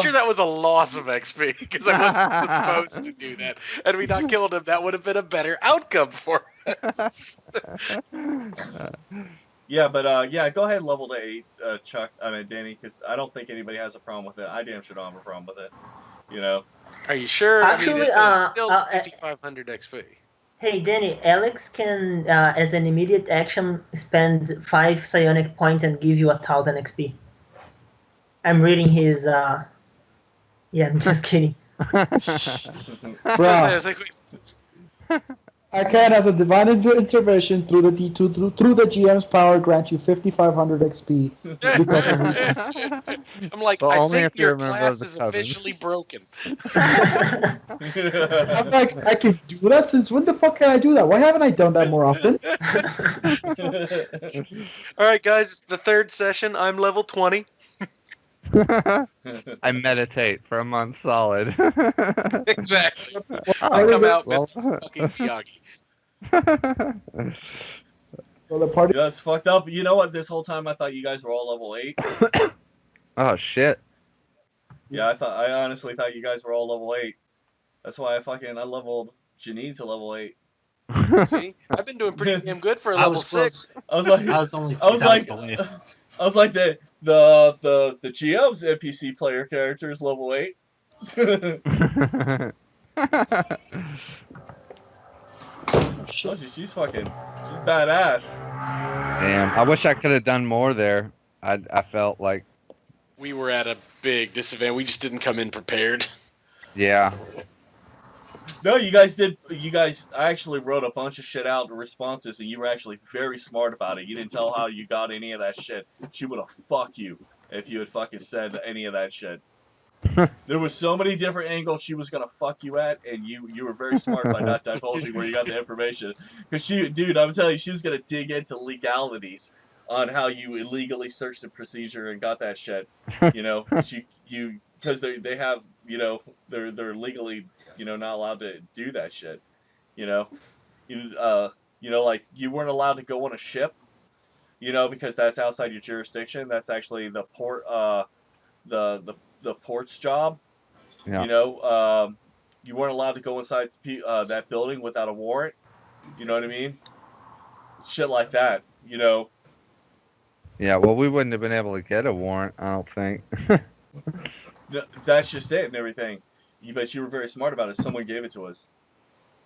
sure that was a loss of XP because I wasn't supposed to do that. Had we not killed him, that would have been a better outcome for us. Yeah, but yeah, go ahead and level to 8, Chuck. I mean, Danny, because I don't think anybody has a problem with it. I damn sure don't have a problem with it. You know. Are you sure? Actually, it's still 5,500 XP. Hey, Danny, Alex can, as an immediate action, spend 5 psionic points and give you 1,000 XP. I'm reading his. Yeah, I'm just kidding. Bruh. I was like, wait, I can, as a divine intervention through the through the GM's power, grant you 5,500 XP. Because of weakness. I'm like, Well, I only think if you your remember class the is coven. officially broken. I'm like, I can do that? Since when the fuck can I do that? Why haven't I done that more often? All right, guys, the third session. I'm level 20. I meditate for a month solid. Exactly. How I did come it- out Mr. fucking Miyagi. Well, the party. Yeah, it's fucked up. You know what? This whole time I thought you guys were all level 8. Oh shit. Yeah, I honestly thought you guys were all level 8. That's why I leveled Janine to level 8. See, I've been doing pretty damn good for a I level was 6. close. I was like, I was only I was like, 2,000 away. I was like the GM's NPC player character is level 8. Oh, she's badass. Damn, I wish I could have done more there. I felt like, We were at a big disadvantage. We just didn't come in prepared. yeah. No, you guys did. I actually wrote a bunch of shit out in responses, and you were actually very smart about it. You didn't tell how you got any of that shit. She would have fucked you if you had fucking said any of that shit. There was so many different angles she was gonna fuck you at, and you were very smart by not divulging where you got the information. Because dude, I'm telling you, she was gonna dig into legalities on how you illegally searched the procedure and got that shit. You know, because they have, you know, they're legally, you know, not allowed to do that shit. You know, like you weren't allowed to go on a ship. You know, because that's outside your jurisdiction. That's actually the port, the port's job. Yeah. You know, you weren't allowed to go inside that building without a warrant. You know what I mean? Shit like that. You know. Yeah, well, we wouldn't have been able to get a warrant, I don't think. That's just it and everything. But you were very smart about it. Someone gave it to us.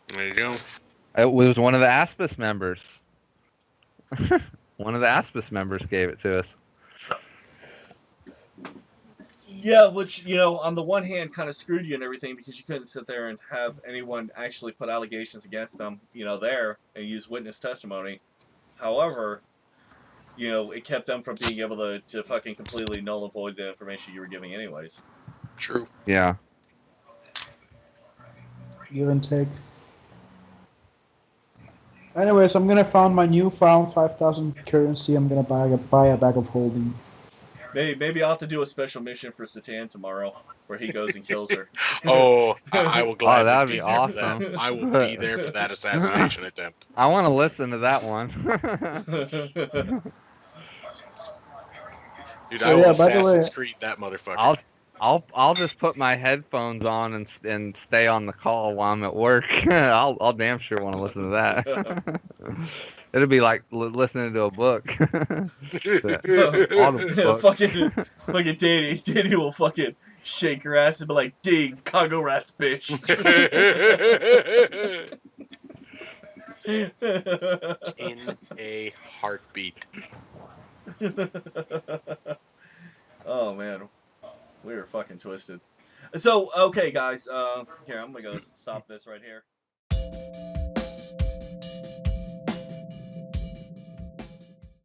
There you go. It was one of the Aspis members. One of the Aspis members gave it to us. Yeah, which, you know, on the one hand kind of screwed you and everything because you couldn't sit there and have anyone actually put allegations against them, you know, there and use witness testimony. However, you know, it kept them from being able to fucking completely null and void the information you were giving anyways. True. Yeah. Give and take. Anyways, I'm gonna found my newfound 5,000 currency. I'm gonna buy a bag of holding. Maybe I'll have to do a special mission for Satan tomorrow where he goes and kills her. Oh, I will gladly that'd be there for awesome. that. I will be there for that assassination attempt. I want to listen to that one. Dude, Oh, I will yeah, by the way- Assassin's Creed that motherfucker. I'll just put my headphones on and stay on the call while I'm at work. I'll damn sure want to listen to that. It'll be like listening to a book. Audible book. fucking Danny will fucking shake her ass and be like, "Dig, Congo rats, bitch." In a heartbeat. Oh man, we were fucking twisted. So okay, guys, here I'm gonna go stop this right here.